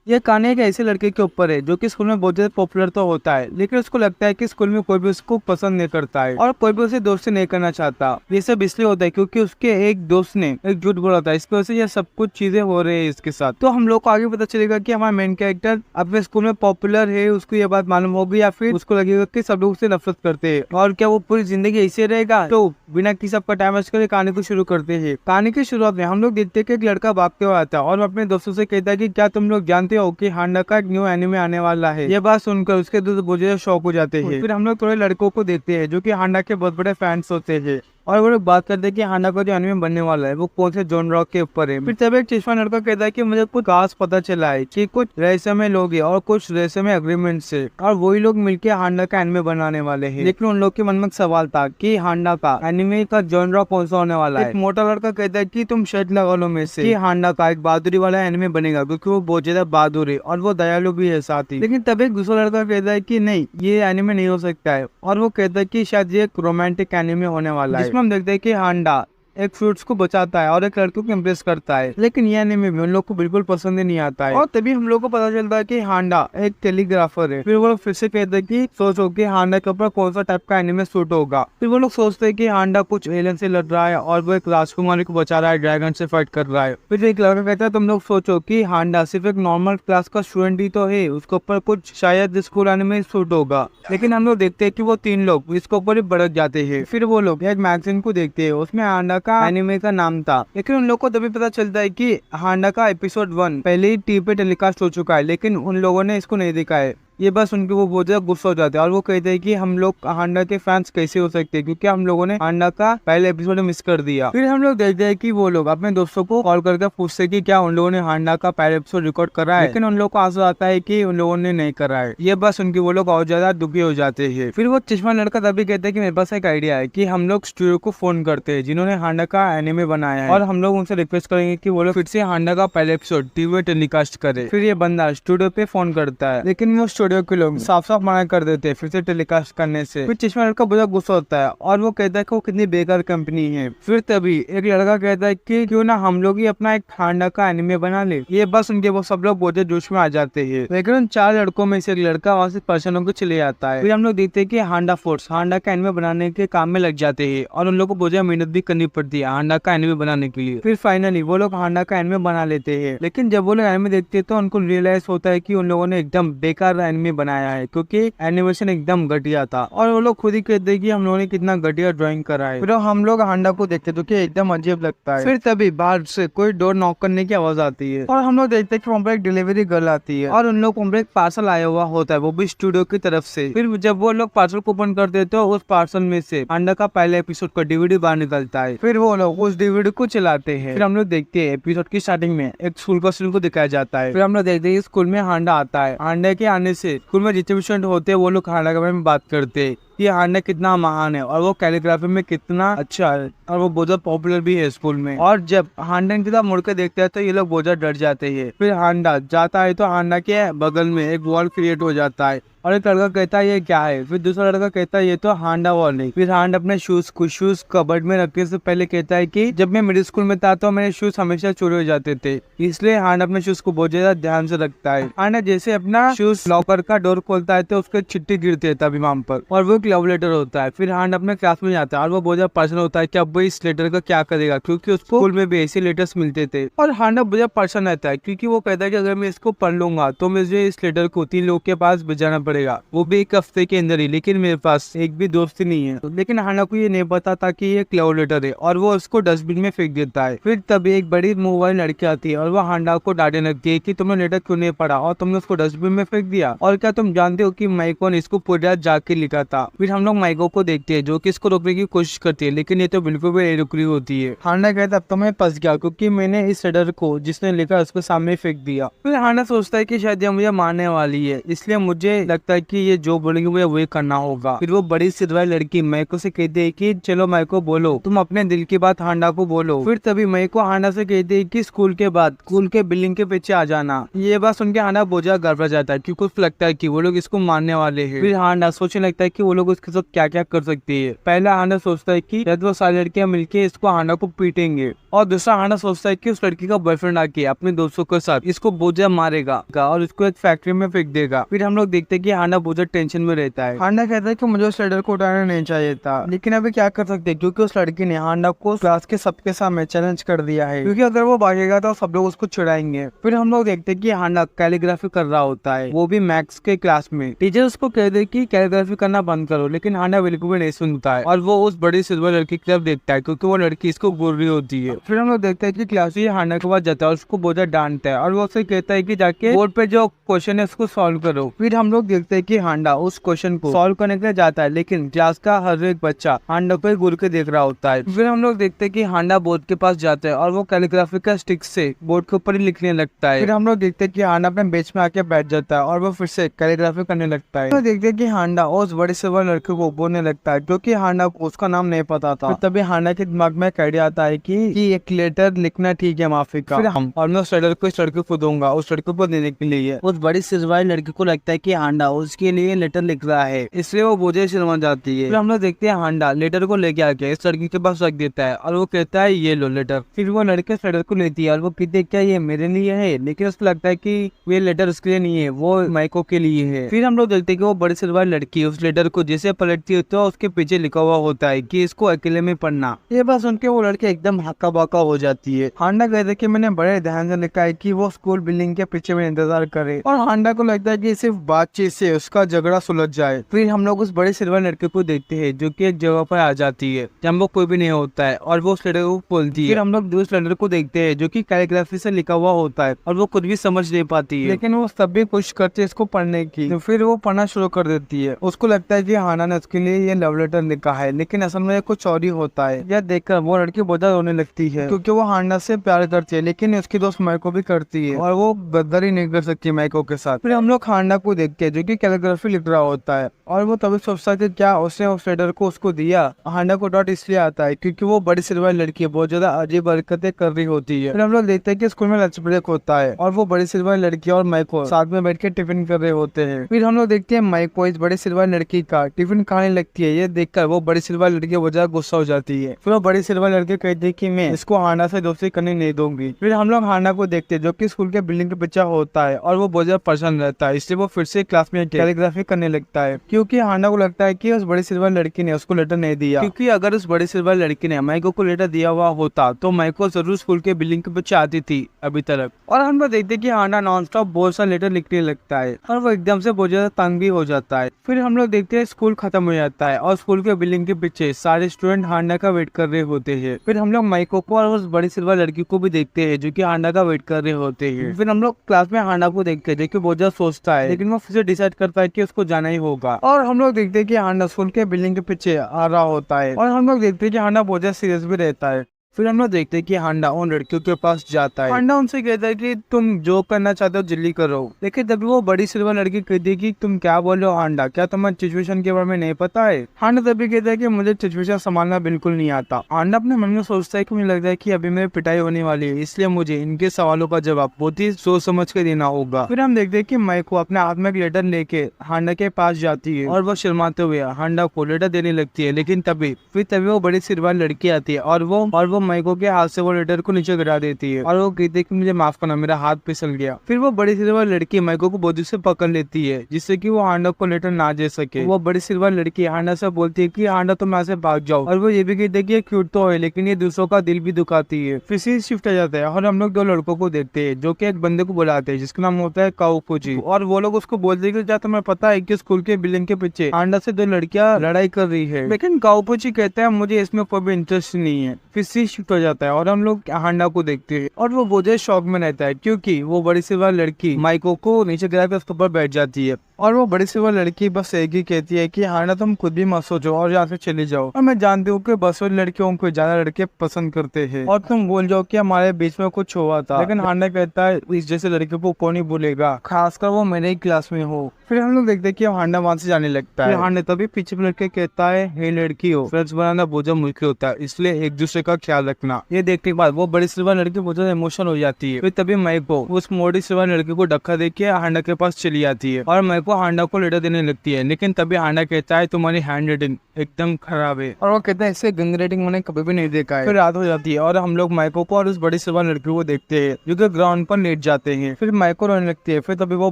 ये कहानी एक ऐसे लड़के के ऊपर है जो कि स्कूल में बहुत ज्यादा पॉपुलर तो होता है, लेकिन उसको लगता है कि स्कूल में कोई भी उसको पसंद नहीं करता है और कोई भी उसे दोस्ती नहीं करना चाहता। ये सब इसलिए होता है क्योंकि उसके एक दोस्त ने एक झूठ बोला था। इसकी वजह से ये सब कुछ चीजें हो रही है इसके साथ। तो हम लोग को आगे पता चलेगा कि हमारा मेन कैरेक्टर अपने स्कूल में पॉपुलर है, उसको ये बात मालूम होगी या फिर उसको लगेगा कि सब लोग उससे नफरत करते हैं और क्या वो पूरी जिंदगी ऐसे रहेगा। तो बिना किसी सबका टाइम वेस्ट करके कहानी को शुरू करते हैं। कहानी की शुरुआत में हम लोग देखते हैं कि एक लड़का भागते हुए आता है और अपने दोस्तों से कहता है कि क्या तुम लोग जानते हो कि हांडा का एक न्यू एनिमे आने वाला है। ये बात सुनकर उसके दोस्त बहुत ज्यादा शौक हो जाते हैं। फिर हम लोग थोड़े लड़कों को देखते हैं जो कि हांडा के बहुत बड़े फैंस होते हैं और वो लोग बात करते हैं कि हांडा का जो एनिमे बनने वाला है वो कौन से जॉनर के ऊपर है। फिर तब एक चश्मा लड़का कहता है कि मुझे कुछ खास पता चला है कि कुछ रहस्यमय लोग हैं और कुछ रहस्यमय एग्रीमेंट से और वही लोग मिलके हांडा का एनिमे बनाने वाले हैं। लेकिन उन लोग के मन में एक सवाल था कि हांडा का एनिमे का जॉनर कौन सा होने वाला है। एक मोटा लड़का कहता है कि तुम शर्त लगा लो में से कि हांडा का एक बहादुरी वाला एनिमे बनेगा क्योंकि वो बहुत ज्यादा बहादुर है और वो दयालु भी है साथ ही। लेकिन तब एक दूसरा लड़का कहता है कि नहीं, ये एनिमे नहीं हो सकता है और वो कहता है कि शायद ये एक रोमांटिक एनिमे होने वाला है जिसमें हम देखते हैं कि हांडा एक फ्रूट्स को बचाता है और एक लड़कों को इम्प्रेस करता है। लेकिन यह एनिमे में उन लोग को बिल्कुल पसंद ही नहीं आता है और तभी हम लोग को पता चलता है कि हांडा एक टेलीग्राफर है। फिर वो लोग फिर से कहते हैं कि सोचो कि हांडा के ऊपर कौन सा टाइप का एनिमे सूट होगा। फिर वो लोग सोचते हैं कि हांडा कुछ एलियन से लड़ रहा है और वो एक राजकुमारी को बचा रहा है, ड्रैगन से फाइट कर रहा है। फिर एक लड़का कहता है तुम लोग सोचो कि हांडा सिर्फ एक नॉर्मल क्लास का स्टूडेंट ही तो है, उसके ऊपर कुछ शायद स्कूल एनिमे सूट होगा। लेकिन हम लोग देखते हैं कि वो तीन लोग इसके ऊपर ही भड़क जाते हैं। फिर वो लोग एक मैगजीन को देखते हैं, उसमें हांडा का एनिमे का नाम था। लेकिन उन लोग को तभी पता चलता है कि हांडा का एपिसोड 1 पहले ही टीवी पे टेलीकास्ट हो चुका है, लेकिन उन लोगों ने इसको नहीं देखा है। ये बस सुनकर वो बहुत ज्यादा गुस्सा हो जाते हैं और वो कहते हैं कि हम लोग हांडा के फैंस कैसे हो सकते हैं क्योंकि हम लोगों ने हांडा का पहले एपिसोड मिस कर दिया। फिर हम लोग देखते हैं कि वो लोग अपने दोस्तों को कॉल करके पूछते हैं कि क्या उन लोगों ने हांडा का पहले एपिसोड रिकॉर्ड करा है, लेकिन उन लोग को आंसर आता है कि उन लोगों ने नहीं करा है। ये बस सुनकर वो लोग और ज्यादा दुखी हो जाते हैं। फिर वो चश्मा लड़का तभी कहते हैं कि मेरे पास एक आइडिया है कि हम लोग स्टूडियो को फोन करते हैं जिन्होंने हांडा का एनिमे बनाया है और हम लोग उनसे रिक्वेस्ट करेंगे कि वो लोग फिर से हांडा का पहले एपिसोड टीवी पे टेलीकास्ट करे। फिर ये बंदा स्टूडियो पे फोन करता है, लेकिन वो स्टूडियो के लोग साफ साफ मना कर देते हैं फिर से टेलीकास्ट करने से। फिर चश्मा लड़का बहुत गुस्सा होता है और वो कहता है कि वो कितनी बेकार कंपनी है। फिर तभी एक लड़का कहता है कि क्यों ना हम लोग ही अपना एक हांडा का एनिमे बना ले। ये बस उनके वो सब लोग बहुत जोश में आ जाते हैं। लेकिन उन 4 लड़कों में से एक लड़का वहाँ से परेशान होकर चले जाता है। फिर हम लोग देखते हैं कि हांडा फोर्स हांडा का एनिमे बनाने के काम में लग जाते हैं और उन लोगों को बहुत मेहनत भी करनी पड़ती है हांडा का एनिमे बनाने के लिए। फिर फाइनली वो लोग हांडा का एनिमे बना लेते हैं। लेकिन जब वो लोग एनिमे देखते हैं तो उनको रियलाइज होता है कि उन लोगों ने एकदम बेकार एनिमे बनाया है क्योंकि एनिमेशन एकदम घटिया था और वो लोग खुद ही कहते हैं कि हम लोगों ने कितना घटिया ड्राइंग करा है। फिर हम लोग हांडा को देखते तो कि एकदम अजीब लगता है। फिर तभी बाहर से कोई डोर नॉक करने की आवाज आती है और हम लोग देखते हैं कि वहाँ पर एक डिलीवरी गर्ल आती है और उन लोग को एक पार्सल आया हुआ होता है, वो भी स्टूडियो की तरफ से। फिर जब वो लोग पार्सल को ओपन कर देते हो उस पार्सल में से हांडा का पहले एपिसोड का डीवीडी बाहर निकलता है। फिर वो लोग उस डीवीडी को चलाते हैं। फिर हम लोग देखते हैं एपिसोड की स्टार्टिंग में एक स्कूल का सीन को दिखाया जाता है। फिर हम लोग देखते हैं स्कूल में हांडा आता है। हांडा के आने से स्कूल में जितने भी स्टूडेंट होते हैं वो लोग हांडा के बारे में बात करते हैं कि हांडा कितना महान है और वो कैलीग्राफी में कितना अच्छा है और वो बहुत पॉपुलर भी है स्कूल में। और जब हांडा की तरफ मुड़ के देखते हैं तो ये लोग बहुत डर जाते हैं। फिर हांडा जाता है तो हांडा के बगल में एक वॉल क्रिएट हो जाता है और एक लड़का कहता है ये क्या है। फिर दूसरा लड़का कहता है ये तो हांडा वॉल है। फिर हांडा अपने शूज कबर्ड में रखने से पहले कहता है कि जब मैं मिडिल स्कूल में था तो मेरे शूज हमेशा चोरी हो जाते थे, इसलिए हांडा अपने शूज को बहुत ज्यादा ध्यान से रखता है। हांडा जैसे अपना शूज लॉकर का डोर खोलता है तो उसके चिट्ठी गिरती है तभी वहां पर और वो एक लव लेटर होता है। फिर हांडा अपने क्लास में जाता है और वो बहुत ज्यादा परेशान होता है कि अब वो इस लेटर का क्या करेगा क्योंकि उसको स्कूल में भी ऐसे लेटर्स मिलते थे। और हांडा बहुत ज्यादा परेशान रहता है क्योंकि वो कहता है कि अगर मैं इसको पढ़ लूंगा तो मुझे इस लेटर को 3 लोग के पास भेजना पड़ेगा, वो भी एक हफ्ते के अंदर ही, लेकिन मेरे पास एक भी दोस्त नहीं है। लेकिन हांडा को ये नहीं पता था कि ये लव लेटर है और वो उसको डस्टबिन में फेंक देता है। फिर तभी एक बड़ी मुंह वाली लड़की आती है और वो हांडा को डांटने लगती है कि तुमने लेटर क्यों नहीं पढ़ा और तुमने उसको डस्टबिन में फेंक दिया, और क्या तुम जानते हो कि माइको ने इसको पूरी रात जाग के लिखा था। फिर हम लोग माइको को देखते हैं जो कि इसको रोकने की कोशिश करती है, लेकिन ये तो बिल्कुल भी नहीं रुक रही होती है। हांडा कहता अब तो मैं फंस गया क्योंकि मैंने इस लेटर को जिसने लिखा उसको सामने फेंक दिया। फिर हांडा सोचता है कि शायद ये मुझे मारने वाली है, इसलिए मुझे लगता है कि ये जो बोलेंगे मुझे वही करना होगा। फिर वो बड़ी सिरवाई लड़की माइको से कहती है कि चलो माइको बोलो, तुम अपने दिल की बात हांडा को बोलो। फिर तभी माइको हांडा से कहती है कि स्कूल के बाद स्कूल के बिल्डिंग के पीछे आ जाना। ये बात सुन के हांडा बहुत ज्यादा घबरा जाता है क्योंकि उसको लगता है कि वो लोग इसको मारने वाले हैं। फिर हांडा सोचने लगता है कि वो लोग उसके साथ क्या क्या कर सकती है। पहला हांडा सोचता है कि शायद वो सारी लड़कियां मिलके इसको हांडा को पीटेंगे, और दूसरा हांडा सोचता है कि उस लड़की का बॉयफ्रेंड आके अपने दोस्तों के साथ इसको बोझा मारेगा और उसको एक फैक्ट्री में फेंक देगा। फिर हम लोग देखते हैं कि हांडा बोझा टेंशन में रहता है। हांडा कहता है कि मुझे उस लड़के को उठाना नहीं चाहिए था, लेकिन अभी क्या कर सकते हैं क्योंकि उस लड़की ने हांडा को क्लास के सबके सामने चैलेंज कर दिया है, क्योंकि अगर वो भागेगा तो सब लोग उसको चिढ़ाएंगे। फिर हम लोग देखते हैं कि हांडा कैलीग्राफी कर रहा होता है, वो भी मैथ्स के क्लास में। टीचर उसको कह दे कि कैलीग्राफी करना बंद करो, लेकिन हांडा बिल्कुल भी नहीं सुनता है और वो उस बड़ी सिल्वर लड़की की तरफ देखता है क्योंकि वो लड़की इसको बोल रही होती है। फिर हम लोग देखते हैं कि क्लास ही हांडा के पास जाता है और उसको बोझा डांटता है और वो उससे कहता है कि जाके बोर्ड पे जो क्वेश्चन है उसको सॉल्व करो। फिर हम लोग देखते हैं कि हांडा उस क्वेश्चन को सॉल्व करने के लिए जाता है, लेकिन क्लास का हर एक बच्चा हांडा को घूर के देख रहा होता है। फिर हम लोग देखते हैं कि हांडा बोर्ड के पास जाता है और वो कैलीग्राफी का स्टिक से बोर्ड के ऊपर ही लिखने लगता है। फिर हम लोग देखते हैं कि हांडा अपने बेंच में आके बैठ जाता है और वो फिर से कैलीग्राफी करने लगता है। तो देखते हैं कि हांडा उस बड़े सिल्वर लड़के को बोलने लगता है क्योंकि हांडा को उसका नाम नहीं पता था। तभी हांडा के दिमाग में एक आइडिया आता है कि एक लेटर लिखना ठीक है माफी का। फिर हम और मैं उस लेटर को इस लड़के को दूंगा उस लड़के को देने के लिए। उस बड़ी सिल्वर लड़के को लगता है कि हांडा उसके लिए लेटर लिख रहा है, इसलिए वो बोझे शर्मा जाती है। फिर हम लोग देखते हैं हांडा लेटर को लेके आके इस लड़की के पास रख देता है और वो कहता है ये लो लेटर। फिर वो लड़के इस लेटर को लेती है और वो कहती है क्या ये मेरे लिए है, लेकिन उसको लगता है कि ये लेटर उसके लिए नहीं है, वो माइको के लिए है। फिर हम लोग देखते हैं कि वो बड़ी सिल्वर लड़की उस लेटर को जैसे पलटती है तो उसके पीछे लिखा हुआ होता है कि इसको अकेले में पढ़ना। ये बात सुन के वो लड़की एकदम हक्का बक्का हो जाती है। हांडा कहता है कि मैंने बड़े ध्यान से लिखा है कि वो स्कूल बिल्डिंग के पीछे में इंतजार करे, और हांडा को लगता है कि सिर्फ बातचीत से उसका झगड़ा सुलझ जाए। फिर हम लोग उस बड़े सिल्वर लड़के को देखते हैं जो कि एक जगह पर आ जाती है जहाँ वो कोई भी नहीं होता है और वो उस लड़के को बोलती है। फिर हम लोग दूसरे लड़के को देखते हैं जो कि कैलीग्राफी से लिखा हुआ होता है और वो कुछ भी समझ नहीं पाती है, लेकिन वो सब भी कोशिश करती है इसको पढ़ने की। तो फिर वो पढ़ना शुरू कर देती है। उसको लगता है कि हांडा ने उसके लिए ये लव लेटर लिखा है, लेकिन असल में कुछ और ही होता है। यह देखकर वो लड़की बहुत रोने लगती है क्योंकि वो हांडा से प्यार करती है, लेकिन उसकी दोस्त माइको भी करती है और वो गद्दारी नहीं कर सकती माइको के साथ। फिर हम लोग हांडा को देखते हैं जो कि कैलीग्राफी लिख रहा होता है और वो तभी सोचता है कि क्या उसने उस लेटर को उसको दिया। हांडा को डॉट इसलिए आता है क्योंकि वो बड़ी सिल्वर लड़की बहुत ज्यादा अजीब हरकतें कर रही होती है। फिर हम लोग देखते हैं कि स्कूल में लंच ब्रेक होता है और वो बड़ी सिल्वर लड़की और माइको साथ में बैठ के टिफिन कर रहे होते हैं। फिर हम लोग देखते हैं माइको इस बड़ी सिल्वर लड़की का टिफिन खाने लगती है। ये देखकर वो बड़ी सिल्वर लड़की बहुत ज्यादा गुस्सा हो जाती है। फिर वो बड़ी सिल्वर लड़की कहती है कि मैं इसको हांडा से दोस्ती करने नहीं दूंगी। फिर हम लोग हांडा को देखते हैं जो कि स्कूल के बिल्डिंग के पीछे होता है और वो बहुत ज्यादा परेशान रहता है, इसलिए वो फिर से क्लास में कैलीग्राफी करने लगता है क्योंकि हांडा को लगता है कि उस बड़ी सिल्वर लड़की ने उसको लेटर नहीं दिया, क्योंकि अगर उस बड़ी सिल्वर लड़की ने माइको को लेटर दिया हुआ होता तो माइको जरूर स्कूल के बिल्डिंग के पीछे आती थी अभी तक। और हम लोग देखते हैं कि हांडा नॉन स्टॉप बहुत सा लेटर लिखने लगता है और वो एकदम से बहुत ज्यादा तंग भी हो जाता है। फिर हम लोग देखते हैं स्कूल खत्म हो जाता है और स्कूल के बिल्डिंग के पीछे सारे स्टूडेंट हांडा का वेट कर रहे होते हैं। फिर हम लोग माइको को और उस बड़ी सिल्वर लड़की को भी देखते हैं जो कि हांडा का वेट कर रहे होते हैं। फिर हम लोग क्लास में हांडा को देखते हैं जो कि बहुत ज्यादा सोचता है, लेकिन वो फिर से डिसाइड करता है कि उसको जाना ही होगा। और हम लोग देखते हैं कि हांडा स्कूल के बिल्डिंग के पीछे आ रहा होता है और हम लोग देखते हैं कि हांडा बहुत ज्यादा सीरियस भी रहता है। फिर हम लोग देखते हैं कि हांडा उन लड़कियों के पास जाता है। हांडा उनसे कहता है कि तुम जो करना चाहते हो जल्दी करो, लेकिन तभी वो बड़ी सिल्वर लड़की कहती है कि तुम क्या बोल रहे हो हांडा, क्या तुम्हें सिचुएशन के बारे में नहीं पता है। हांडा तभी कहता है कि मुझे सिचुएशन संभालना बिल्कुल नहीं आता। हांडा अपने मन में सोचता है कि मुझे लगता है कि अभी मेरी पिटाई होने वाली है, इसलिए मुझे इनके सवालों का जवाब बहुत ही सोच समझ के देना होगा। फिर हम देखते हैं कि माइको अपने हाथ में एक लेटर लेके हांडा के पास जाती है और वो शर्माते हुए हांडा को लेटर देने लगती है, लेकिन तभी वो बड़ी सिल्वर लड़की आती है और वो माइको के हाथ से वो लेटर को नीचे गिरा देती है और वो कहती है कि मुझे माफ करना, मेरा हाथ फिसल गया। फिर वो बड़ी सिल्वर लड़की माइको को बाजू से पकड़ लेती है जिससे कि वो हांडा को लेटर ना दे सके। वो बड़ी सिल्वर लड़की हांडा से बोलती है कि हांडा तुम यहाँ से भाग जाओ, और वो ये भी कहती है कि ये क्यूट तो है लेकिन ये दूसरों का दिल भी दुखाती है। फिर से शिफ्ट आ जाता है और हम लोग दो लड़कों को देखते हैं जो कि एक बंदे को बुलाते हैं जिसका नाम होता है काओपुची, और वो लोग उसको बोलते हैं कि क्या तुम्हें पता है कि स्कूल के बिल्डिंग के पीछे हांडा से दो लड़कियां लड़ाई कर रही है। लेकिन काओपुची कहता है मुझे इसमें कोई भी इंटरेस्ट नहीं है। फिर से शिफ्ट हो जाता है और हम लोग हांडा को देखते हैं और वो बहुत शौक में रहता है क्योंकि वो बड़ी सिल्वर लड़की माइको को नीचे गिरा के उसके ऊपर बैठ जाती है और वो बड़ी सिल्वर लड़की बस एक ही कहती है कि हांडा तुम खुद भी मत सोचो और यहाँ से चली जाओ, और मैं जानती हूँ कि बस वाली लड़कियों को ज्यादा लड़के पसंद करते हैं और तुम बोल जाओ कि हमारे बीच में कुछ हुआ था। लेकिन हांडा कहता है इस जैसे लड़के को कौन ही बोलेगा, खासकर वो मेरे ही क्लास में हो। फिर हम लोग देखते हैं कि हांडा वहां से जाने लगता है। हांडा तभी पीछे लड़के कहता है हे लड़की हो, फ्रेंड्स बनाना बहुत मुश्किल होता है, इसलिए एक दूसरे का ख्याल ख्याल रखना। ये देखने के बाद वो बड़ी सिल्वर लड़की बहुत ज्यादा इमोशनल हो जाती है। फिर तभी माइको उस मोटी सिल्वर लड़की को धक्का देके हांडा के पास चली जाती है और माइको हांडा को लेटर देने लगती है। लेकिन तभी हांडा कहता है तुम्हारी हैंड राइटिंग एकदम खराब है, और वो कहता है इससे गंदी राइटिंग मैंने कभी भी नहीं देखा है। फिर रात हो जाती है और हम लोग माइको को और उस बड़ी सिल्वर लड़की को देखते हैं जो कि ग्राउंड पर लेट जाते हैं। फिर माइको रोने लगती है। फिर तभी वो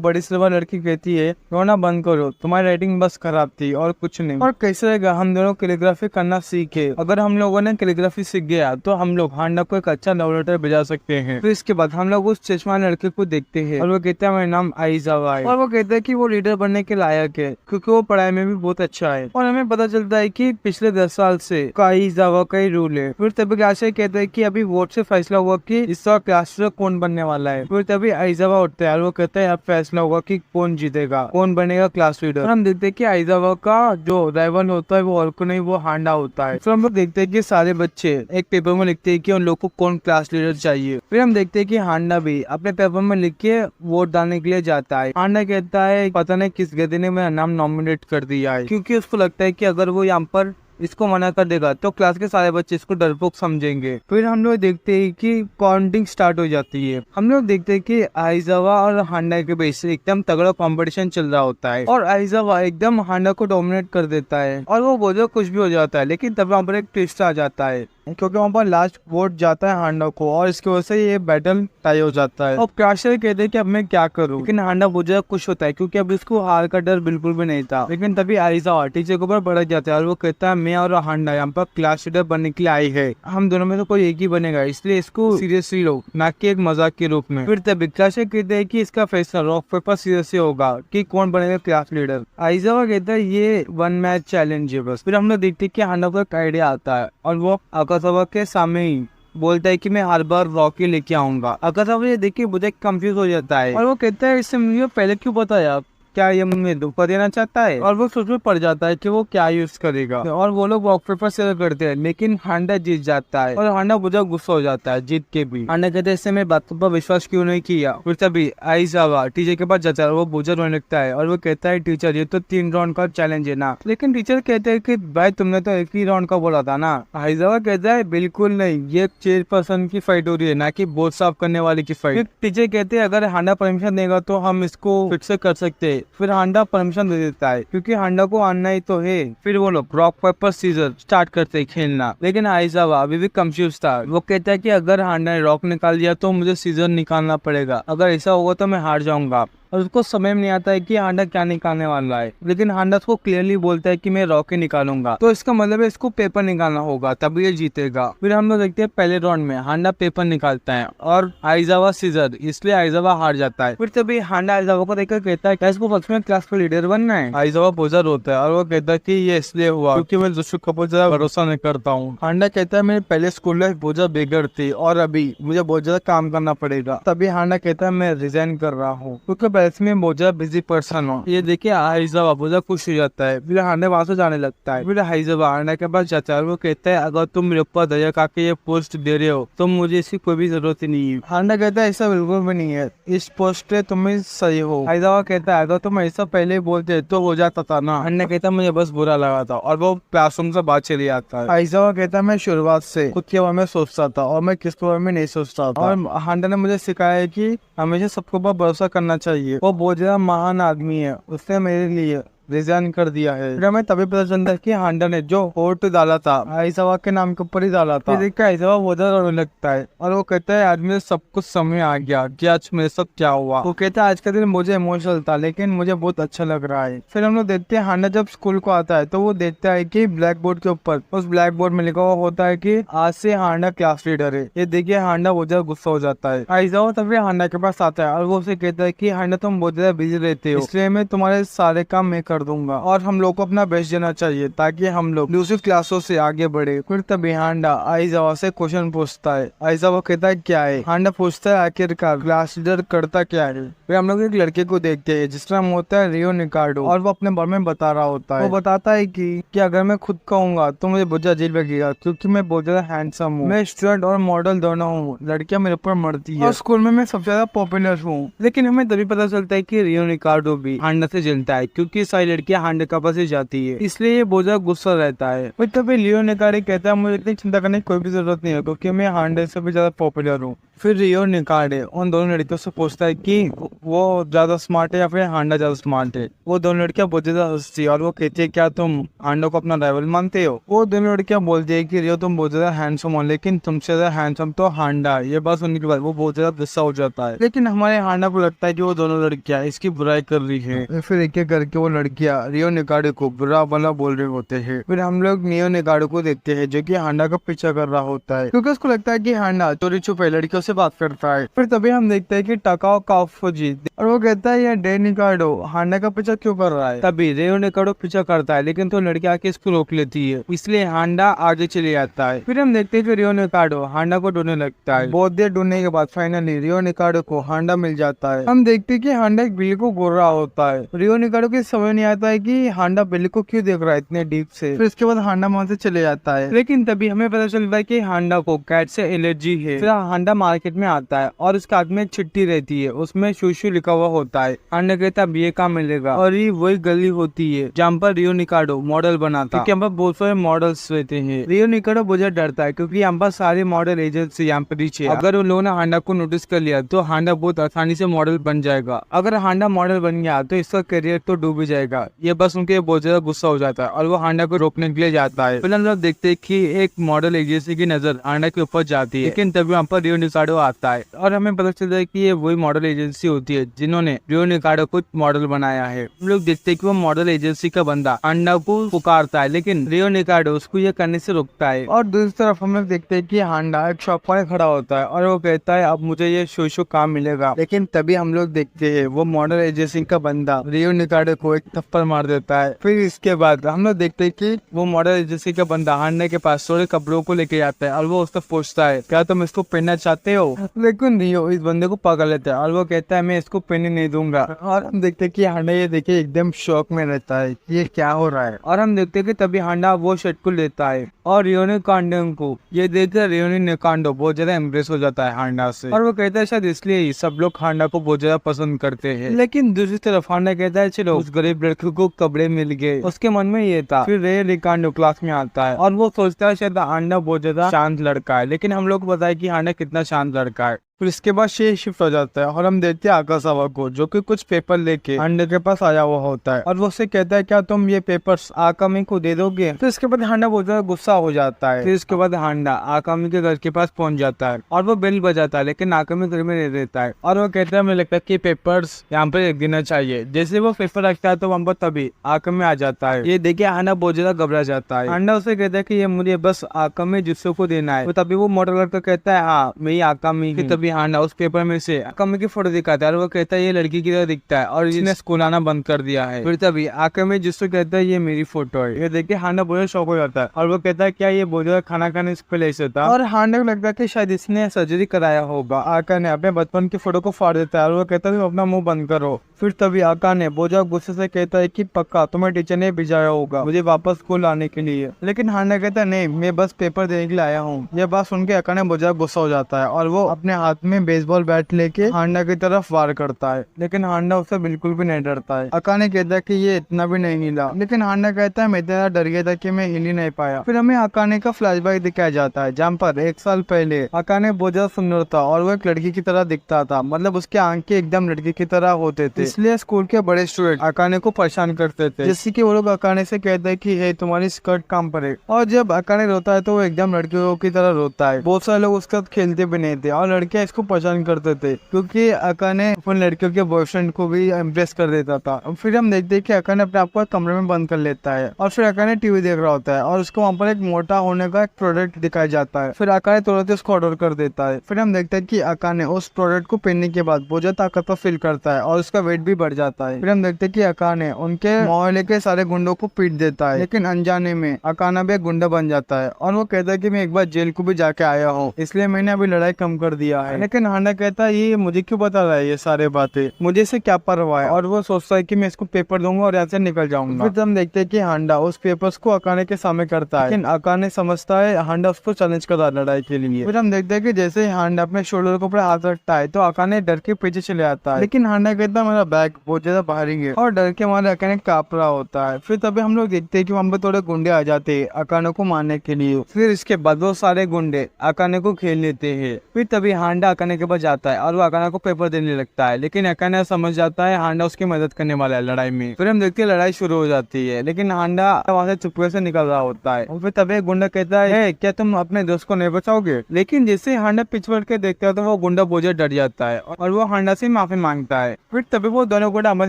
बड़ी सिल्वर लड़की कहती है रोना बंद करो, तुम्हारी राइटिंग बस खराब थी और कुछ नहीं। और कैसे रहेगा हम दोनों कैलीग्राफी करना सीखे। अगर हम लोगों ने कैलीग्राफी सीख गया तो हम लोग हांडा को एक अच्छा लव लेटर भेजा सकते हैं। फिर इसके बाद हम लोग उस चश्मा लड़के को देखते हैं और वो कहता है मेरा नाम आइजावा है, और वो कहता है कि वो लीडर बनने के लायक है क्योंकि वो पढ़ाई में भी बहुत अच्छा है। और हमें पता चलता है कि पिछले 10 साल से आइजावा का ही रूल है। फिर तभी क्लास कहता है कि अभी वोट से फैसला हुआ कि इस बार क्लास कौन बनने वाला है। फिर तभी आइजावा उठता है और वो कहता है अब फैसला होगा कि कौन जीतेगा, कौन बनेगा क्लास लीडर। और हम देखते हैं कि आइजावा का जो राइवल होता है वो और को नहीं, वो हांडा होता है। फिर हम लोग देखते हैं कि सारे बच्चे एक पेपर में लिखते हैं कि उन लोग को कौन क्लास लीडर चाहिए। फिर हम देखते हैं कि हांडा भी अपने पेपर में लिख के वोट डालने के लिए जाता है। हांडा कहता है पता नहीं किस गधे ने मेरा नाम नॉमिनेट कर दिया है, क्योंकि उसको लगता है कि अगर वो यहाँ पर इसको मना कर देगा तो क्लास के सारे बच्चे इसको डरपोक समझेंगे। फिर हम लोग देखते हैं कि काउंटिंग स्टार्ट हो जाती है। हम लोग देखते हैं कि आइजावा और हांडा के बीच एकदम तगड़ा कंपटीशन चल रहा होता है और आइजावा एकदम हांडा को डोमिनेट कर देता है और वो बोलो कुछ भी हो जाता है। लेकिन तब वहाँ पर एक ट्विस्ट आ जाता है क्योंकि वहाँ पर लास्ट वोट जाता है हांडा को और इसकी वजह से ये बैटल टाई हो जाता है। और क्राशर कहते हैं कि अब मैं क्या करूँ, लेकिन हांडा बहुत ज्यादा खुश होता है क्योंकि अब इसको हार का डर बिल्कुल भी नहीं था। लेकिन तभी आइजावा टीचर के ऊपर भड़क जाता है और वो कहता है मैं और हांडा यहाँ पर क्लास लीडर बनने के लिए आई है, हम दोनों में तो कोई एक ही बनेगा, इसलिए इसको सीरियसली लो, ना कि एक मजाक के रूप में। फिर तभी क्राशर कहते हैं कि इसका फैसला रॉक पेपर सीरियस होगा कि कौन बनेगा क्लास लीडर। आइजावा कहता है ये 1 मैच चैलेंज है बस। फिर हम लोग देखते हैं कि हांडा को एक आइडिया आता है और वो आकाशावा के सामने ही बोलता है कि मैं हर बार रॉकी लेके आऊंगा। आकाशावा ये देख के मुझे कंफ्यूज हो जाता है और वो कहता है इससे मुझे पहले क्यों बताया, क्या ये मुझे धोखा देना चाहता है। और वो सोच में पड़ जाता है कि वो क्या यूज करेगा और वो लोग रॉक पेपर शेयर करते हैं। लेकिन हांडा जीत जाता है और हांडा बहुत गुस्सा हो जाता है जीत के भी। हांडा कहते हैं इससे मैं बातों पर विश्वास क्यों नहीं किया। फिर तभी आइजावा टीचर के पास जाता है, वो बुझर रोने लगता है और वो कहता है टीचर ये तो 3 राउंड का चैलेंज है ना। लेकिन टीचर कहते हैं कि भाई तुमने तो एक ही राउंड का बोला था ना। आइजावा कहता है बिल्कुल नहीं, ये चेयरपर्सन की फाइट हो रही है ना कि बोर्ड साफ करने वाले की फाइट। टीचर कहते हैं अगर हांडा परमिशन देगा तो हम इसको फिर से कर सकते हैं। फिर हांडा परमिशन दे देता है क्योंकि हांडा को आना ही तो है। फिर वो लोग रॉक पेपर सीजर स्टार्ट करते हैं खेलना। लेकिन आइजावा अभी भी कंफ्यूज था। वो कहता है कि अगर हांडा ने रॉक निकाल दिया तो मुझे सीजर निकालना पड़ेगा, अगर ऐसा होगा तो मैं हार जाऊंगा। और उसको समझ में नहीं आता है कि हांडा क्या निकालने वाला है। लेकिन हांडा उसको क्लियरली बोलता है कि मैं रॉक ही निकालूंगा, तो इसका मतलब है इसको पेपर निकालना होगा तभी ये जीतेगा। फिर हम लोग देखते हैं पहले राउंड में हांडा पेपर निकालता है और आइजावा सीजर, इसलिए आइजावा हार जाता है। फिर तभी हांडा आइजावा को देखकर कहता है क्या इसको सच में क्लास का लीडर बनना है। आइजावा बोझर होता है और वो कहता है कि ये इसलिए हुआ क्योंकि मैं जोशु को बहुत ज्यादा भरोसा नहीं करता हूँ। हांडा कहता है मेरे पहले स्कूल लाइफ बहुत ज्यादा बेगर थी और अभी मुझे बहुत ज्यादा काम करना पड़ेगा। तभी हांडा कहता है मैं रिजाइन कर रहा हूँ क्योंकि पहले में बहुत ज्यादा बिजी पर्सन हो। ये देखिए आइजावा बहुत ज्यादा खुश हो जाता है। फिर हांडा वहां से जाने लगता है। फिर आइजावा हांडा के पास जाता है और वो कहता है अगर तुम मेरे ऊपर दया करके ये पोस्ट दे रहे हो तो मुझे इसकी कोई भी जरूरत ही नहीं है। हांडा कहता है ऐसा बिल्कुल भी नहीं है, इस पोस्ट पे तुम सही हो। आइजावा कहता है अगर तुम ऐसा पहले बोलते तो हो जाता था ना। हांडा कहता है मुझे बस बुरा लगा था और वो क्लासरूम से बाहर चले जाता है। आइजावा कहता है मैं शुरुआत से खुद के बारे में सोचता था और मैं किसके बारे में नहीं सोचता था, और हांडा ने मुझे सिखाया है कि हमेशा सबके ऊपर भरोसा करना चाहिए। वो बहुत ज्यादा महान आदमी है, उसने मेरे लिए रिजाइन कर दिया है। फिर हमें तभी पता चलता है कि हांडा ने जो वोट डाला था आइजावा के नाम के ऊपर ही डाला था। फिर देखकर आइजावा बहुत ज्यादा रोने लगता है और वो कहता है आज मुझे सब कुछ समझ आ गया कि आज मेरे साथ क्या हुआ। वो कहता है आज का दिन मुझे इमोशनल था लेकिन मुझे बहुत अच्छा लग रहा है। फिर हम लोग देखते हैं हांडा जब स्कूल को आता है तो वो देखता है कि ब्लैक बोर्ड के ऊपर उस ब्लैक बोर्ड में लिखा हुआ होता है कि आज से हांडा क्लास लीडर है। ये देखिए हांडा बहुत ज्यादा गुस्सा हो जाता है। आइजावा तभी हांडा के पास आता है और वो उसे कहता है कि हांडा तुम बहुत ज्यादा बिजी रहते हो, इसलिए मैं तुम्हारे सारे काम मैं कर दूंगा और हम लोग को अपना बेस्ट देना चाहिए ताकि हम लोग दूसरी क्लासों से आगे बढ़े। फिर तभी हांडा आइजावा से क्वेश्चन पूछता है। आइजावा कहता है क्या है। हांडा पूछता है आखिरकार क्लास लीडर करता क्या है। फिर हम लोग एक लड़के को देखते हैं जिसका नाम होता है रियो निकार्डो और वो अपने बारे में बता रहा होता है। वो बताता है कि अगर मैं खुद कहूंगा तो मुझे बहुत अजीब लगेगा क्योंकि मैं बहुत ज्यादा हैंडसम हूँ, मैं स्टूडेंट और मॉडल दोनों हूँ, लड़कियां मेरे ऊपर मरती है और स्कूल में मैं सबसे ज्यादा पॉपुलर हूँ। लेकिन हमें तभी पता चलता है कि रियो निकार्डो भी हांडा से जलता है क्योंकि सारी लड़कियां हांडा के पास ही जाती है, इसलिए ये बहुत ज्यादा गुस्सा रहता है। फिर तभी लियो निकारे कहता है मुझे इतनी चिंता करने की कोई भी जरूरत नहीं है क्योंकि मैं हांडा से भी ज्यादा पॉपुलर हूँ। फिर रियो निकारे उन दोनों लड़कियों से पूछता है कि वो ज्यादा स्मार्ट है या फिर हांडा ज्यादा स्मार्ट है। वो दोनों लड़कियां बहुत ज्यादा हंसती है और वो कहती है क्या तुम हांडा को अपना राइवल मानते हो। वो दोनों लड़कियां बोलती है कि रियो तुम बहुत ज्यादा हैंडसम हो लेकिन तुमसे ज्यादा हैंडसम तो हांडा। ये बात सुनने के बाद वो बहुत ज्यादा गुस्सा हो जाता है, लेकिन हमारे हांडा को लगता है कि वो दोनों लड़कियां इसकी बुराई कर रही है। फिर एक एक करके वो लड़कियां रियो निकाडो को बुरा भला बोल रहे होते हैं। फिर हम लोग नियो निकाडो को देखते हैं जो कि हांडा का पीछा कर रहा होता है क्योंकि उसको लगता है कि हांडा चोरी छुपे लड़कियों से बात करता है। फिर तभी हम देखते हैं कि टाकाओ काफुजी और वो कहता है ये डे निकाडो हांडा का पीछा क्यों कर रहा है। तभी रियो निकाडो पीछा करता है लेकिन तो लड़की आके इसको रोक लेती है, इसलिए हांडा आगे चले जाता है। फिर हम देखते हैं कि रियो निकाडो हांडा को ढूंढने लगता है। बहुत देर ढूंढने के बाद फाइनली रियो निकाडो को हांडा मिल जाता है। हम देखते हैं कि हांडा एक बिल्ली को घूर रहा होता है। रियो निकाडो को समझ नहीं आता है कि हांडा बिल्ली को क्यों देख रहा है इतने डीप से। फिर इसके बाद हांडा वहां से चले जाता है, लेकिन तभी हमें पता चलता है कि हांडा को कैट से एलर्जी है। फिर हांडा मार्केट में आता है और उसके हाथ में एक चिट्ठी रहती है, उसमें शूशू लिखा हुआ होता है। हांडा कहता है ये कहाँ मिलेगा और ये वही गली होती है जहाँ पर रियो निकाडो मॉडल बनाता क्योंकि यहाँ पर बहुत सारे मॉडल्स रहते हैं। रियो निकाडो बहुत डरता है क्योंकि यहाँ पर सारे मॉडल एजेंसी यहाँ पर नीचे। अगर उन लोगों ने हांडा को नोटिस कर लिया तो हांडा बहुत आसानी से मॉडल बन जाएगा। अगर हांडा मॉडल बन गया तो इसका करियर तो डूब जाएगा। ये बस उनके बहुत ज्यादा गुस्सा हो जाता है और वो हांडा को रोकने के लिए जाता है। फिर हम लोग देखते हैं कि एक मॉडल एजेंसी की नजर हांडा के ऊपर जाती है, लेकिन तभी वहाँ पर रियो निकाडो आता है और हमें पता चलता है कि ये वही मॉडल एजेंसी होती है जिन्होंने रियो निकाडो को मॉडल बनाया है। हम लोग देखते हैं कि वो मॉडल एजेंसी का बंदा हांडा को पुकारता है, लेकिन रियो निकाडो उसको ये करने से रोकता है। और दूसरी तरफ हम लोग देखते हैं कि हांडा एक शॉप पर खड़ा होता है और वो कहता है अब मुझे ये शूशू काम मिलेगा। लेकिन तभी हम लोग देखते हैं वो मॉडल एजेंसी का बंदा रियो निकाडो को एक थप्पड़ मार देता है। फिर इसके बाद हम लोग देखते हैं कि वो मॉडल एजेंसी का बंदा हांडा के पास थोड़े कपड़ों को लेके जाता है और वो उससे पूछता है क्या तुम इसको पहनना चाहते हो। लेकिन रियो इस बंदे को पकड़ लेता है और वो कहता है मैं इसको पहनने नहीं दूंगा। और हम देखते हैं कि हांडा ये देखिए एकदम शौक में रहता है ये क्या हो रहा है। और हम देखते हैं कि तभी हांडा वो शर्ट को लेता है और रियो निकाडो को ये देखकर रियो निकाडो बहुत ज्यादा इम्प्रेस हो जाता है हांडा से और वो कहता है शायद इसलिए ही सब लोग हांडा को बहुत ज्यादा पसंद करते हैं। लेकिन दूसरी तरफ हांडा कहता है चलो उस गरीब लड़के को कपड़े मिल गए, उसके मन में ये था। फिर रियो निकाडो क्लास में आता है और वो सोचता है शायद हांडा बहुत ज्यादा शांत लड़का है, लेकिन हम लोग को पता है कि हांडा कितना शांत लड़का है। फिर इसके बाद शेर शिफ्ट हो जाता है और हम देखते हैं आकाशावा को जो कि कुछ पेपर लेके हांडा के पास आया हुआ होता है और वो उससे कहता है क्या तुम ये पेपर्स आकामी को दे दोगे। फिर इसके बाद हांडा बहुत ज्यादा गुस्सा हो जाता है। फिर इसके बाद हांडा आकामी के घर के पास पहुंच जाता है और वो बेल बजाता है, लेकिन आकामी घर में नहीं रहता है और वो कहता है मुझे लगता है कि पेपर्स यहाँ पे रख देना चाहिए। जैसे वो पेपर रखता है तो वहाँ पर तभी आकामी आ जाता है। ये देखिए हांडा बहुत ज्यादा घबरा जाता है। हांडा उसे कहता है कि ये मुझे बस आकामी जिससे को देना है। तो तभी वो मोटर लड़का कहता है हाँ मैं ही आकामी। तभी हांडा उस पेपर में से आकामी की फोटो दिखाता है और वो कहता है ये लड़की की तरह दिखता है और इसने स्कूल आना बंद कर दिया है। फिर तभी आकामी जिसको कहता है ये मेरी फोटो है। ये देखिए हांडा बहुत शौक हो जाता है और वो कहता है क्या ये बहुत ज्यादा खाना खाने से पहले ऐसे था। और हांडा को लगता है कि शायद इसने सर्जरी कराया होगा। आका ने अपने बचपन की फोटो को फाड़ देता है और वो कहता है तुम अपना मुंह बंद करो। फिर तभी आका ने बहुत ज्यादा गुस्से से कहता है कि पक्का तुम्हें टीचर ने भिजाया होगा मुझे वापस स्कूल आने के लिए। लेकिन हांडा कहता है नहीं मैं बस पेपर देने के लिए आया हूँ। यह बात सुन के आका ने बहुत ज्यादा गुस्सा हो जाता है और वो अपने हाथ में बेसबॉल बैट लेके हांडा की तरफ वार करता है, लेकिन हांडा उससे बिल्कुल भी नहीं डरता है। अकाने कहता है कि ये इतना भी नहीं हिला, लेकिन हांडा कहता है मैं इतना डर गया था कि मैं हिल ही नहीं पाया। फिर हमें अकाने का फ्लैशबैक दिखाया जाता है जहाँ पर 1 साल पहले अकाने बहुत ज्यादा सुंदर था और वो एक लड़की की तरह दिखता था, मतलब उसके आंखें एकदम लड़की की तरह होते थे, इसलिए स्कूल के बड़े स्टूडेंट अकाने को परेशान करते थे। जैसे कि वो लोग अकाने से कहते हैं कि हे तुम्हारी स्कर्ट काम पर है। और जब अकाने रोता है तो वो एकदम लड़कियों की तरह रोता है। बहुत सारे लोग उसके साथ खेलते भी नहीं थे और लड़कियां इसको परेशान करते थे क्योंकि अकाने उन लड़कियों के बॉयफ्रेंड को भी इम्प्रेस कर देता था। फिर हम देखते हैं कि अकाने अपने आप को कमरे में बंद कर लेता है और फिर अकाने टीवी देख रहा होता है और उसको वहाँ पर एक मोटा होने का एक प्रोडक्ट दिखाया जाता है। फिर अकाने तुरंत उसको ऑर्डर कर देता है। फिर हम देखते हैं कि अकाने उस प्रोडक्ट को पहनने के बाद बहुत ज्यादा ताकतवर फील करता है और उसका वेट भी बढ़ जाता है। फिर हम देखते हैं कि अकाने उनके मोहल्ले के सारे गुंडों को पीट देता है, लेकिन अनजाने में अकाना भी एक गुंडा बन जाता है और वो कहता है कि मैं एक बार जेल को भी जाके आया हूँ इसलिए मैंने अभी लड़ाई कम कर दिया है। लेकिन हांडा कहता है ये मुझे क्यों बता रहा है ये सारे बातें, मुझे से क्या परवाह है। और वो सोचता है कि मैं इसको पेपर दूंगा और यहाँ से निकल जाऊंगा। फिर हम देखते हैं कि हांडा उस पेपर्स को अकाने के सामने करता है, लेकिन अकाने समझता है हांडा उसको चैलेंज कर रहा है लड़ाई के लिए। फिर हम देखते हैं कि जैसे ही हांडा अपने शोल्डर के ऊपर हाथ रखता है तो अकाने डर के पीछे चले आता है, लेकिन हांडा कहता है मेरा बैग बहुत ज्यादा भारी है और डर के मारे अकाने कांप रहा होता है। फिर तभी हम लोग देखते हैं कि वहाँ पे थोड़े गुंडे आ जाते हैं अकाने को मारने के लिए। फिर इसके बाद वो सारे गुंडे अकाने को खेल लेते हैं। फिर तभी हांडा अकाने के पास जाता है और वो अकाने को पेपर देने लगता है, लेकिन अकाने समझ जाता है हांडा उसकी मदद करने वाला है लड़ाई में। फिर हम देखते हैं लड़ाई शुरू हो जाती है, लेकिन हांडा वहाँ से चुपके से निकल रहा होता है। और फिर तभी एक गुंडा कहता है क्या तुम अपने दोस्त को नहीं बचाओगे? लेकिन जैसे हांडा पीछे पड़ के देखता है तो वो गुंडा बहुत ज्यादा डर जाता है और वो हांडा से माफी मांगता है। फिर तभी वो दोनों गुंडा आपस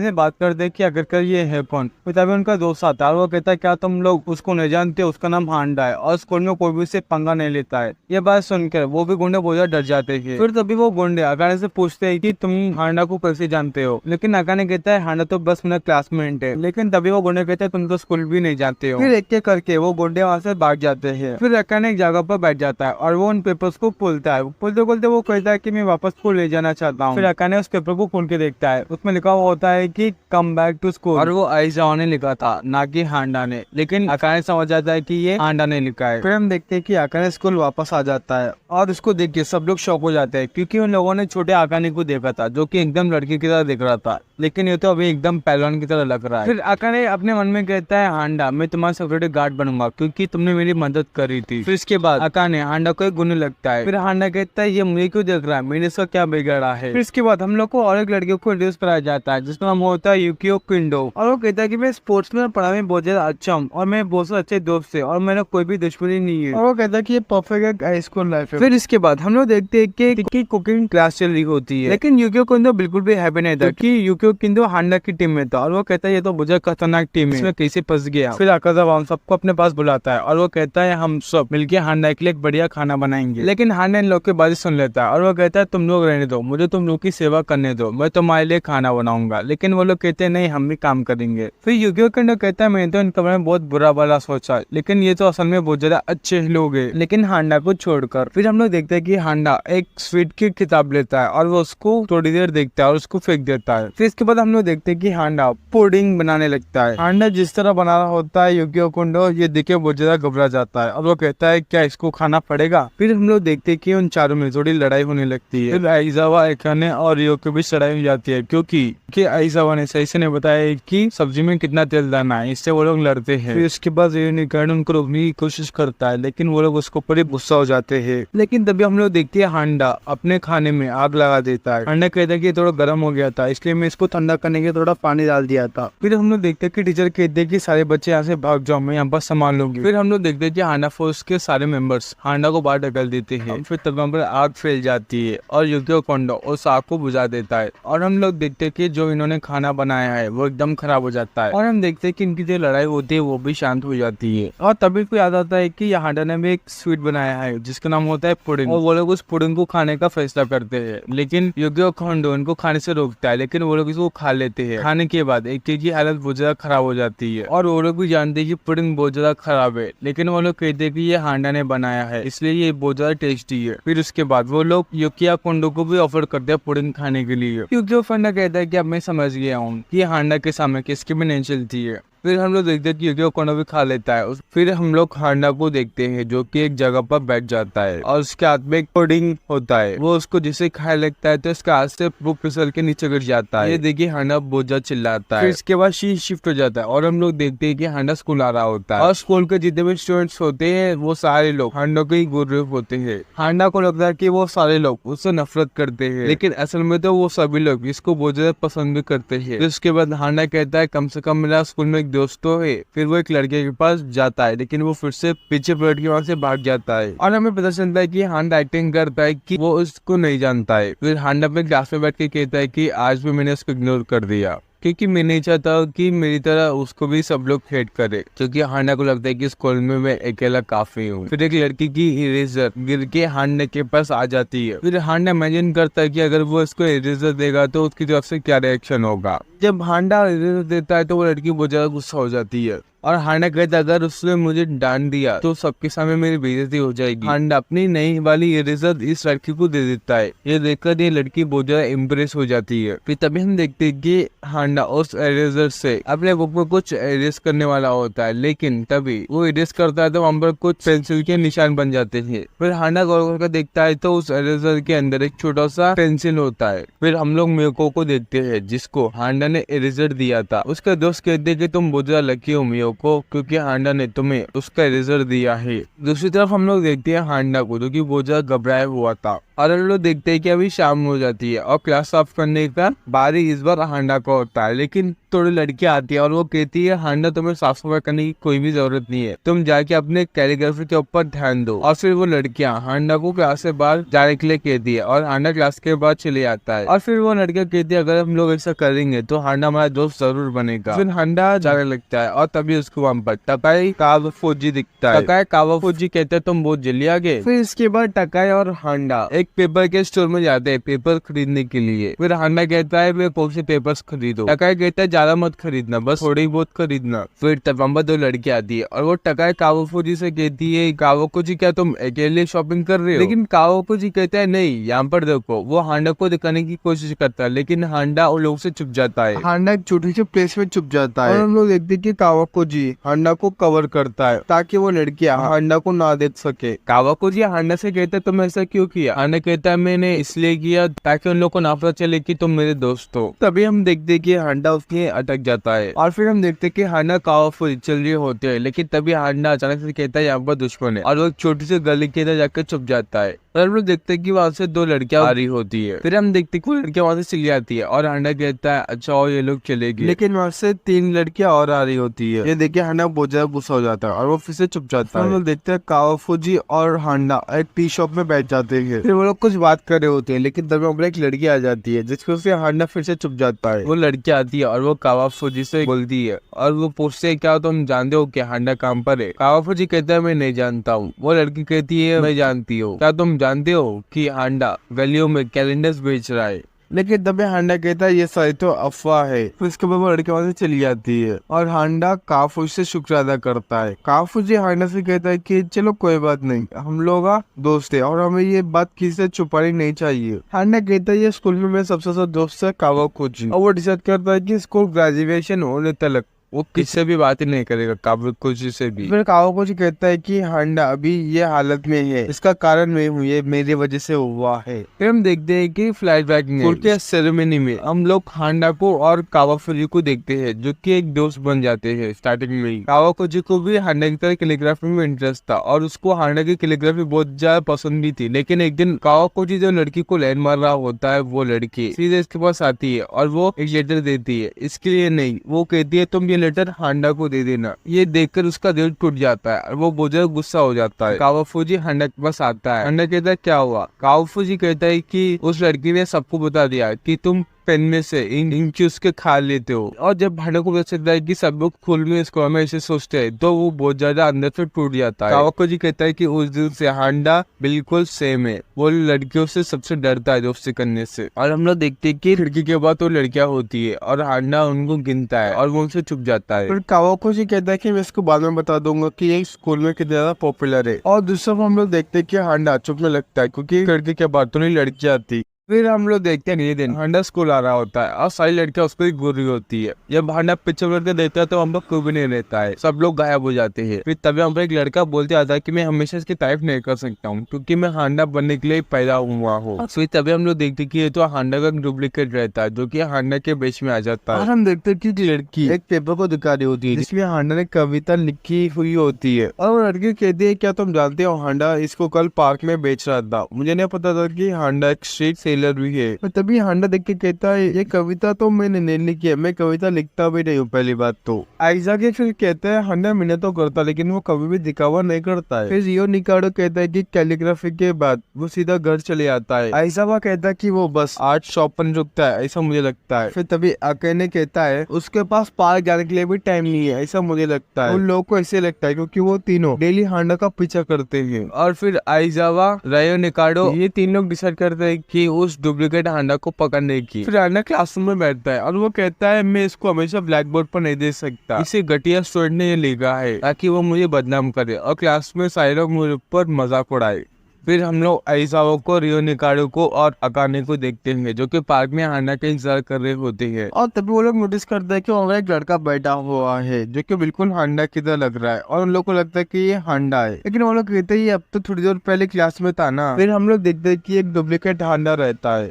में बात करते कि अगर कर ये है कौन। फिर तभी उनका दोस्त आता है और वो कहता है क्या तुम लोग उसको नहीं जानते, उसका नाम हांडा है और स्कूल में कोई भी उससे पंगा नहीं लेता है। ये बात सुनकर वो भी गुंडे बहुत ज्यादा डर जाते हैं। फिर तभी वो गुंडे अकाने से पूछते हैं कि तुम हांडा को कैसे जानते हो? लेकिन अकाने कहता है हांडा तो बस मेरा क्लासमेट है। लेकिन तभी वो गुंडे कहते हैं तुम तो स्कूल भी नहीं जाते हो। फिर एक एक करके वो गुंडे वहाँ से भाग जाते हैं। फिर अकाने एक जगह पर बैठ जाता है और वो उन पेपर्स को खोलता है। खोलते खोलते वो कहता है कि मैं वापस स्कूल ले जाना चाहता हूँ। फिर अकाने उस पेपर को खोल के देखता है, उसमें लिखा हुआ होता है कि कम बैक टू स्कूल और वो आइजाओ ने लिखा था, ना कि हांडा ने। लेकिन अकाने समझ जाता है कि ये हांडा ने लिखा है। फिर हम देखते हैं कि अकाने स्कूल वापस आ जाता है और उसको देख के सब लोग शॉक हो जाते हैं, क्योंकि उन लोगों ने छोटे अकाने को देखा था जो कि एकदम लड़की की तरह दिख रहा था, लेकिन ये तो अभी एकदम पहलवान की तरह लग रहा है। फिर अकाने अपने मन में कहता है हांडा मैं तुम्हारा सिक्योरिटी गार्ड बनूंगा क्योंकि तुमने मेरी मदद करी थी। फिर इसके बाद अकाने हांडा को एक गुने लगता है। फिर हांडा कहता है ये मुझे क्यों देख रहा है, मैंने इसका क्या बिगाड़ा है। फिर इसके बाद हम लोग को और एक लड़की को इंट्रोड्यूस कराया जाता है जिसका नाम होता है युकियो किंडो और वो कहता है कि मैं स्पोर्ट्स में पढ़ाई में बहुत ज्यादा अच्छा हूँ और मैं बहुत से अच्छे दोस्त है और मेरा कोई भी दुश्मनी नहीं है। और वो कहता है कि ये परफेक्ट हाई स्कूल लाइफ है। फिर इसके बाद हम लोग देखते हैं कि कुकिंग क्लास चल रही होती है, लेकिन युकियो किंडो बिल्कुल भी हैप्पी नहीं था कि युकियो किंडो हांडा की टीम में था और वो कहता है ये तो बहुत खतरनाक टीम है, इसमें कैसे फंस गया। फिर अकाज़ावा हम सबको अपने पास बुलाता है और वो कहता है हम सब मिलके हांडा के लिए एक बढ़िया खाना बनाएंगे। लेकिन हांडा इन लोग की बात सुन लेता है और वो कहता है तुम लोग रहने दो, मुझे तुम लोग की सेवा करने दो, मैं तुम्हारे लिए खाना बनाऊंगा। लेकिन वो लोग कहते हैं नहीं हम भी काम करेंगे। फिर युकियो किंडो कहता है मैंने तो इनके बारे में बहुत बुरा भला सोचा, लेकिन ये तो असल में बहुत ज्यादा अच्छे लोग हैं, लेकिन हांडा को छोड़कर। फिर हम लोग देखते हैं कि हांडा एक स्वीट की किताब लेता है और वो उसको थोड़ी देर देखता है और उसको फेंक देता है। फिर इसके बाद हम लोग देखते हैं कि हांडा पुडिंग बनाने लगता है। हांडा जिस तरह बना रहा होता है युकियो किंडो ये देखे बहुत ज्यादा घबरा जाता है और वो कहता है क्या इसको खाना पड़ेगा। फिर हम लोग देखते हैं कि उन चारों में थोड़ी लड़ाई होने लगती है। फिर आइजावा अकाने और रियो के बीच लड़ाई हो जाती है क्योंकि आइजावा ने सही से नहीं बताया कि सब्जी में कितना तेल डालना है, इससे वो लोग लड़ते हैं। फिर उसके बाद उनको रोकने की कोशिश करता है, लेकिन वो लोग उसको ऊपर गुस्सा हो जाते हैं। लेकिन तभी हम लोग देखते हैं हांडा अपने खाने में आग लगा देता है। हांडा कहता है कि थोड़ा गर्म हो गया था इसलिए मैं इसको ठंडा करने के थोड़ा पानी डाल दिया था। फिर हम लोग देखते हैं कि टीचर कहते हैं कि सारे बच्चे यहाँ से भाग जाओ, मैं यहाँ पर संभाल लूंगी। फिर हम लोग देखते हैं कि हांडा फोर्स के सारे मेंबर्स हांडा को बाहर ढकेल देते हैं। फिर तब पर आग फैल जाती है और युकियो किंडो उस आग को बुझा देता है और हम लोग देखते हैं कि जो इन्होंने खाना बनाया है वो एकदम खराब हो जाता है और हम देखते हैं कि इनकी जो लड़ाई होती है वो भी शांत हो जाती है। और तभी को याद आता है कि हांडा ने भी एक स्वीट बनाया है जिसका नाम होता है पुडिंग और वो लोग उस पुडिंग को खाने का फैसला करते हैं, लेकिन युकियो किंडो इनको खाने से रोकता है, लेकिन वो लोग इसको खा लेते हैं। खाने के बाद एक चीज की हालत बहुत ज्यादा खराब हो जाती है और वो लोग भी जानते हैं कि पुडिंग बहुत ज्यादा खराब है, लेकिन वो लोग कहते हैं कि ये हांडा ने बनाया है इसलिए ये बहुत ज्यादा टेस्टी है। फिर उसके बाद वो लोग युकियो किंडो को भी ऑफर करते हैं पुडिंग खाने के लिए। युकियो किंडो कहता है कि अब मैं समझ गया हूँ कि हांडा के सामने किसकी भी नहीं चलती है। फिर हम लोग देखते हैं कि युकियो किंडो भी खा लेता है। फिर हम लोग हांडा को देखते हैं जो कि एक जगह पर बैठ जाता है और उसके हाथ में एक पुडिंग होता है। वो उसको जिसे खाने लगता है तो उसका हाथ से वो फिसल के नीचे गिर जाता है। ये देखिए हांडा बहुत ज्यादा चिल्लाता है। फिर इसके बाद शीट शिफ्ट हो जाता है और हम लोग देखते हैं कि हांडा स्कूल आ रहा होता है और स्कूल के जितने भी स्टूडेंट्स होते हैं वो सारे लोग हांडा के ही गुरु होते हैं। हांडा को लगता है कि वो सारे लोग उससे नफरत करते हैं, लेकिन असल में तो वो सभी लोग इसको बहुत ज्यादा पसंद भी करते हैं। फिर उसके बाद हांडा कहता है कम से कम मेरा स्कूल में दोस्त तो है। फिर वो एक लड़के के पास जाता है, लेकिन वो फिर से पीछे पलट के वहाँ से भाग जाता है और हमें पता चलता है कि हांडा एक्टिंग करता है कि वो उसको नहीं जानता है। फिर हांडा अपने क्लास में बैठ के कहता है कि आज भी मैंने उसको इग्नोर कर दिया क्योंकि मैं नहीं चाहता कि मेरी तरह उसको भी सब लोग हेट करे, क्योंकि हांडा को लगता है कि स्कूल में मैं अकेला काफी हूँ। फिर एक लड़की की इरेजर गिर के हांडा के पास आ जाती है। फिर हांडा इमेजिन करता है कि अगर वो इसको इरेजर देगा तो उसकी तरफ से क्या रिएक्शन होगा। जब हांडा इरेजर देता है तो वो लड़की बहुत ज्यादा गुस्सा हो जाती है। और हांडा कहता अगर उसने मुझे डांट दिया तो सबके सामने मेरी बेइज्जती हो जाएगी। हांडा अपनी नई वाली इरेजर इस लड़की को दे देता है। ये देखकर ये लड़की बहुत ज्यादा इम्प्रेस हो जाती है। फिर तभी हम देखते हैं कि हांडा उस इरेजर से अपने बुक में कुछ इरेज करने वाला होता है, लेकिन तभी वो इरेज करता है तो वहाँ पर कुछ पेंसिल के निशान बन जाते हैं। फिर हांडा गौर करके देखता है तो उस इरेजर के अंदर एक छोटा सा पेंसिल होता है। फिर हम लोग मियोको को देखते हैं जिसको हांडा ने इरेजर दिया था। उसका दोस्त कहते हैं कि तुम बहुत ज्यादा लकी हो मियोको, क्योंकि हांडा ने तुम्हें उसका इरेजर दिया है। दूसरी तरफ हम लोग देखते हैं हांडा को जो कि बहुत ज्यादा घबराया हुआ था। और हम लोग देखते हैं कि अभी शाम हो जाती है और क्लास साफ करने का बारी इस बार हांडा का होता है। लेकिन थोड़ी लड़कियां आती है और वो कहती है हांडा तुम्हें साफ सफाई करने की कोई भी जरूरत नहीं है, तुम जाके अपने कैलीग्राफी के ऊपर ध्यान दो। और फिर वो लड़कियां हांडा को क्लास से बाहर जाने के लिए कहती है और हांडा क्लास के बाद चले आता है। और फिर वो लड़कियां कहती है अगर हम लोग ऐसा करेंगे तो हांडा हमारा दोस्त जरूर बनेगा। फिर हांडा जाने लगता है और तभी उसको वहाँ पर टकाई कावाफुजी दिखता है। टकाई कावाफुजी कहते हैं तुम बहुत जल्दी आ गए। फिर इसके बाद टकाई और हांडा एक पेपर के स्टोर में जाते हैं पेपर खरीदने के लिए। फिर हांडा कहता है वे कौन से पेपर्स खरीदो। टकाई कहता है ज्यादा मत खरीदना, बस थोड़ी बहुत खरीदना। फिर तब वहाँ पर दो लड़कियां आती है और वो टकाई कावाफुजी से कहती है कावाफुजी क्या तुम अकेले शॉपिंग कर रहे हो? लेकिन कावाफुजी कहता है नहीं, यहाँ पर देखो। वो हांडा को दिखाने की कोशिश करता है लेकिन हांडा उन लोगों से छुप जाता है। हांडा एक छोटी सी प्लेस में छुप जाता है और हम लोग देखते हैं कि कावाफुजी हांडा को कवर करता है ताकि वो लड़कियां हांडा को ना देख सके। कावाफुजी हांडा से कहता है तुम ऐसा क्यों किया? हांडा कहता है मैंने इसलिए किया ताकि उन लोगों को ना पता चले कि तुम मेरे दोस्त हो। तभी हम देखते हैं कि हांडा उसके अटक जाता है और फिर हम देखते हैं कि हांडा कावाफुजी चल रहे होते हैं। लेकिन तभी हांडा अचानक से कहता है यहाँ पर दुश्मन है और वो एक छोटी सी गली के अंदर जाकर छुप जाता है। और हम लोग देखते हैं कि वहाँ से दो लड़कियां आ रही होती है। फिर हम देखते हैं कि वो लड़कियां वहाँ से चली जाती है और हांडा कहता है अच्छा और ये लोग चलेगी। लेकिन वहाँ से तीन लड़कियां और आ रही होती है। ये देखिए हांडा बहुत ज्यादा गुस्सा हो जाता है और वो फिर से चुप जाता है। हम लोग देखते हैं कावाफुजी और हांडा एक टी शॉप में बैठ जाते हैं। फिर वो लोग कुछ बात कर रहे होते हैं लेकिन तभी वहाँ पर एक लड़की आ जाती है जिसको से हांडा फिर से चुप जाता है। वो लड़की आती है और वो कावाफुजी से बोलती है और वो पूछते है क्या तुम जानते हो कि हांडा कहाँ पर है? कावाफुजी कहता है मैं नहीं जानता हूँ। वो लड़की कहती है मैं जानती हूँ। क्या तुम जानते हो कि हांडा गलियों में कैलेंडर्स बेच रहा है? लेकिन तभी हांडा कहता है ये सारी तो अफवाह है। फिर इसके बाद वो लड़की वहाँ से चली जाती है और हांडा कावाफुजी से शुक्र अदा करता है। कावाफुजी हांडा से कहता है कि चलो कोई बात नहीं, हम लोग दोस्त है और हमें ये बात किसी से छुपानी नहीं चाहिए। हांडा कहता है ये स्कूल में मेरा सबसे अच्छा दोस्त है कावाफुजी। और वो डिसाइड करता है कि स्कूल ग्रेजुएशन होने तक वो किससे भी बात ही नहीं करेगा, कावाफुजी से भी। फिर कावाफुजी कहता है कि हांडा अभी ये हालत में है, इसका कारण मैं हूँ, ये मेरी वजह से हुआ है। फिर हम देखते हैं कि फ्लैशबैक में स्कूल के सेरेमनी में हम लोग हांडा को और कावाफुजी को देखते हैं जो कि एक दोस्त बन जाते हैं। स्टार्टिंग में ही कावाफुजी को भी हांडा की तरह कैलीग्राफी में इंटरेस्ट था और उसको हांडा की कैलीग्राफी बहुत ज्यादा पसंद भी थी। लेकिन एक दिन कावाफुजी जो लड़की को लाइन मार रहा होता है वो लड़की सीधे इसके पास आती है और वो एक लेटर देती है। इसके लिए नहीं, वो कहती है तुम ये लेटर हांडा को दे देना। ये देखकर उसका दिल टूट जाता है और वो बहुत ज्यादा गुस्सा हो जाता है। कावाफुजी हांडा के पास आता है। हांडा कहता है क्या हुआ? कावाफुजी कहता है कि उस लड़की ने सबको बता दिया कि तुम पेन में से इंक चूस के खा लेते हो। और जब हांडा को पता चलता है कि सब लोग स्कूल में इसको हमें ऐसे सोचते हैं तो वो बहुत ज्यादा अंदर से टूट जाता है। कावाफुजी कहता है कि उस दिन से हांडा बिल्कुल सेम है, वो लड़कियों से सबसे डरता है दोस्ती करने से। और हम लोग देखते हैं कि खिड़की के बाद वो लड़कियां होती है और हांडा उनको गिनता है और वो उनसे छुप जाता है। फिर कावाफुजी कहता है कि मैं इसको बाद में बता दूंगा कि ये स्कूल में कितना ज्यादा पॉपुलर है। और दूसरा हम लोग देखते हैं कि हांडा चुपने लगता है क्योंकि खिड़की के बाद तो नहीं लड़कियां आती। फिर हम लोग देखते हैं अगले दिन हांडा स्कूल आ रहा होता है और सारी लड़कियां उसको ही घूर रही होती है। जब हांडा पीछे करके देखता है तो हम लोग कोई भी नहीं रहता है, सब लोग गायब हो जाते हैं। फिर तभी हम एक लड़का बोलते आता है कि मैं हमेशा इसकी तारीफ नहीं कर सकता हूँ क्योंकि मैं हांडा बनने के लिए पैदा हुआ हूँ। फिर तभी हम लोग देखते कि ये तो हांडा का डुप्लीकेट रहता है जो कि हांडा के बेच में आ जाता है। और हम देखते कि लड़की एक पेपर को दिखा रही होती है जिसमें हांडा ने कविता लिखी हुई होती है और वो लड़की कहती है क्या तुम जानते हो हांडा इसको कल पार्क में बेच रहा था, मुझे नहीं पता था कि हांडा एक स्ट्रीट सेलर भी है। तभी हांडा देख के कहता है ये कविता तो मैंने नहीं लिखी है, मैं कविता लिखता भी नहीं हूँ पहली बात तो। आइजा के फिर कहता है हांडा मैंने तो करता लेकिन वो कभी भी दिखावा नहीं करता है। फिर रियो निकाडो कहता है कि कैलीग्राफी के बाद वो सीधा घर चले आता है। आइजावा कहता है कि वो बस आर्ट शॉप पर रुकता है, ऐसा मुझे लगता है। फिर तभी अकेने कहता है उसके पास पार्क जाने के लिए भी टाइम नहीं है, ऐसा मुझे लगता है। उन लोगों को ऐसे लगता है क्योंकि वो तीनों डेली हांडा का पीछा करते हैं। और फिर आइजावा, रियो निकाडो ये तीन लोग डिसाइड करते हैं कि उस डुप्लीकेट हांडा को पकड़ने की। फिर हांडा क्लासरूम में बैठता है और वो कहता है मैं इसको हमेशा ब्लैक बोर्ड पर नहीं दे सकता, इसे घटिया स्टूडेंट ने ये लिखा है ताकि वो मुझे बदनाम करे और क्लास में सारे लोग मुझे पर मजाक उड़ाए। फिर हम लोग आइजावा को, रियो निकाडो को और अकाने को देखते हैं जो कि पार्क में हांडा का इंतजार कर रहे होते हैं। और तभी वो लोग नोटिस करते हैं कि वहाँ एक लड़का बैठा हुआ है जो कि बिल्कुल हांडा की तरह लग रहा है और उन लोग को लगता है कि ये हांडा है, लेकिन वो लोग कहते हैं अब तो थोड़ी देर पहले क्लास में था ना। फिर हम लोग देखते हैं कि एक डुप्लीकेट हांडा रहता है।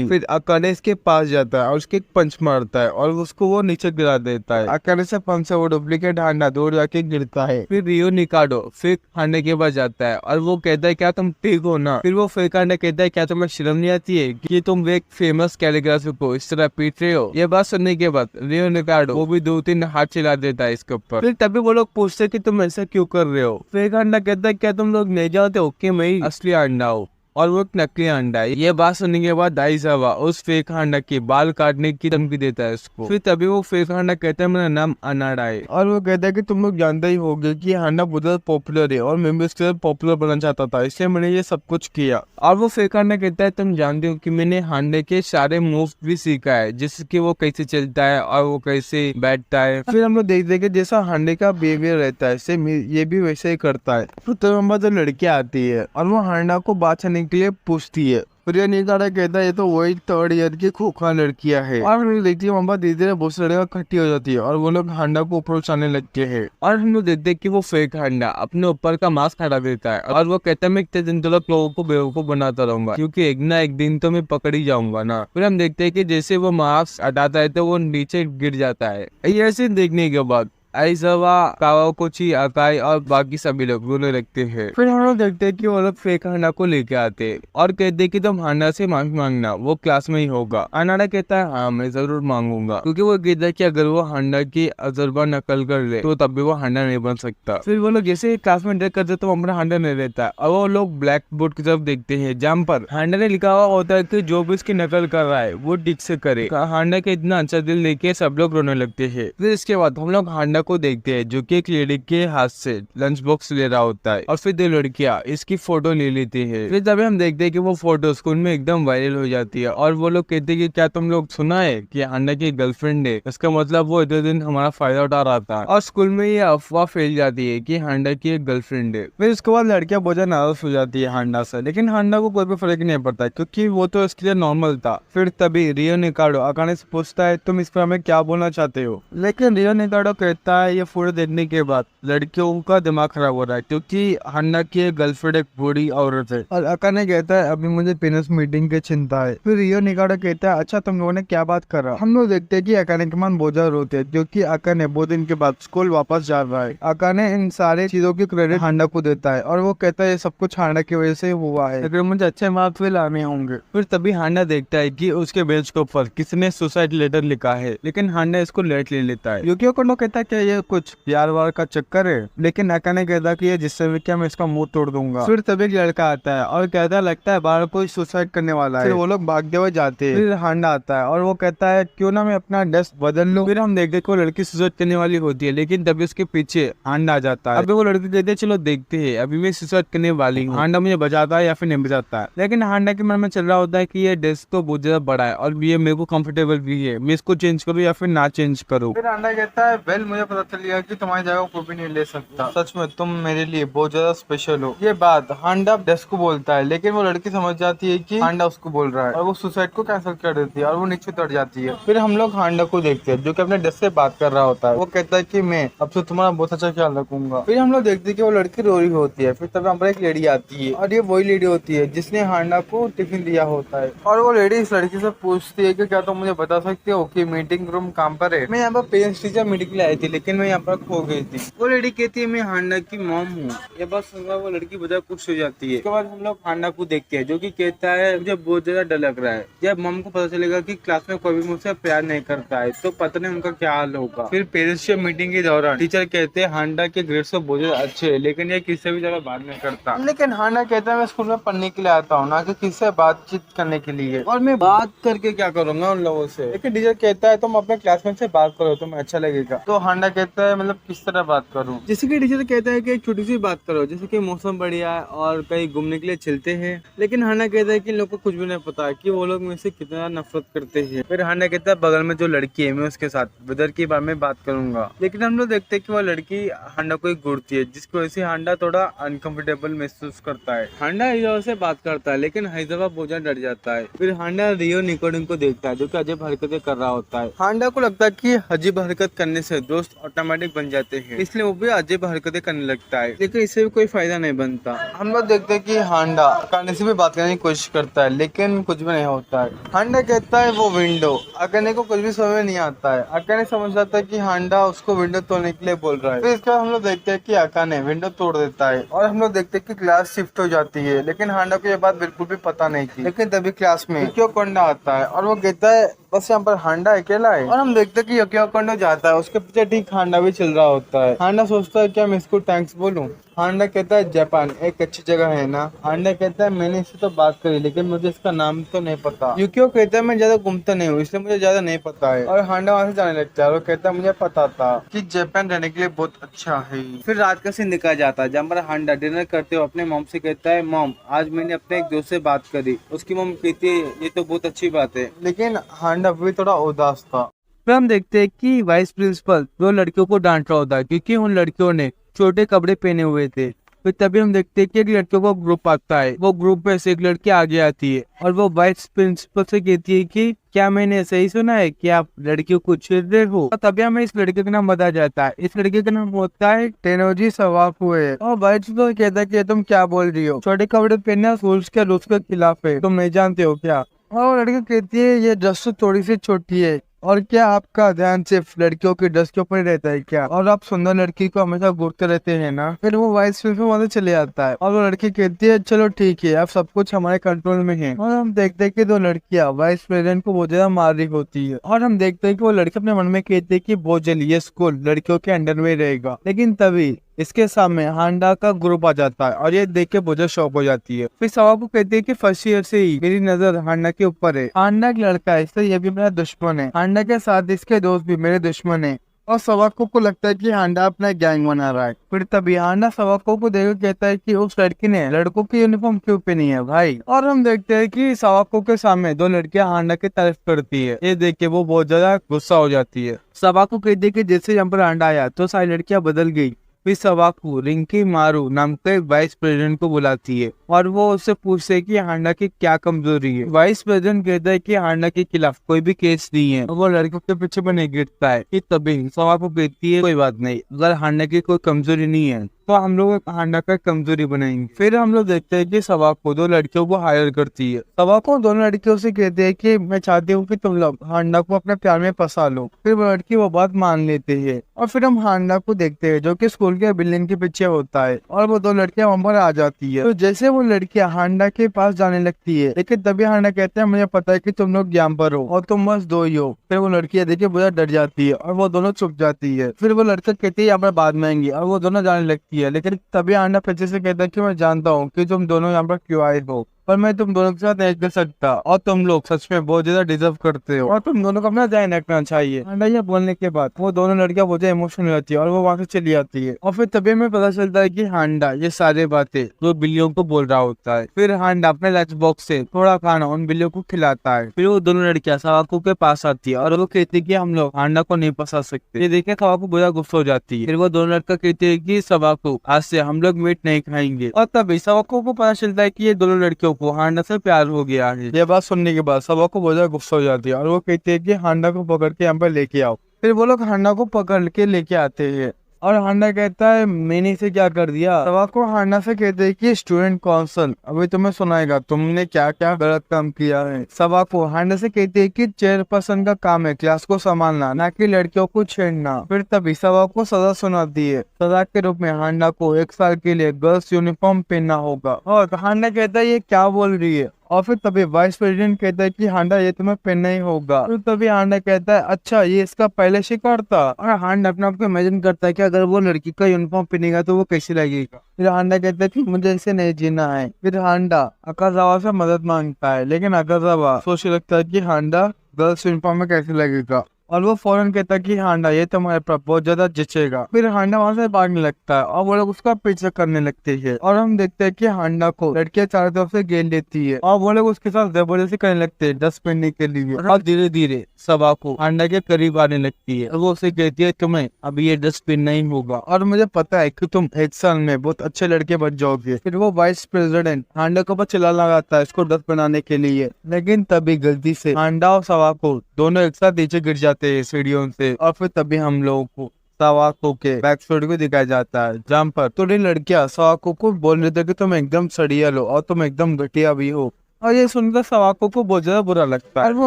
फिर अकाने इसके पास जाता है और उसके एक पंच मारता है और उसको वो नीचे गिरा देता है। अकाने से पंच से वो डुप्लीकेट हांडा दूर जाके गिरता है। फिर रियो निकाडो फिर हांडे के पास जाता है और वो कहता है क्या तुम ठीक हो ना। फिर वो फेक हांडा कहता है क्या तुम्हें शर्म नहीं आती है कि तुम एक फेमस कैलीग्राफर को इस तरह पीट रहे हो। ये बात सुनने के बाद रियो निकाडो वो भी 2-3 हाथ चिल्ला देता है इसके ऊपर। फिर तभी वो लोग पूछते हैं कि तुम ऐसा क्यों कर रहे हो। फेक हांडा कहता है क्या तुम लोग नहीं जानते हो कि मैं असली हांडा हूँ और वो एक नकली हांडा है। ये बात सुनने के बाद आइजावा उस फेक हांडा के बाल काटने की धमकी देता है उसको। फिर तभी वो फेक हांडा कहता है मेरा नाम अनाडा है और वो कहता है कि तुम लोग जानते ही होगे कि हांडा बहुत ज्यादा पॉपुलर है और मैं भी उसके साथ पॉपुलर बनना चाहता था, इसलिए मैंने ये सब कुछ किया। और वो फेक हांडा कहता है तुम जानते हो कि मैंने हांडे के सारे मूव भी सीखा है, जिसके वो कैसे चलता है और वो कैसे बैठता है। फिर हम लोग देखते हैं कि जैसा हांडे का बिहेवियर रहता है सेम ये भी वैसे ही करता है। तो हमारे जो लड़की आती है और वो हांडा को बात करने के लिए पूछती है। रियो निकाडो कहता है ये तो वही 3rd ईयर की खोखला लड़कियां है। और हम लोग देखते हैं वहाँ धीरे धीरे बहुत सारी लड़कियां इकट्ठी हो जाती है और वो लोग हांडा को ऊपर उठाने लगते हैं। और हम लोग देखते हैं कि वो फेक हांडा अपने ऊपर का मास्क हटा देता है और वो कहता है मैं इतने दिन तक लोगों को बेवकूफ बनाता रहूंगा क्योंकि एक ना एक दिन तो मैं पकड़ ही जाऊंगा ना। फिर हम देखते हैं कि जैसे वो मास्क हटाता है तो वो नीचे गिर जाता है। ऐसे देखने के बाद आइजावा, कावाकोची, अकाई और बाकी सभी लोग रोने लगते हैं। फिर हम लोग देखते हैं कि वो लोग फेक हांडा को लेके आते हैं और कहते हैं कि तुम हांडा से माफी मांगना, वो क्लास में ही होगा। अनाडा कहता है हाँ मैं जरूर मांगूंगा, क्योंकि वो कहता है कि अगर वो हांडा की अजरबा नकल कर ले तो तब भी वो हांडा नहीं बन सकता। फिर वो लोग जैसे क्लास में इंटर करते तो हमारा हांडा नहीं रहता है और वो लोग ब्लैक बोर्ड की तरफ देखते हैं जहाँ पर हांडा ने लिखा हुआ होता है कि जो भी इसकी नकल कर रहा है वो ठीक से करे। हांडा के इतना अच्छा दिल देखे सब लोग रोने लगते हैं। फिर इसके बाद हम लोग हांडा को देखते हैं जो कि एक लेडी के हाथ से लंच बॉक्स ले रहा होता है और फिर 2 लड़कियां इसकी फोटो ले लेती है। फिर तभी हम देखते हैं कि वो फोटो स्कूल में एकदम वायरल हो जाती है और वो लोग कहते हैं कि क्या तुम लोग सुना है कि हांडा की गर्लफ्रेंड है, इसका मतलब वो इतने दिन हमारा फायदा उठा रहा था। और स्कूल में ये अफवाह फैल जाती है कि हांडा की एक गर्लफ्रेंड है। फिर उसके बाद लड़कियां बहुत ज्यादा नाराज हो जाती है हांडा से, लेकिन हांडा को कोई भी फर्क नहीं पड़ता क्योंकि वो तो इसके लिए नॉर्मल था। फिर तभी रियो निकाडो अकाने से पूछता है तुम इस पर हमें क्या बोलना चाहते हो, लेकिन रियो निकाडो कहता है ये फोटो देखने के बाद लड़कियों का दिमाग खराब हो रहा है क्योंकि हांडा की गर्लफ्रेंड एक बूढ़ी औरत है। और अकाने कहता है अभी मुझे पेरेंट्स मीटिंग की चिंता है। फिर रियो निकाडो कहता है अच्छा तुम लोगों ने क्या बात करा। हम लोग देखते हैं कि अकाने के मन बहुत ज्यादा रोते हैं क्योंकि अकाने 2 दिन के बाद स्कूल वापस जा रहा है। अकाने इन सारे चीजों की क्रेडिट हांडा को देता है और वो कहता है सब कुछ हांडा की वजह से हुआ है, लेकिन मुझे अच्छे मार्क्स भी लाने होंगे। फिर तभी हांडा देखता है कि उसके बेंच के ऊपर किसी ने सुसाइड लेटर लिखा है, लेकिन हांडा इसको लेट ले लेता है। युकियो कोंडो कहता है कि ये कुछ प्यार वार का चक्कर है, लेकिन अकाने कहता कि ये जिससे भी क्या मैं इसका मुंह तोड़ दूंगा। फिर तभी एक लड़का आता है और कहता है लगता है बाहर कोई सुसाइड करने वाला है। फिर वो लोग भागते हुए जाते हैं। फिर हांडा आता है और वो कहता है क्यों ना मैं अपना ड्रेस बदल लूं। फिर हम देखते को लड़की सुसाइड करने वाली होती है, लेकिन तभी उसके पीछे हांडा आ जाता है। अभी वो लड़की कहती है चलो देखते हैं अभी मैं सुसाइड करने वाली हूँ, हांडा मुझे बचाता है या फिर नहीं बचाता है। लेकिन हांडा के मन में चल रहा होता है कि ये ड्रेस तो बहुत ज्यादा बड़ा है और ये मेरे को कंफर्टेबल भी है, मैं इसको चेंज करूँ या फिर ना चेंज करूँ। फिर हांडा कहता है वेल मुझे पता चल गया कि तुम्हारी जगह कोई भी नहीं ले सकता, सच में तुम मेरे लिए बहुत ज्यादा स्पेशल हो। ये बात हांडा ड्रेस को बोलता है, लेकिन वो लड़की समझ जाती है कि हांडा उसको बोल रहा है और वो सुसाइड को कैंसिल कर देती है और वो नीचे उतर जाती है। फिर हम लोग हांडा को देखते हैं जो कि अपने ड्रेस से बात कर रहा होता है। वो कहता है कि मैं अब से तुम्हारा बहुत अच्छा ख्याल रखूंगा। फिर हम लोग देखते हैं कि वो लड़की रो रही होती है। फिर तभी हमारे एक लेडी आती है और ये वही लेडी होती है जिसने हांडा को टिफिन दिया होता है। और वो लेडी इस लड़की से पूछती है कि क्या तुम मुझे बता सकते हो कि मीटिंग रूम कहाँ पर है। मैं यहाँ पर पेरेंट्स टीचर मीटिंग के लिए आई थी, लेकिन मैं यहाँ पर खो गई थी। वो लेडी कहती है मैं हांडा की मॉम हूँ। ये बात सुनकर वो लड़की बहुत खुश हो जाती है। उसके बाद हम लोग हांडा को देखते हैं जो कि कहता है मुझे बहुत ज्यादा डर लग रहा है, जब मॉम को पता चलेगा कि क्लास में कोई भी मुझसे प्यार नहीं करता है तो पता नहीं उनका क्या हाल होगा। फिर पेरेंट्स मीटिंग के दौरान टीचर कहते हैं हांडा के ग्रेड्स तो बहुत ज्यादा अच्छे है, लेकिन ये किससे भी ज्यादा बात नहीं करता। लेकिन हांडा कहता है मैं स्कूल में पढ़ने के लिए आता हूँ, ना कि किससे बातचीत करने के लिए, और मैं बात करके क्या करूंगा उन लोगों से। लेकिन टीचर कहता है तुम अपने क्लासमेट से बात करो, तुम्हें अच्छा लगेगा। तो हांडा हांडा कहता है मतलब किस तरह बात करूं। जैसे कि टीचर कहता है कि एक छोटी सी बात करो, जैसे कि मौसम बढ़िया है और कहीं घूमने के लिए चलते हैं। लेकिन हांडा कहता है कि लोगों को कुछ भी नहीं पता कि वो लोग मुझसे कितना नफरत करते हैं। फिर हांडा कहता है बगल में जो लड़की है मैं उसके साथ वेदर के बारे में बात करूंगा। लेकिन हम लोग देखते हैं कि वो लड़की हांडा को एक घूरती है, जिसकी वजह से हांडा थोड़ा अनकंफर्टेबल महसूस करता है। हांडा हैदराबाद से बात करता है, लेकिन हैदराबाद बहुत ज्यादा डर जाता है। फिर हांडा रियो निकोडिन को देखता है, जो कि अजीब हरकतें कर रहा होता है। हांडा को लगता है कि अजीब हरकत करने से दोस्त ऑटोमेटिक बन जाते हैं, इसलिए वो भी अजीब हरकतें करने लगता है। लेकिन इससे भी कोई फायदा नहीं बनता। हम लोग देखते हैं कि हांडा अकाने से भी बात करने की कोशिश करता है, लेकिन कुछ भी नहीं होता है। हांडा कहता है वो विंडो। अकाने को कुछ भी समझ में नहीं आता है। अकाने समझ जाता है कि हांडा उसको विंडो तोड़ने के लिए बोल रहा है। फिर इसके बाद हम लोग देखते हैं कि अकाने विंडो तोड़ देता है और हम लोग देखते हैं कि क्लास शिफ्ट हो जाती है। लेकिन हांडा को ये बात बिल्कुल भी पता नहीं थी। लेकिन तभी क्लास में क्यों कोंडा आता है और वो कहता है बस यहाँ पर हांडा अकेला है। और हम देखते हैं कि योकियो कोंडा जाता है, उसके पीछे ठीक हांडा भी चल रहा होता है। हांडा सोचता है क्या मैं इसको थैंक्स बोलूं। हांडा कहता है जापान एक अच्छी जगह है ना। हांडा कहता है मैंने इससे तो बात करी, लेकिन मुझे इसका नाम तो नहीं पता। युकियो कहता है मैं ज्यादा घूमता नहीं हूँ, इसलिए मुझे ज्यादा नहीं पता है। और हांडा वहाँ से जाने लगता है और कहता है मुझे पता था कि जापान रहने के लिए बहुत अच्छा है। फिर रात का सीन दिखाया जाता है, जहाँ पर हांडा डिनर करते हुए अपने मॉम से कहता है मॉम आज मैंने अपने एक दोस्त से बात करी। उसकी मॉम कहती है ये तो बहुत अच्छी बात है, लेकिन हांडा भी थोड़ा उदास था। फिर हम देखते हैं कि वाइस प्रिंसिपल दो लड़कियों को डांट रहा होता है, क्योंकि उन लड़कियों ने छोटे कपड़े पहने हुए थे। फिर तभी हम देखते हैं कि एक लड़कियों का ग्रुप आता है। वो ग्रुप में से एक लड़की आगे आती है और वो वाइस प्रिंसिपल से कहती है कि क्या मैंने सही सुना है कि आप लड़कियों को छेड़ रहे हो। और तभी हमें इस लड़के का नाम बताया जाता है। इस लड़के का नाम होता है टेनोजी सवाकुए। और वाइस प्रिंसिपल कहता है कि तुम क्या बोल रही हो, छोटे कपड़े पहनना रूल्स के रूल्स के खिलाफ है, तुम नहीं जानते हो क्या। और लड़की कहती है ये ड्रेस थोड़ी सी छोटी है, और क्या आपका ध्यान सिर्फ लड़कियों के ड्रेस के ऊपर ही रहता है क्या, और आप सुंदर लड़की को हमेशा घूरते रहते हैं ना। फिर वो वाइस प्रिंसिपल वहां से चले आता है और वो लड़की कहती है चलो ठीक है अब सब कुछ हमारे कंट्रोल में है। और हम देखते हैं कि दो लड़कियां वाइस प्रेसिडेंट को बहुत ज्यादा मार रही होती है। और हम देखते हैं कि वो लड़की अपने मन में कहती है कि बहुत जल्द ये स्कूल लड़कियों के अंडर में रहेगा। लेकिन तभी इसके सामने हांडा का ग्रुप आ जाता है और ये देख के बहुत शौक हो जाती है। फिर सवाको कहती है कि फर्स्ट ईयर से ही मेरी नजर हांडा के ऊपर है। हांडा एक लड़का है, इसलिए ये भी मेरा दुश्मन है। हांडा के साथ इसके दोस्त भी मेरे दुश्मन है। और सवाको को लगता है कि हांडा अपना गैंग बना रहा है। फिर तभी हांडा सवाको को देखकर कहता है कि उस लड़की ने लड़कों की यूनिफॉर्म क्यों पहनी है भाई। और हम देखते हैं कि सवाको के सामने दो लड़कियां हांडा की तारीफ करती है। ये देख के वो बहुत ज्यादा गुस्सा हो जाती है। सवाको कहती है कि जैसे यहाँ पर हांडा आया तो सारी लड़कियां बदल गई। फिर सवाको रिंकी मारू नाम के वाइस प्रेसिडेंट को बुलाती है और वो उससे पूछते है कि हांडा की क्या कमजोरी है। वाइस प्रेसिडेंट कहता है कि हांडा के खिलाफ कोई भी केस नहीं है और वो लड़कों के पीछे में नहीं गिरता है। कि तभी सवाको कहती है कोई बात नहीं, अगर हांडा की कोई कमजोरी नहीं है तो हम लोग हांडा का कमजोरी बनाएंगे। फिर हम लोग देखते हैं कि सवाको दो लड़कियों को हायर करती है। सवाको दोनों लड़कियों से कहते हैं कि मैं चाहती हूँ कि तुम लोग हांडा को अपने प्यार में फंसा लो। फिर वो लड़की वो बात मान लेते हैं और फिर हम हांडा को देखते हैं जो कि स्कूल के बिल्डिंग के पीछे होता है और वो दो लड़कियां वहां पर आ जाती है। तो जैसे वो लड़कियां हांडा के पास जाने लगती है, लेकिन तभी हांडा कहते हैं मुझे पता है कि तुम लोग यहाँ पर हो और तुम बस दो ही हो। फिर वो लड़कियां देखिए बहुत डर जाती है और वो दोनों चुप जाती है। फिर वो लड़का कहती है यहाँ पर बाद में आएंगी और वो दोनों जाने लगती है। लेकिन तभी हांडा पीछे से कहता है कि मैं जानता हूँ कि तुम दोनों यहाँ पर क्यों आए हो, पर मैं तुम दोनों के साथ नहीं कर सकता और तुम लोग सच में बहुत ज्यादा डिजर्व करते हो और तुम दोनों को अपना ध्यान रखना चाहिए। हांडा ये बोलने के बाद वो दोनों लड़कियां बहुत ज्यादा इमोशनल होती है और वो वहां से चली जाती है। और फिर तभी हमें पता चलता है कि हांडा ये सारे बातें दो बिल्लियों को बोल रहा होता है। फिर हांडा अपने लंच बॉक्स से थोड़ा खाना उन बिल्लियों को खिलाता है। फिर वो दोनों लड़कियां सवाको के पास आती है और वो कहती है कि हम लोग हांडा को नहीं फंसा सकते। ये देखे सवाको बुरा गुस्सा हो जाती है। फिर वो दोनों लड़का कहते हैं कि सवाको आज से हम लोग मीट नहीं खाएंगे। और तभी सवाको को पता चलता है कि ये दोनों लड़कियों को हांडा से प्यार हो गया है। ये बात सुनने के बाद सवाको बहुत ज्यादा गुस्सा हो जाती है और वो कहती है कि हांडा को पकड़ के यहाँ पर लेके आओ। फिर वो लोग हांडा को पकड़ के लेके आते हैं और हांडा कहता है मैंने इसे क्या कर दिया। सवाको हांडा से कहते हैं कि स्टूडेंट काउंसिल अभी तुम्हें सुनाएगा तुमने क्या क्या गलत काम किया है। सवाको हांडा से कहते हैं कि चेयरपर्सन का काम है क्लास को संभालना, ना कि लड़कियों को छेड़ना। फिर तभी सवाको सजा सुनाती है। सजा के रूप में हांडा को 1 साल के लिए गर्ल्स यूनिफॉर्म पहनना होगा। और हांडा कहता है ये क्या बोल रही है। और फिर तभी वाइस प्रेसिडेंट कहता है कि हांडा ये तुम्हें पहनना ही होगा। फिर तभी हांडा कहता है अच्छा ये इसका पहले शिकार था। और हांडा अपने आप को इमेजिन करता है कि अगर वो लड़की का यूनिफॉर्म पहनेगा तो वो कैसे लगेगा। फिर हांडा कहता है कि मुझे इसे नहीं जीना है। फिर हांडा अकाजावा से मदद मांगता है, लेकिन अकाजावा सोच लगता है कि हांडा गर्ल्स यूनिफॉर्म में कैसे लगेगा। और वो फौरन कहता है कि हांडा ये तुम्हारे पर बहुत ज्यादा जचेगा। फिर हांडा वहां से भागने लगता है और वो लोग उसका पीछा करने लगते हैं और हम देखते हैं कि हांडा को लड़कियां चारों तरफ से घेर लेती है और वो लोग उसके साथ जबरदस्ती करने लगते हैं डस्ट पीने के लिए और धीरे धीरे सवा को हांडा के करीब आने लगती है और वो उसे कहती है तुम्हें अभी ये डस्ट पिन नहीं होगा और मुझे पता है कि तुम 1 साल में बहुत अच्छे लड़के बन जाओगे। फिर वो वाइस प्रेसिडेंट हांडा को चिल्ला लगाता है इसको डस्ट बनाने के लिए, लेकिन तभी गलती से हांडा और सवा को दोनों एक साथ नीचे गिर जाते हैं सीढ़ियों से और फिर तभी हम लोगों को सवाको के बैक स्टोरी को दिखाया जाता है जहाँ पर थोड़ी लड़कियां सवाको को बोल रही थी कि तुम एकदम सड़िया लो और तुम एकदम घटिया भी हो और ये सुनकर सवाको को बहुत ज्यादा बुरा लगता है और वो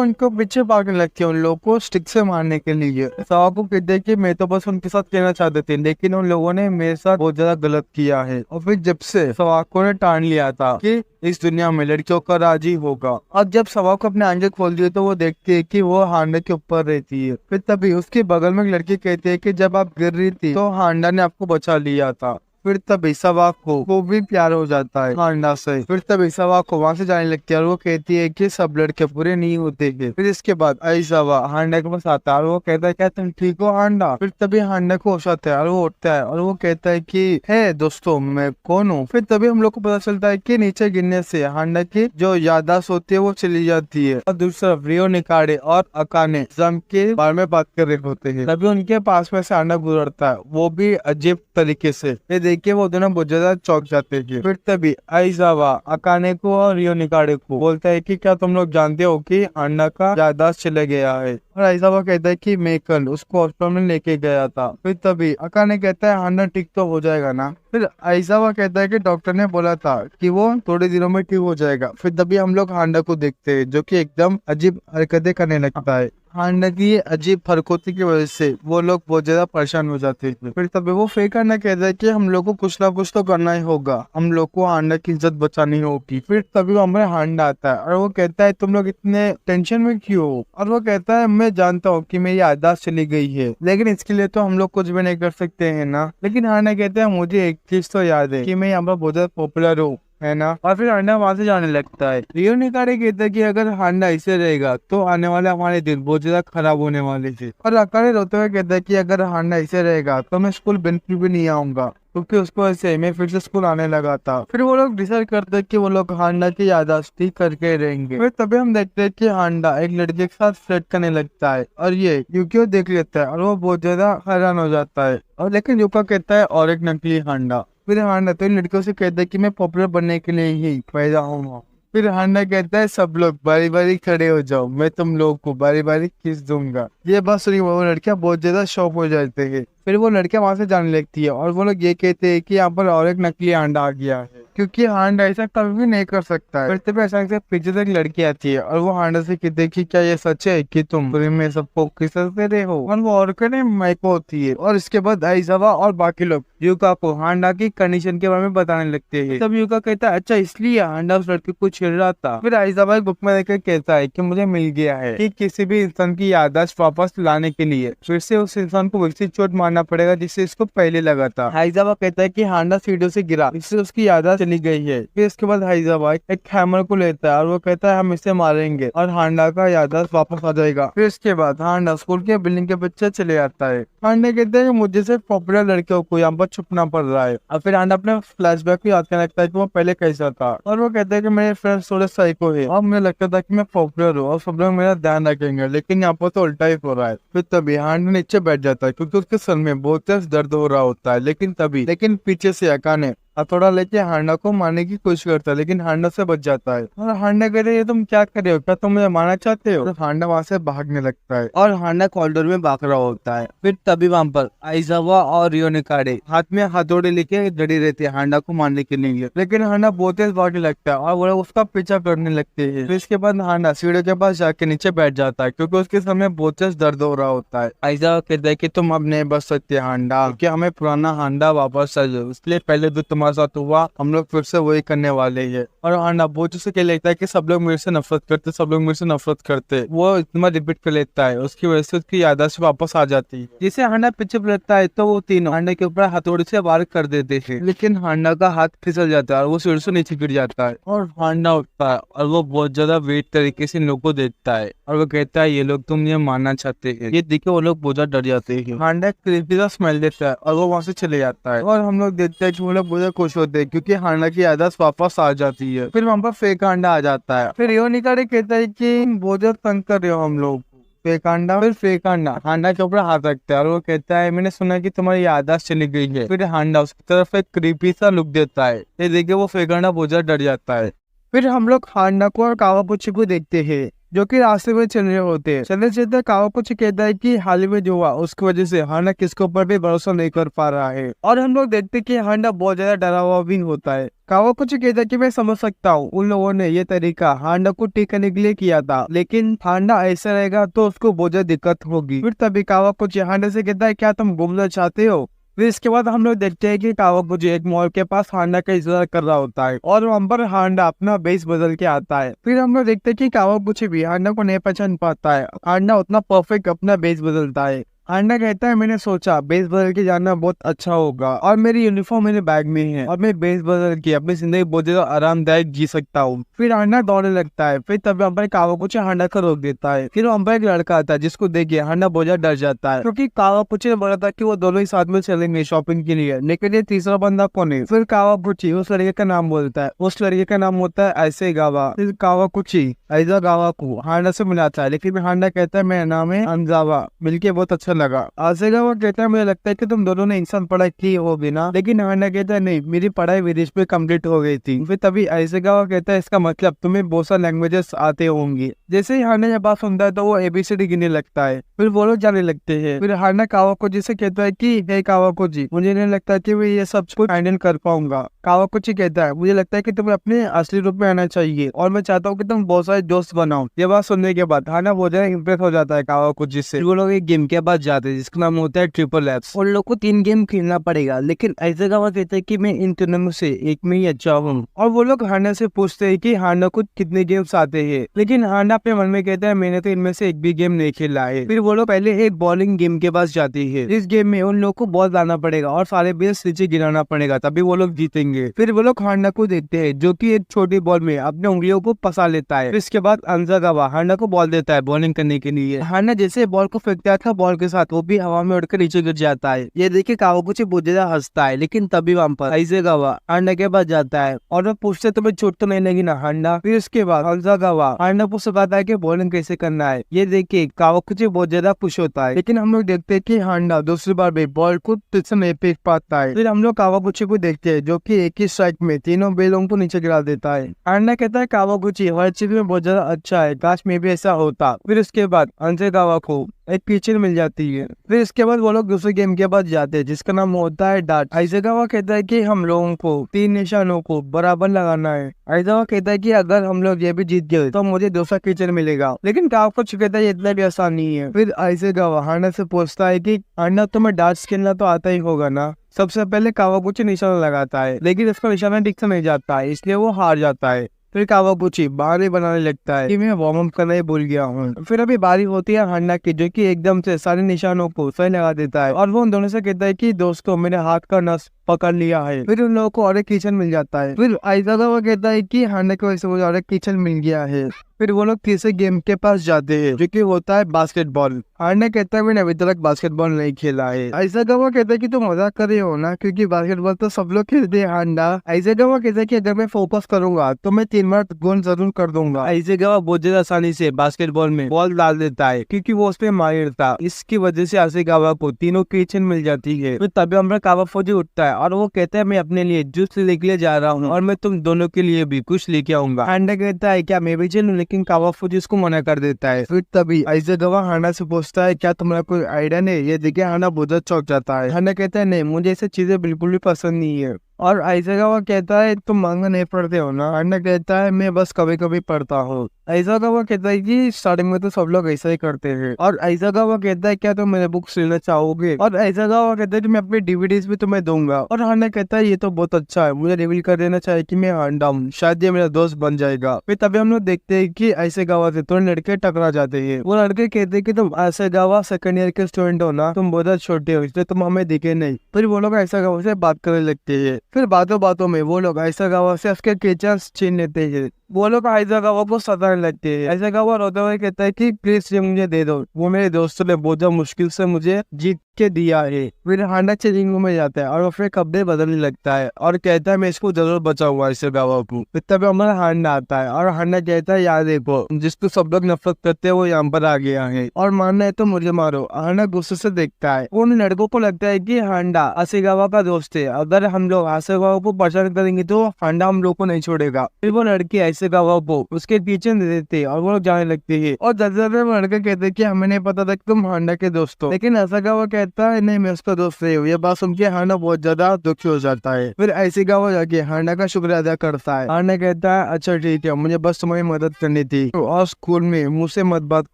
उनको पीछे भागने लगती है उन लोगों को स्टिक से मारने के लिए। सवाको कहते हैं कि मैं तो बस उनके साथ कहना चाहते थे लेकिन उन लोगों ने मेरे साथ बहुत ज्यादा गलत किया है। और फिर जब से सवाको ने ठान लिया था कि इस दुनिया में लड़कियों का राज ही होगा और जब सवाको अपने आंखें खोल दिए तो वो देखती है कि वो हांडा के ऊपर रहती है। फिर तभी उसके बगल में एक लड़की कहती है कि जब आप गिर रही थी तो हांडा ने आपको बचा लिया था। फिर तभी सवाको को भी प्यार हो जाता है हांडा से। फिर तभी सवाको वहाँ से जाने लगती है और वो कहती है कि सब लड़के बुरे नहीं होते हैं। फिर इसके बाद आइजावा हांडा के पास आता है और वो कहता है क्या तुम ठीक हो हांडा। फिर तभी हांडा को होश आता है और वो उठता है और वो कहता है कि है दोस्तों मैं कौन हूँ। फिर तभी हम लोग को पता चलता है कि नीचे गिरने से हांडा की जो याददाश्त होती है वो चली जाती है और दूसरा रियो निकाडे और अकाने जम के बारे में बात कर रहे होते हैं। तभी उनके पास में से हांडा गुजरता है वो भी अजीब तरीके से। देखिए वो दोनों बहुत ज्यादा चौंक जाते हैं। फिर तभी आइजावा अकाने को और रियो निकाडे को बोलता है कि क्या तुम लोग जानते हो कि हांडा का याददाश्त चला गया है। और आइजावा कहता है कि मैं कल उसको हॉस्पिटल में लेके गया था। फिर तभी अकाने कहता है हांडा ठीक तो हो जाएगा ना। फिर आइजावा कहता है कि डॉक्टर ने बोला था कि वो थोड़े दिनों में ठीक हो जाएगा। फिर तभी हम लोग हांडा को देखते हैं जो कि एकदम अजीब हरकतें करने लगता है। हांडा की अजीब हरकतों की वजह से वो लोग बहुत ज्यादा परेशान हो जाते हैं। फिर तभी वो फेक हांडा कहता है कि हम लोग को कुछ ना कुछ तो करना ही होगा, हम लोग को हांडा की इज्जत बचानी होगी। फिर तभी हमारे हांडा आता है और वो कहता है तुम लोग इतने टेंशन में क्यों हो। और वो कहता है मैं जानता हूँ कि मेरी याददाश्त चली गई है लेकिन इसके लिए तो हम लोग कुछ भी नहीं कर सकते है ना। लेकिन हांडा कहता है मुझे एक चीज तो याद है कि मैं यहाँ पर बहुत ज्यादा पॉपुलर हूँ है ना। और फिर हांडा वहां से जाने लगता है। रियो निकाडे कहता है कि अगर हांडा ऐसे रहेगा तो आने वाले हमारे दिन बहुत ज्यादा खराब होने वाले थे। और अकाने रोते हुए कहता है कि अगर हांडा ऐसे रहेगा तो मैं स्कूल बिल्कुल भी नहीं आऊंगा क्योंकि उसको ऐसे मैं फिर से स्कूल आने लगा था। फिर वो लोग डिसाइड करते हैं कि वो लोग हांडा की याददाश्त ठीक करके रहेंगे। फिर तभी हम देखते हैं कि हांडा एक लड़के के साथ फ्लर्ट करने लगता है और ये यूकियो देख लेता है और वो बहुत ज्यादा हैरान हो जाता है। और लेकिन यूका कहता है और एक नकली हांडा। फिर हांडा तो इन लड़कियों से कहता है कि मैं पॉपुलर बनने के लिए ही पैदा हुआ। फिर हांडा कहता है सब लोग बारी बारी खड़े हो जाओ, मैं तुम लोग को बारी बारी किस दूंगा। ये बात सुनी वो लड़कियां बहुत ज्यादा शॉक हो जाते हैं। फिर वो लड़कियां वहां से जाने लगती है और वो लोग ये कहते हैं कि यहाँ पर और एक नकली हांडा आ गया है क्योंकि हांडा ऐसा कभी भी नहीं कर सकता है। फिर तभी अचानक से पीछे से एक लड़की आती है और वो हांडा से कहते हैं कि क्या ये सच है कि तुम पूरे में सबको किसते रहे हो। और वो और कहने माइको होती है और इसके बाद आइजावा और बाकी लोग यूका को हांडा की कंडीशन के बारे में बताने लगते हैं। तब यूका कहता है अच्छा इसलिए हांडा उस लड़की को छेड़ रहा था। फिर आइजावा एक बुक में देखकर कहता है कि मुझे मिल गया है कि किसी भी इंसान की याददाश्त वापस लाने के लिए फिर से उस इंसान को वैसी चोट मारना पड़ेगा जिससे इसको पहले लगा था। आइजावा कहता है कि हांडा सीढ़ियों से गिरा इससे उसकी याददाश्त चली गई है। फिर इसके बाद आइजावा एक हैमर को लेता है और वो कहता है हम इसे मारेंगे और हांडा का याददाश्त वापस आ जाएगा। फिर इसके बाद हांडा स्कूल के बिल्डिंग के पीछे चले आता है। हांडा कहते हैं मुझे सिर्फ पॉपुलर लड़कियों को यहाँ पर छुपना पड़ रहा है। और फिर हांडा अपने फ्लैशबैक को याद करने लगता है कि वो पहले कैसा था और वो कहता है कि मेरे फ्रेंड्स थोड़े साइको है और मुझे लगता था कि मैं पॉपुलर हूँ और सब लोग मेरा ध्यान रखेंगे लेकिन यहाँ पर तो उल्टा ही हो रहा है। फिर तभी हांडा नीचे बैठ जाता है क्योंकि उसके सर में बहुत तेज दर्द हो रहा होता है। लेकिन पीछे से अकाने हथौड़ा लेके हांडा को मारने की कोशिश करता है लेकिन हांडा से बच जाता है। और हांडा कहते हैं ये तुम क्या कर रहे हो, क्या तुम मुझे मारना चाहते हो। तो हांडा वहां से भागने लगता है और हांडा कॉरिडोर में भाग रहा होता है। फिर तभी वहां पर आइजावा और रियो निकाडे हाथ में हथौड़े लेके खड़ी रहती है हांडा को मारने के लिए। लेकिन हांडा बहुत तेज भागने लगता है और वो लोग उसका पीछा करने लगते हैं। फिर इसके बाद हांडा सीढ़ी के पास जाके नीचे बैठ जाता है क्योंकि उसके सर में बहुत तेज दर्द हो रहा होता है। आइजावा कहता है कि तुम अब नहीं बच सकते हांडा, क्योंकि हमें पुराना हांडा वापस चाहिए, इसलिए पहले तो तुम हमारे साथ हुआ हम लोग फिर से वही करने वाले हैं। और हांडा बोजो से क्या लगता है कि सब लोग मेरे से नफरत करते, सब लोग मेरे से नफरत करते, वो इतना रिपीट कर लेता है, उसकी वजह से उसकी याददाश्त वापस आ जाती है। जिसे हांडा पीछे पलटता है तो वो तीनों हांडा के ऊपर हथौड़े से वार कर देते हैं, लेकिन हांडा का हाथ फिसल जाता है और वो सीढ़ी से नीचे गिर जाता है और हांडा उठता है और वो बहुत ज्यादा वेट तरीके से लोगों को देखता है और वो कहता है ये लोग तुम ये मानना चाहते हैं। ये देखे वो लोग बहुत ज्यादा डर जाते हैं। हांडा क्रीपी सा स्मेल देता है और वो वहाँ से चले जाता है और हम लोग देखते हैं कि वो लोग बहुत खुश होते हैं क्योंकि हांडा की याददाश्त वापस आ जाती है। फिर वहाँ पर फेक हांडा आ जाता है। फिर यो निकाले कहता है कि बहुत ज्यादा तंग कर रहे हो हम लोग। फेक अंडा फिर फेक अंडा हांडा के ऊपर हाथ रखता है और वो कहता है मैंने सुना कि तुम्हारी याददाश्त चली गई है। फिर हांडा उसकी तरफ एक क्रीपी सा लुक देता है। ये देखे वो फेक अंडा बहुत ज्यादा डर जाता है। फिर हम लोग हांडा को और कावापुची को देखते हैं जो कि रास्ते में चल रहे होते हैं। चलते चलते कावापुची कहता है कि हाल ही में जो हुआ उसकी वजह से हांडा किसके ऊपर भी भरोसा नहीं कर पा रहा है और हम लोग देखते हैं कि हांडा बहुत ज्यादा डरा हुआ भी होता है। कावापुची कहता है कि मैं समझ सकता हूँ उन लोगों ने ये तरीका हांडा को ठीक करने के लिए किया था, लेकिन हांडा ऐसा रहेगा तो उसको बहुत ज्यादा दिक्कत होगी। फिर तभी कावापुची हांडा से कहता है क्या तुम घूमना चाहते हो। फिर इसके बाद हम लोग देखते हैं कि कावापुची एक मॉल के पास हांडा का इंतजार कर रहा होता है और वहाँ पर हांडा अपना बेस बदल के आता है। फिर हम लोग देखते हैं कि कावापुची भी हांडा को नहीं पहचान पाता है। हांडा उतना परफेक्ट अपना बेस बदलता है। हांडा कहता है मैंने सोचा बेस बदल के जाना बहुत अच्छा होगा और मेरी यूनिफॉर्म मेरे बैग में है और मैं बेस बदल के अपनी जिंदगी बहुत ज्यादा आरामदायक जी सकता हूँ। फिर हांडा दौड़ने लगता है। फिर तभी वहाँ पर कावापुची हांडा को रोक देता है। फिर वहाँ पर एक लड़का आता है जिसको देखिए हांडा बहुत ज्यादा डर जाता है क्योंकि कावापुची ने बोला था कि वो दोनों ही साथ में चलेंगे शॉपिंग के लिए, लेकिन ये तीसरा बंदा कौन है। फिर कावापुची उस लड़के का नाम बोलता है। उस लड़के का नाम होता है ऐसे गावा। फिर कावापुची ऐसा गावा को हांडा से मिलाता है, लेकिन हांडा कहता है मेरा नाम है अंजावा, मिलके बहुत अच्छा लगा। आसेगावा कहता है मुझे लगता है कि तुम दोनों ने इंसान पढ़ाई की होगी ना, लेकिन हांडा कहता है नहीं मेरी पढ़ाई विदेश में कंप्लीट हो गई थी। फिर तभी आसेगावा कहता है इसका मतलब तुम्हें बहुत सारे लैंग्वेजेस आते होंगे। जैसे ही हांडा ये बात सुनता है तो वो एबीसीडी गिनने लगता है। फिर वो लोग जाने लगते हैं। फिर हांडा कावाकुची से कहता है कि हे कावाकुची मुझे नहीं लगता कि मैं ये सब कुछ हैंडल कर पाऊंगा। कावाकुची कहता है मुझे लगता है कि तुम्हें अपने असली रूप में आना चाहिए और मैं चाहता हूँ कि तुम बहुत सारे दोस्त बनाओ। ये बात सुनने के बाद हांडा बहुत ज्यादा इम्प्रेस हो जाता है कावाकुची से। वो लोग एक गेम के बाद जाते हैं जिसका नाम होता है ट्रिपल एप्स। उन लोग को 3 गेम खेलना पड़ेगा, लेकिन ऐसे गावा कहते हैं कि मैं इन तीनों में से एक में ही अच्छा हूँ। और वो लोग हांडा से पूछते हैं कि हांडा को कितने गेम्स आते हैं, लेकिन हांडा अपने मन में कहता है मैंने तो इनमें से एक भी गेम नहीं खेला है। फिर वो लोग पहले एक बॉलिंग गेम के पास जाती है। इस गेम में उन लोग को बॉल लाना पड़ेगा और सारे बेल्स नीचे गिराना पड़ेगा, तभी वो लोग जीतेंगे। फिर वो लोग हांडा को देखते हैं जो कि एक छोटी बॉल में अपने उंगलियों को फंसा लेता है। इसके बाद अंजागावा हांडा को बॉल देता है बॉलिंग करने के लिए। हांडा जैसे बॉल को फेंकता था बॉल के साथ वो भी हवा में उड़कर नीचे गिर जाता है। ये देखे कावाकुची बहुत ज्यादा हंसता है, लेकिन तभी वहाँ पर आइसेगावा हांडा के पास जाता है और वो पूछते तुम्हें चोट तो नहीं लगी ना हांडा। फिर उसके बाद अंजागावा हांडा को सिखाता है कि बॉलिंग कैसे करना है। ये देखे कावाकुची बहुत ज्यादा खुश होता है, लेकिन हम लोग देखते हैं कि हांडा दूसरी बार भी बॉल को ठीक से नहीं फेंक पाता है। फिर हम लोग कावाकुची को देखते हैं जो कि एक ही स्ट्राइक में तीनों बेलों को नीचे गिरा देता है। हांडा कहता है कावाकुची हर चीज में बहुत ज्यादा अच्छा है, काश में भी ऐसा होता। फिर उसके बाद अंजागावा को एक कीचड़ मिल जाती है। फिर इसके बाद वो लोग दूसरे गेम के बाद जाते हैं जिसका नाम होता है डार्ट। आइसेगावा कहता है कि हम लोगों को 3 निशानों को बराबर लगाना है। आइसेगावा कहता है कि अगर हम लोग ये भी जीत गए तो मुझे दूसरा कीचड़ मिलेगा, लेकिन कावाकुची कहता है इतना भी आसान नहीं है। फिर आइसेगावा हांडा से पूछता है कि हांडा तुम्हें डार्ट्स खेलना तो आता ही होगा ना। सबसे पहले कावाकुची निशाना लगाता है, लेकिन उसका निशाना ठीक से नहीं जाता है, इसलिए वो हार जाता है। फिर कावाकुची बहाने बनाने लगता है कि मैं वार्म अप करना ही भूल गया हूँ। फिर अभी बारी होती है हांडा की जो कि एकदम से सारे निशानों को सही लगा देता है और वो उन दोनों से कहता है कि दोस्तों मेरे हाथ का नस पकड़ लिया है। फिर उन लोगों को और एक कीचड़ मिल जाता है। फिर आइसेगावा कहता है कि हांडा की वजह से मुझे और एक कीचड़ मिल गया है। फिर वो लोग तीसरे गेम के पास जाते हैं जो कि होता है बास्केटबॉल। हांडा कहता है मैंने अभी तक बास्केटबॉल नहीं खेला है। आइसेगावा कहता है कि तुम मजाक कर रहे हो ना, क्योंकि बास्केटबॉल तो सब लोग खेलते हैं। हांडा आइसेगावा कहता है कि अगर मैं फोकस करूंगा तो मैं 3 बार गोल जरूर कर दूंगा। आइसेगावा बहुत ज्यादा आसानी से बास्केटबॉल में बॉल डाल देता है क्योंकि वो उसपे माहिर था। इसकी वजह से आइसेगावा को तीनों कीचड़ मिल जाती है। फिर तभी हमारा कावाफुजी उठता है और वो कहता है मैं अपने लिए जूस लेके लिए जा रहा हूँ और मैं तुम दोनों के लिए भी कुछ लेके आऊंगा। हांडा कहता है क्या मैं भी चलूं, लेकिन कावाफुजी इसको मना कर देता है। फिर तभी आइसेगावा हांडा से पूछता है क्या तुम्हारा कोई आइडिया नहीं। ये देखिए हांडा बहुत चौंक जाता है। हांडा कहता है नहीं मुझे ऐसी चीजें बिल्कुल भी पसंद नहीं है। और आइज़ाकावा कहता है तुम मांगा नहीं पढ़ते हो ना। हांडा कहता है मैं बस कभी कभी पढ़ता हूँ। आइज़ाकावा कहता है कि स्टार्टिंग में तो सब लोग ऐसा ही करते हैं। और आइज़ाकावा कहता है क्या तुम मेरे बुक्स लेना चाहोगे। और आइज़ाकावा कहता है कि मैं अपनी डीवीडीज भी तुम्हें दूंगा। और हांडा कहता है ये तो बहुत अच्छा है, मुझे रिवील कर देना चाहिए कि मैं हांडा हूँ, शायद ये मेरा दोस्त बन जाएगा। फिर तभी हम लोग देखते हैं कि आइज़ाकावा से तो लड़के टकरा जाते हैं। वो लड़के कहते हैं कि तुम आइज़ाकावा सेकंड ईयर के स्टूडेंट हो ना, तुम बहुत छोटे हो इसलिए तुम हमें दिखे नहीं। फिर वो लोग आइज़ाकावा से बात करने लगते हैं। फिर बातों बातों में वो लोग आइज़ाकावा से उसके कीचेन्स छीन लेते हैं। वो लोग आइज़ाकावा को सताने लगते हैं। आइज़ाकावा रोते हुए कहता है कि प्लीज ये मुझे दे दो, वो मेरे दोस्तों ने बहुत मुश्किल से मुझे जीत के दिया है। फिर हांडा चेंजिंग रूम में जाता है और अपने कपड़े बदलने लगता है और कहता है मैं इसको जरूर बचाऊंगा आइज़ाकावा को। तभी हमारा हांडा आता है और हांडा कहता है यार देखो जिसको सब लोग नफरत करते हैं वो यहाँ पर आ गया है और मारना है तो मुझे मारो। हांडा गुस्से से देखता है। उन लड़कों को लगता है कि हांडा आइज़ाकावा का दोस्त है, अगर हम लोग आइज़ाकावा को परेशान करेंगे तो हांडा हम लोग को नहीं छोड़ेगा। फिर वो लड़की आइज़ाकावा को उसके पीछे दे देते हैं और वो लोग जाने लगते हैं। और जल्दी वो लड़के कहते हैं कि हमें नहीं पता था कि तुम हांडा के दोस्त हो। लेकिन आइज़ाकावा कहता है नहीं मैं उसका दोस्त नहीं हूँ। ये बात सुन के हांडा बहुत ज्यादा दुखी हो जाता है। फिर आइज़ाकावा जाके हांडा का शुक्रिया अदा करता है। हांडा कहता है अच्छा ठीक है, मुझे बस तुम्हारी मदद करनी थी और स्कूल में मुझसे मत बात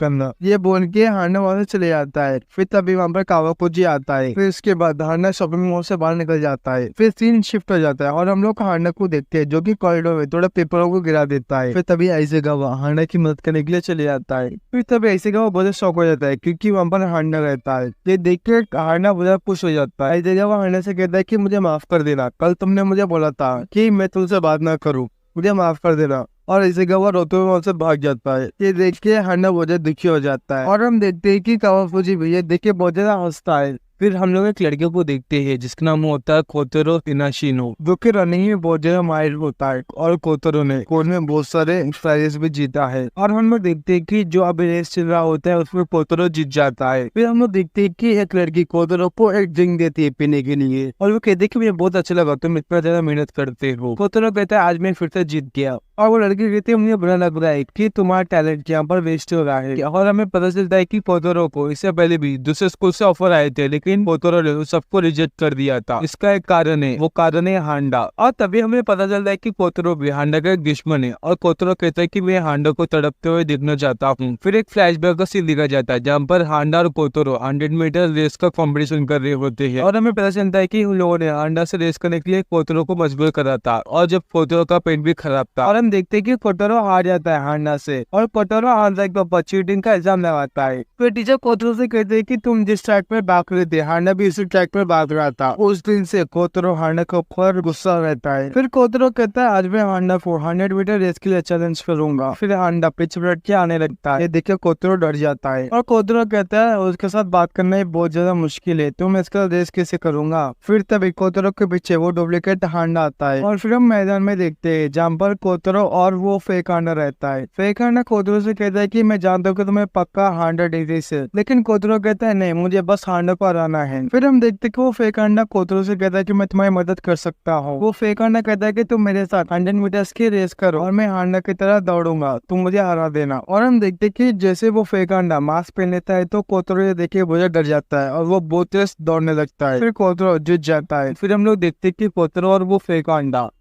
करना। ये बोल के हांडा वहां से चले जाता है। फिर तभी वहाँ पर कावाकुजी आता है। फिर उसके बाद हांडा शॉपिंग मॉल से बाहर निकल जाता है। फिर सीन शिफ्ट हो जाता है और हम लोग हांडा को देखते हैं जो कि कॉरिडोर में थोड़ा पेपरों को गिरा देता है। फिर तभी आइज़ाकावा हांडा की मदद करने के लिए चले जाता है। फिर तभी आइज़ाकावा बहुत शौक हो जाता है क्योंकि वहाँ पर हांडा रहता है। ये देख के हांडा बहुत खुश हो जाता है। आइज़ाकावा हांडा से कहता है कि मुझे माफ कर देना, कल तुमने मुझे बोला था कि मैं तुमसे बात ना करूं, मुझे माफ कर देना। और आइज़ाकावा रोते हुए वहां से भाग जाता है। ये देख के हांडा बहुत ज्यादा दुखी हो जाता है और हम देखते हैं कि कावाकुजी भैया देख के बहुत ज्यादा हंसता है। फिर हम लोग एक लड़के को देखते हैं जिसका नाम होता है कोतरो इनाशिनो, जो कि रनिंग में बहुत ज्यादा माहिर होता है और कोतरो ने स्कूल में बहुत सारे प्राइजेस भी जीता है। और हम लोग देखते हैं कि जो अभी रेस चल रहा होता है उसमें कोतरो जीत जाता है। फिर हम लोग देखते हैं कि एक लड़की कोतरो को एक ड्रिंक देती है पीने के लिए और वो कहते हैं कि मुझे बहुत अच्छा लगा, तुम इतना ज्यादा मेहनत करते हो। कोतरो कहता है आज मैं फिर से जीत गया। और वो लड़की कहती है मुझे बुरा लग रहा है कि तुम्हारा टैलेंट यहाँ पर वेस्ट हो रहा है। और हमें पता चलता है कि कोतरो को इससे पहले भी दूसरे स्कूल से ऑफर आए थे लेकिन कोतरो ने सबको रिजेक्ट कर दिया था। इसका एक कारण है, वो कारण है हांडा। और तभी हमें पता चलता है कि कोतरो भी हांडा का एक दुश्मन है और कोतरो कहता है कि मैं हांडा को तड़पते हुए देखना चाहता हूँ। फिर एक फ्लैशबैक का सीन दिखा जाता है जहाँ पर हांडा और कोतरो 100 मीटर रेस का कॉम्पिटिशन कर रहे होते हैं। और हमें पता चलता है कि उन लोगों ने हांडा से रेस करने के लिए कोतरो को मजबूर करा था और जब कोतरो का पेट भी खराब था। और हम देखते हैं कि कोतरो हार जाता है हांडा से और कोतरो हांडा के ऊपर चीटिंग का इल्जाम लगाता है। फिर टीचर कोतरो से कहते हैं कि तुम जिस ट्रैक पर भाग रहे थे हांडा भी इसी ट्रैक पर भाग रहा था। उस दिन से कोतरो हांडा के ऊपर गुस्सा रहता है। फिर कोतरो कहता है आज मैं हांडा को 100 मीटर रेस के लिए चैलेंज करूंगा। फिर हांडा पिच पलट के आने लगता है। ये देख के कोतरो डर जाता है और कोतरो कहता है उसके साथ बात करना ही बहुत ज्यादा मुश्किल है, तो मैं इसका रेस कैसे करूंगा। फिर तभी कोतरो के पीछे वो डुप्लीकेट हांडा आता है और फिर हम मैदान में देखते हैं जहाँ पर कोतरो और वो फेक हांडा रहता है। फेक हांडा कोतरो से कहता है कि मैं जानता हूँ कि तुम्हें पक्का हांडा डिजीज है, लेकिन कोतरो कहता है नहीं मुझे बस हांडा को हराना है। फिर हम देखते कि वो फेक हांडा कोतरो से कहता है कि मैं तुम्हारी मदद कर सकता हूँ। वो फेक हांडा कहता है कि तुम मेरे साथ 100 मीटर्स की रेस करो और मैं हांडा की तरह दौड़ूंगा, तुम मुझे हरा देना। और हम देखते कि जैसे वो फेक हांडा मास्क पहन लेता है तो कोतरो ये देख के बहुत डर जाता है और वो बहुत तेज दौड़ने लगता है। फिर कोतरो जीत जाता है। फिर हम लोग देखते कि कोतरो और वो फेक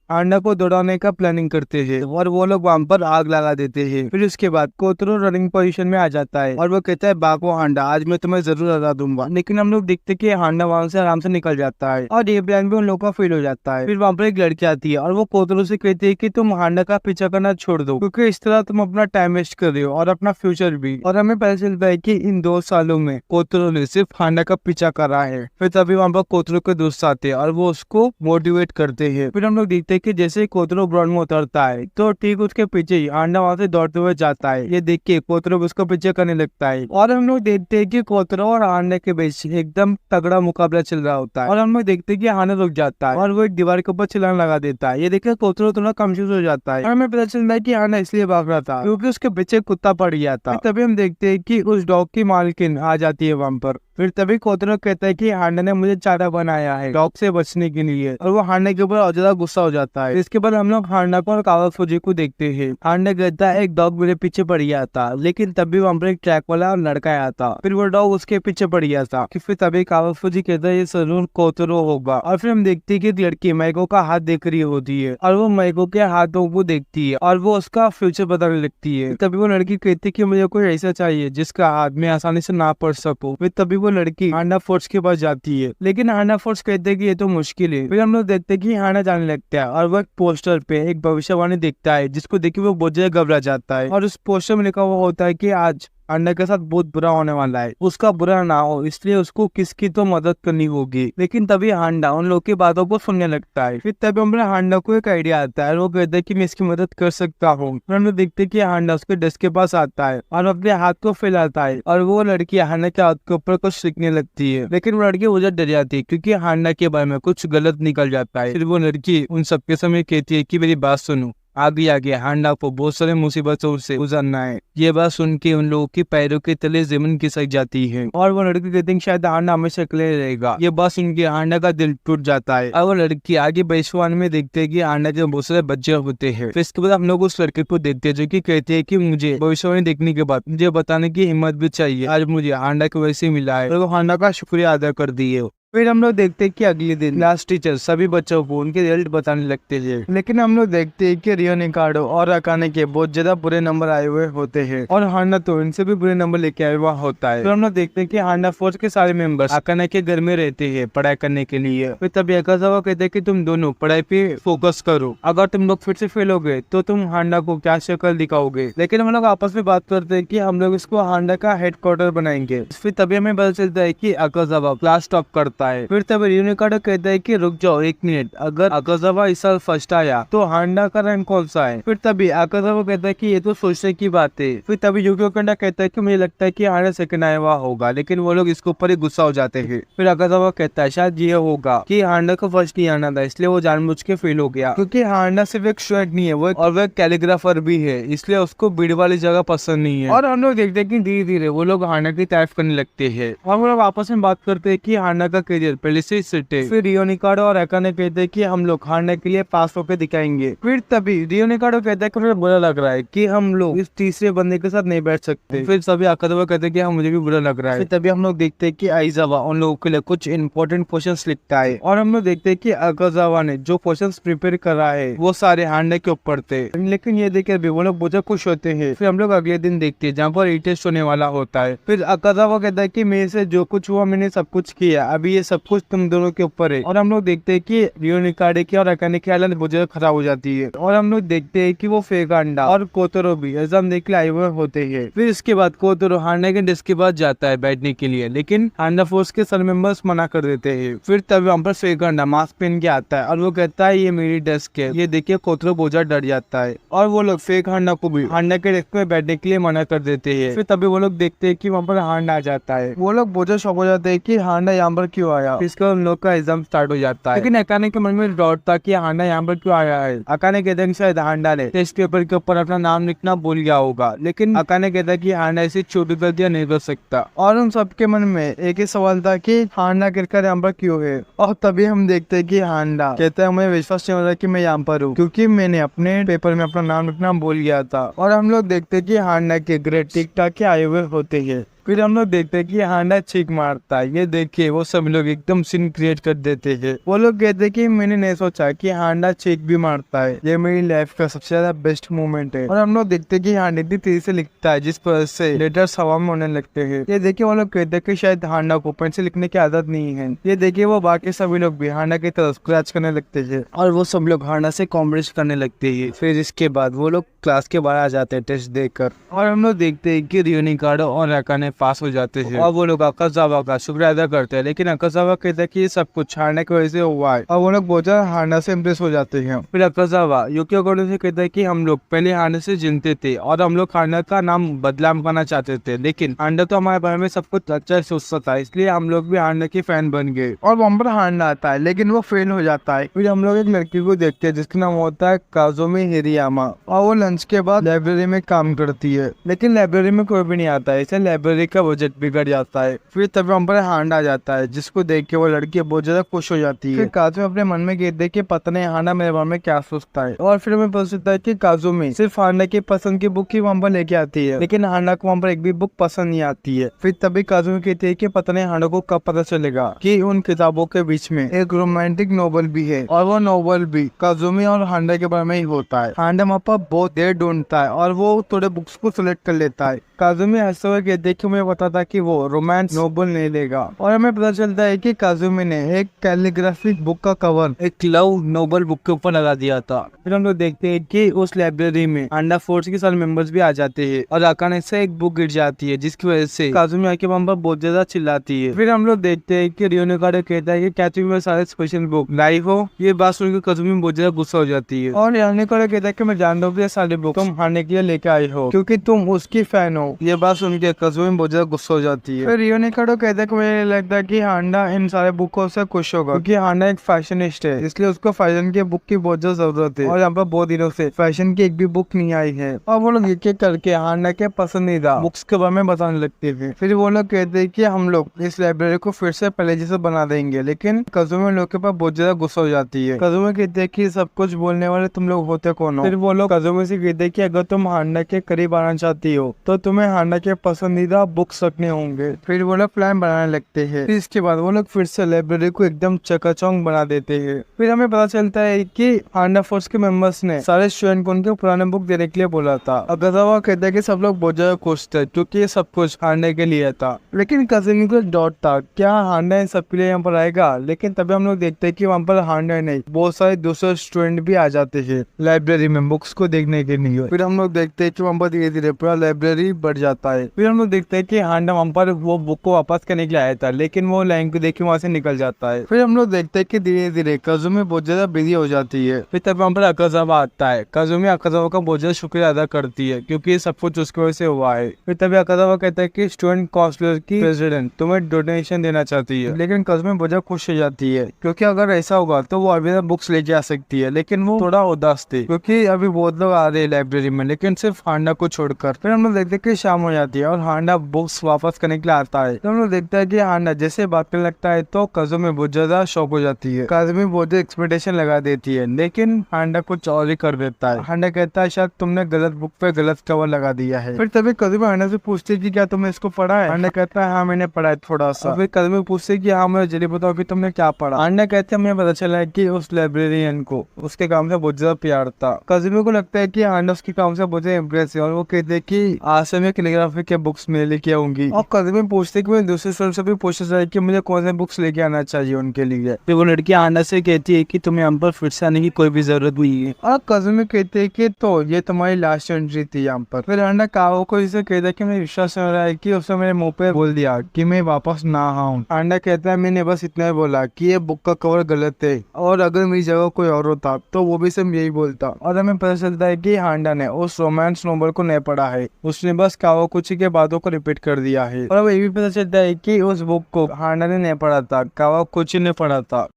हांडा को दौड़ाने का प्लानिंग करते हैं और वो लोग वहाँ पर आग लगा देते हैं। फिर उसके बाद कोतरो रनिंग पोजीशन में आ जाता है और वो कहता है भागो हांडा, आज मैं तुम्हें जरूर हरा दूंगा। लेकिन हम लोग देखते कि हांडा वहाँ से आराम से निकल जाता है और ये प्लान भी उन लोगों का फेल हो जाता है। फिर वहाँ पर एक लड़की आती है और वो कोतरो से कहती है कि तुम हांडा का पीछा करना छोड़ दो क्योंकि इस तरह तुम अपना टाइम वेस्ट कर रहे हो और अपना फ्यूचर भी। और हमें पता चलता है कि इन 2 सालों में कोतरो ने सिर्फ हांडा का पीछा करा है। फिर तभी वहाँ पर कोतरो के दोस्त आते हैं और वो उसको मोटिवेट करते हैं। फिर हम लोग देखते हैं कि जैसे कोतरो ग्राउंड में उतरता है तो ठीक उसके पीछे ही हांडा वहां से दौड़ते हुए जाता है। ये देख के कोतरो उसको पीछे करने लगता है और हम लोग देखते हैं कि कोतरो और हांडा के बीच एकदम तगड़ा मुकाबला चल रहा होता है। और हम लोग देखते हैं कि हांडा रुक जाता है और वो एक दीवार के ऊपर चिल्लाने लगा देता है। ये देख के कोतरो थोड़ा कंफ्यूज हो जाता है और हमें पता चलता है कि हांडा इसलिए भाग रहा था क्योंकि उसके पीछे कुत्ता पड़ गया था। तभी हम देखते हैं कि उस डॉग की मालकिन आ जाती है वहां पर। फिर तभी कोतरो कहता है कि हांडा ने मुझे चारा बनाया है डॉग से बचने के लिए, और वो हांडा के ऊपर और ज्यादा गुस्सा हो जाता है। इसके बाद हम लोग हांडा को और कावाफुजी को देखते हैं। हांडा कहता है एक डॉग मेरे पीछे पड़ गया था, लेकिन तभी वहाँ पर एक ट्रैक वाला और लड़का आया था, फिर वो डॉग उसके पीछे पड़ गया था। फिर तभी कावाफुजी कहता है ये जरूर कोतरो होगा। और फिर हम देखते हैं कि एक लड़की माइको का हाथ देख रही होती है, और वो माइको के हाथों को देखती है और वो उसका फ्यूचर बताने लगती है। तभी वो लड़की कहती है कि मुझे कोई ऐसा चाहिए जिसका हाथ में आसानी से ना पढ़ सकूं। फिर तभी वो लड़की हांडा फोर्स के पास जाती है, लेकिन हांडा फोर्स कहते हैं कि ये तो मुश्किल है। फिर हम लोग देखते हैं कि हांडा जाने लगता है, और वो एक पोस्टर पे एक भविष्यवाणी देखता है, जिसको देख के वो बहुत ज्यादा घबरा जाता है। और उस पोस्टर में लिखा हुआ होता है कि आज हांडा के साथ बहुत बुरा होने वाला है, उसका बुरा ना हो इसलिए उसको किसकी तो मदद करनी होगी। लेकिन तभी हांडा उन लोग की बातों को सुनने लगता है। फिर तभी हमारे हांडा को एक आइडिया आता है, वो कहता है कि मैं इसकी मदद कर सकता हूँ। फिर हम लोग देखते हैं कि हांडा उसके डेस्क के पास आता है और अपने हाथ को फैलाता है, और वो लड़की हांडा के हाथ के ऊपर कुछ सीखने लगती है। लेकिन वो लड़की उधर डर जाती है क्योंकि हांडा के बारे में कुछ गलत निकल जाता है। फिर वो लड़की उन सबके समय कहती है कि मेरी बात सुनो, आगे आगे हांडा को बहुत सारे मुसीबतों से गुजरना है। ये बात सुन के उन लोगों के पैरों के तले जमीन खिसक जाती है, और वो लड़की कहती है शायद हांडा हमेशा अकेले रहेगा। ये बात सुन के हांडा का दिल टूट जाता है, और वो लड़की आगे भविष्यवाणी में देखते है कि हांडा के बहुत सारे बच्चे होते हैं। फिर इसके बाद हम लोग उस लड़के को देखते हैं जो कि कहते हैं कि मुझे भविष्यवाणी देखने के बाद मुझे बताने की हिम्मत भी चाहिए, आज मुझे हांडा की वजह से मिला है, और वो हांडा का शुक्रिया अदा कर दिए। फिर हम लोग देखते हैं कि अगले दिन क्लास टीचर सभी बच्चों को उनके रिजल्ट बताने लगते हैं, लेकिन हम लोग देखते हैं कि रियो निकाडो और अकाने के बहुत ज्यादा बुरे नंबर आए हुए होते हैं, और हांडा तो इनसे भी बुरे नंबर लेके आया हुआ होता है। फिर हम लोग देखते हैं कि हांडा फोर्स के सारे मेंबर्स अकाने के घर में रहते हैं पढ़ाई करने के लिए। फिर तभी अकाजावा कहते हैं कि तुम दोनों पढ़ाई पे फोकस करो, अगर तुम लोग फिर से फेल हो गए तो तुम हांडा को क्या शक्ल दिखाओगे। लेकिन हम लोग आपस में बात करते हैं कि हम लोग इसको हांडा का हेडक्वार्टर बनाएंगे। फिर तभी हमें पता चलता है कि अकाजावा क्लास टॉप करता है। फिर तभी रियो निकाडो कहता है कि रुक जाओ एक मिनट, अगर अकाजावा इस साल फर्स्ट आया तो हांडा का रैंक कौन सा है। फिर तभी अकाजावा कहता है कि ये तो सोचने की बात है। फिर तभी युकियो कंडा कहता है कि मुझे लगता है कि हांडा सेकंड आया हुआ होगा, लेकिन वो लोग इसके ऊपर ही गुस्सा हो जाते हैं। फिर अकाजावा कहता है शायद ये होगा कि हांडा को फर्स्ट नहीं आना था, इसलिए वो जानबूझ के फेल हो गया, क्योंकि हांडा सिर्फ एक स्टूडेंट नहीं है, वो एक कैलीग्राफर भी है, इसलिए उसको भीड़ वाली जगह पसंद नहीं है। और हम लोग देखते हैं कि धीरे धीरे वो लोग हांडा की तारीफ करने लगते हैं। हम लोग आपस में बात करते हैं कि हांडा का करियर पहले से सेट है। फिर रियो निकाडो और अकाने कहते हैं कि हम लोग हांडा के लिए पास होकर दिखाएंगे। फिर तभी रियो निकाडो कहता है कि मुझे बुरा लग रहा है कि हम लोग इस तीसरे बंदे के साथ नहीं बैठ सकते। फिर सभी अकाजावा कहते हैं कि हाँ मुझे भी बुरा लग रहा है। फिर तभी हम लोग देखते हैं कि आइजावा उन लोगों के लिए कुछ इंपॉर्टेंट क्वेश्चंस लिखता है, और हम लोग देखते हैं कि अकाजावा ने जो क्वेश्चंस प्रिपेयर करा है वो सारे हांडा के ऊपर थे, लेकिन ये देख भी वो लोग बहुत खुश होते हैं। फिर हम लोग अगले दिन देखते हैं जहाँ पर टेस्ट होने वाला होता है। फिर अकाजावा कहता है कि मेरे से जो कुछ हुआ मैंने सब कुछ किया, अभी ये सब कुछ तुम दोनों के ऊपर है। और हम लोग देखते हैं कि रियो निकाडो की और अकाने की हालत बहुत ज्यादा खराब हो जाती है, और हम लोग देखते हैं कि वो फेक हांडा और कोतरो भी एग्जाम देख आए हुए होते हैं। फिर इसके बाद कोतरो हांडा के डेस्क के पास जाता है बैठने के लिए, लेकिन हांडा फोर्स के सारे मेंबर्स मना कर देते हैं। फिर तभी वहाँ पर फेक हांडा मास्क पहन के आता है, और वो कहता है ये मेरी डेस्क है। ये देखिए कोतरो बहुत ज्यादा डर जाता है, और वो लोग फेक हांडा को भी हांडा के डेस्क में बैठने के लिए मना कर देते हैं। फिर तभी वो लोग देखते हैं कि वहाँ पर हांडा आ जाता है। वो लोग बहुत ज्यादा शॉक हो जाते हैं कि हांडा यहाँ पर क्यों आया। इसका उन लोग का एग्जाम स्टार्ट हो जाता है, लेकिन अकाने के मन में डाउट था कि हांडा यहाँ पर क्यों आया है। अकाने कहते हैं शायद हांडा ने टेस्ट पेपर के ऊपर अपना नाम लिखना भूल गया होगा, लेकिन अकाने कहता है कि हांडा ऐसी छोटी गलतियां नहीं कर सकता। और उन सबके मन में एक ही सवाल था कि हांडा गिरकर यहाँ पर क्यों है। और तभी हम देखते हैं कि हांडा कहता है मुझे विश्वास नहीं हो रहा कि मैं यहाँ पर हूँ, क्योंकि मैंने अपने पेपर में अपना नाम लिखना भूल गया था। और हम लोग देखते हैं कि हांडा के ग्रेड ठीक ठाक के आए हुए होते हैं। फिर हम लोग देखते हैं कि हांडा चीख मारता है। ये देखिए वो सब लोग एकदम सीन क्रिएट कर देते हैं। वो लोग कहते हैं कि मैंने नहीं सोचा कि हांडा चीख भी मारता है, ये मेरी लाइफ का सबसे ज्यादा बेस्ट मोमेंट है। और हम लोग देखते हैं कि हांडा इतनी तेजी से लिखता है जिस वजह से लेटर्स हवा में होने लगते हैं। ये देखिए वो लोग कहते हैं कि शायद हांडा को पेन से लिखने की आदत नहीं है। ये देखिए वो बाकी सभी लोग भी हांडा की तरफ स्क्रैच करने लगते हैं, और वो सब लोग हांडा से कॉम्पिटिशन करने लगते हैं। फिर इसके बाद वो लोग क्लास के बाहर आ जाते हैं टेस्ट देकर, और हम लोग देखते हैं कि रियो निकाडो और अकाने पास हो जाते हैं, और वो लोग अकाजावा का शुक्रिया अदा करते हैं। लेकिन अकाजावा कहता है कि ये सब कुछ हांडा की वजह से हुआ है, और वो लोग बहुत ज्यादा हांडा से इम्प्रेस हो जाते हैं। फिर अकाजावा युकियो कंडो से कहता है कि हम लोग पहले हांडा से जीतते थे, और हम लोग हांडा का नाम बदनाम करना चाहते थे, लेकिन हांडा तो हमारे बारे में सब कुछ अच्छा सोचता था, इसलिए हम लोग भी हांडा के फैन बन गए। और वहाँ पर हांडा आता है, लेकिन वो फेल हो जाता है। फिर हम लोग एक लड़की को देखते हैं जिसका नाम होता है काजुमी हिरियामा, और वो लंच के बाद लाइब्रेरी में काम करती है, लेकिन लाइब्रेरी में कोई भी नहीं आता है। इसे लाइब्रेरी का बजट बिगड़ जाता है। फिर तभी वहाँ पर हांडा आ जाता है, जिसको देख के वो लड़की बहुत ज्यादा खुश हो जाती है। फिर काजुमी अपने मन में कहते हैं कि पता नहीं हांडा मेरे बारे में क्या सोचता है। और फिर हमें पता चलता है कि काजुमी सिर्फ हांडा की पसंद की बुक ही वहाँ पर लेके आती है, लेकिन हांडा को वहाँ पर एक भी बुक पसंद नहीं आती है। फिर तभी काजुमी कहती है कि पता नहीं हांडा को कब पता चलेगा कि उन किताबों के बीच में एक रोमांटिक नोवेल भी है, और वो नोवेल भी काजुमी और हांडा के बारे में ही होता है। हांडा वहाँ पर बहुत देर ढूंढता है और वो थोड़े बुक्स को सिलेक्ट कर लेता है। काजुमी हंसते हुए कहते कि मुझे पता था कि वो रोमांस नोवेल नहीं लेगा। और हमें पता चलता है कि काजुमी ने एक कैलीग्राफिक बुक का कवर एक लव नोवेल बुक के ऊपर लगा दिया था। फिर हम लोग देखते हैं कि उस लाइब्रेरी में हांडा फोर्स के सारे मेंबर्स भी आ जाते हैं और अचानक से एक बुक गिर जाती है, जिसकी वजह से काजुमी आके वहाँ पर बहुत ज्यादा चिल्लाती है। फिर हम लोग देखते हैं कि रियोनिकाडो कहता है कि क्या तुम मेरे सारे स्पेशल बुक लाई हो। ये बात सुनकर काजुमी बहुत ज्यादा गुस्सा हो जाती है और रियोनिकाडो कहता है कि मैं जानता हूँ ये सारे बुक तुम हांडा के लिए लेके आई हो क्योंकि तुम उसकी फैन हो। ये बात सुन के काजुमी बहुत ज्यादा गुस्सा हो जाती है। फिर रियोनिकाडो कहता है कि मुझे लगता है कि हांडा इन सारे बुकों से खुश होगा क्योंकि हांडा एक फैशनिस्ट है, इसलिए उसको फैशन के बुक की बहुत ज्यादा जरूरत है और यहाँ पर बहुत दिनों से फैशन की एक भी बुक नहीं आई है। और वो लोग एक एक करके हांडा के पसंदीदा बुक्स के बारे में बताने लगते थे। फिर वो लोग कहते हैं कि हम लोग इस लाइब्रेरी को फिर से पहले जैसे बना देंगे, लेकिन काजुमी लोग के पास बहुत ज्यादा गुस्सा हो जाती है। काजुमी कहते हैं कि सब कुछ बोलने वाले तुम लोग होते कौन हो। फिर वो लोग काजुमी से कहते हैं कि अगर तुम हांडा के करीब आना चाहती हो तो तुम्हें हांडा के पसंदीदा बुक्स रखने होंगे। फिर वो लोग प्लान बनाने लगते हैं। फिर इसके बाद वो लोग फिर से लाइब्रेरी को एकदम चकाचौंध बना देते हैं। फिर हमें पता चलता है कि हांडा फोर्स के मेंबर्स ने सारे स्टूडेंट को उनके पुराने बुक देने के लिए बोला था। अगासावा कहता है कि सब लोग बहुत ज्यादा खुश थे क्योंकि ये सब कुछ हांडा के लिए था, लेकिन काजुमी को डाउट था क्या हांडा इन सबके लिए यहाँ पर आएगा। लेकिन तभी हम लोग देखते हैं कि वहाँ पर हांडा नहीं बहुत सारे दूसरे स्टूडेंट भी आ जाते हैं लाइब्रेरी में बुक्स को देखने के लिए। फिर हम लोग देखते हैं कि वहाँ पर धीरे धीरे पूरा लाइब्रेरी बढ़ जाता है। फिर हम लोग देखते हैं कि हांडा वहाँ पर वो बुक को वापस करने के लिए आया था, लेकिन वो लाइन को देख के वहाँ से निकल जाता है। फिर हम लोग देखते हैं कि धीरे धीरे काजुमी बहुत ज्यादा बिजी हो जाती है। फिर तब वहाँ पर अकाजावा आता है। काजुमी अकाजावा का बहुत ज्यादा शुक्रिया अदा करती है क्योंकि सब कुछ उसकी वजह से हुआ है। फिर तभी अकाजावा कहता है कि स्टूडेंट काउंसिलर की प्रेसिडेंट तुम्हें डोनेशन देना चाहती है, लेकिन काजुमी बहुत ज्यादा खुश हो जाती है क्योंकि अगर ऐसा होगा तो वो अभी बुक्स लेके आ सकती है। लेकिन वो थोड़ा उदास थी क्योंकि अभी बहुत लोग आ रहे हैं लाइब्रेरी में, लेकिन सिर्फ हांडा को छोड़कर। फिर हम लोग देखते हैं कि शाम हो जाती है और हांडा बुक्स वापस करने के लिए आता है। तो हम लोग देखते हैं कि हांडा जैसे बात करने लगता है तो काजुमी बहुत ज्यादा शॉक हो जाती है। काजुमी बहुत ज्यादा एक्सपेक्टेशन लगा देती है, लेकिन हांडा कुछ और ही कर देता है। हांडा कहता है शायद तुमने गलत बुक पे गलत कवर लगा दिया है। फिर तभी काजुमी हांडा से पूछती है कि क्या तुमने इसको पढ़ा है। हांडा कहता है हाँ मैंने पढ़ा है थोड़ा सा। फिर काजुमी पूछती है कि हाँ मुझे जल्दी बताओ कि तुमने क्या पढ़ा। हांडा कहते हैं मुझे पता चला है कि उस लाइब्रेरियन को उसके काम से बहुत ज्यादा प्यार था। काजुमी को लगता है कि हांडा उसके काम से बहुत ज्यादा इम्प्रेस है और वो कहते हैं कि आज से मैं कैलीग्राफी के बुक्स में लेके आऊंगी। और काजुमी पूछते कि मैं दूसरे स्टूडेंट से भी पूछना चाहिए कि मुझे कौन से बुक्स लेके आना चाहिए उनके लिए। फिर वो लड़की हांडा से कहती है कि तुम्हें यहाँ पर फिर से आने की कोई भी जरूरत नहीं है। और काजुमी कहते हैं कि तो ये तुम्हारी लास्ट एंट्री थी यहाँ पर। फिर हांडा काओ को इसे कहता है कि मुझे विश्वास हो रहा है कि उसने मेरे मुंह पे बोल दिया कि मैं वापस ना आऊँ। हांडा कहता है मैंने बस इतना ही बोला कि ये बुक का कवर गलत है और अगर मेरी जगह कोई और होता तो वो भी सिर्फ यही बोलता। और हमें पता चलता है कि हांडा ने उस रोमांस नोवेल को नहीं पढ़ा है, उसने बस कावाकुची के बातों को रिपीट कर दिया है। और अब ये भी पता चलता है कि उस बुक को हांडा ने नहीं पढ़ा था, कावाकुची ने पढ़ा था।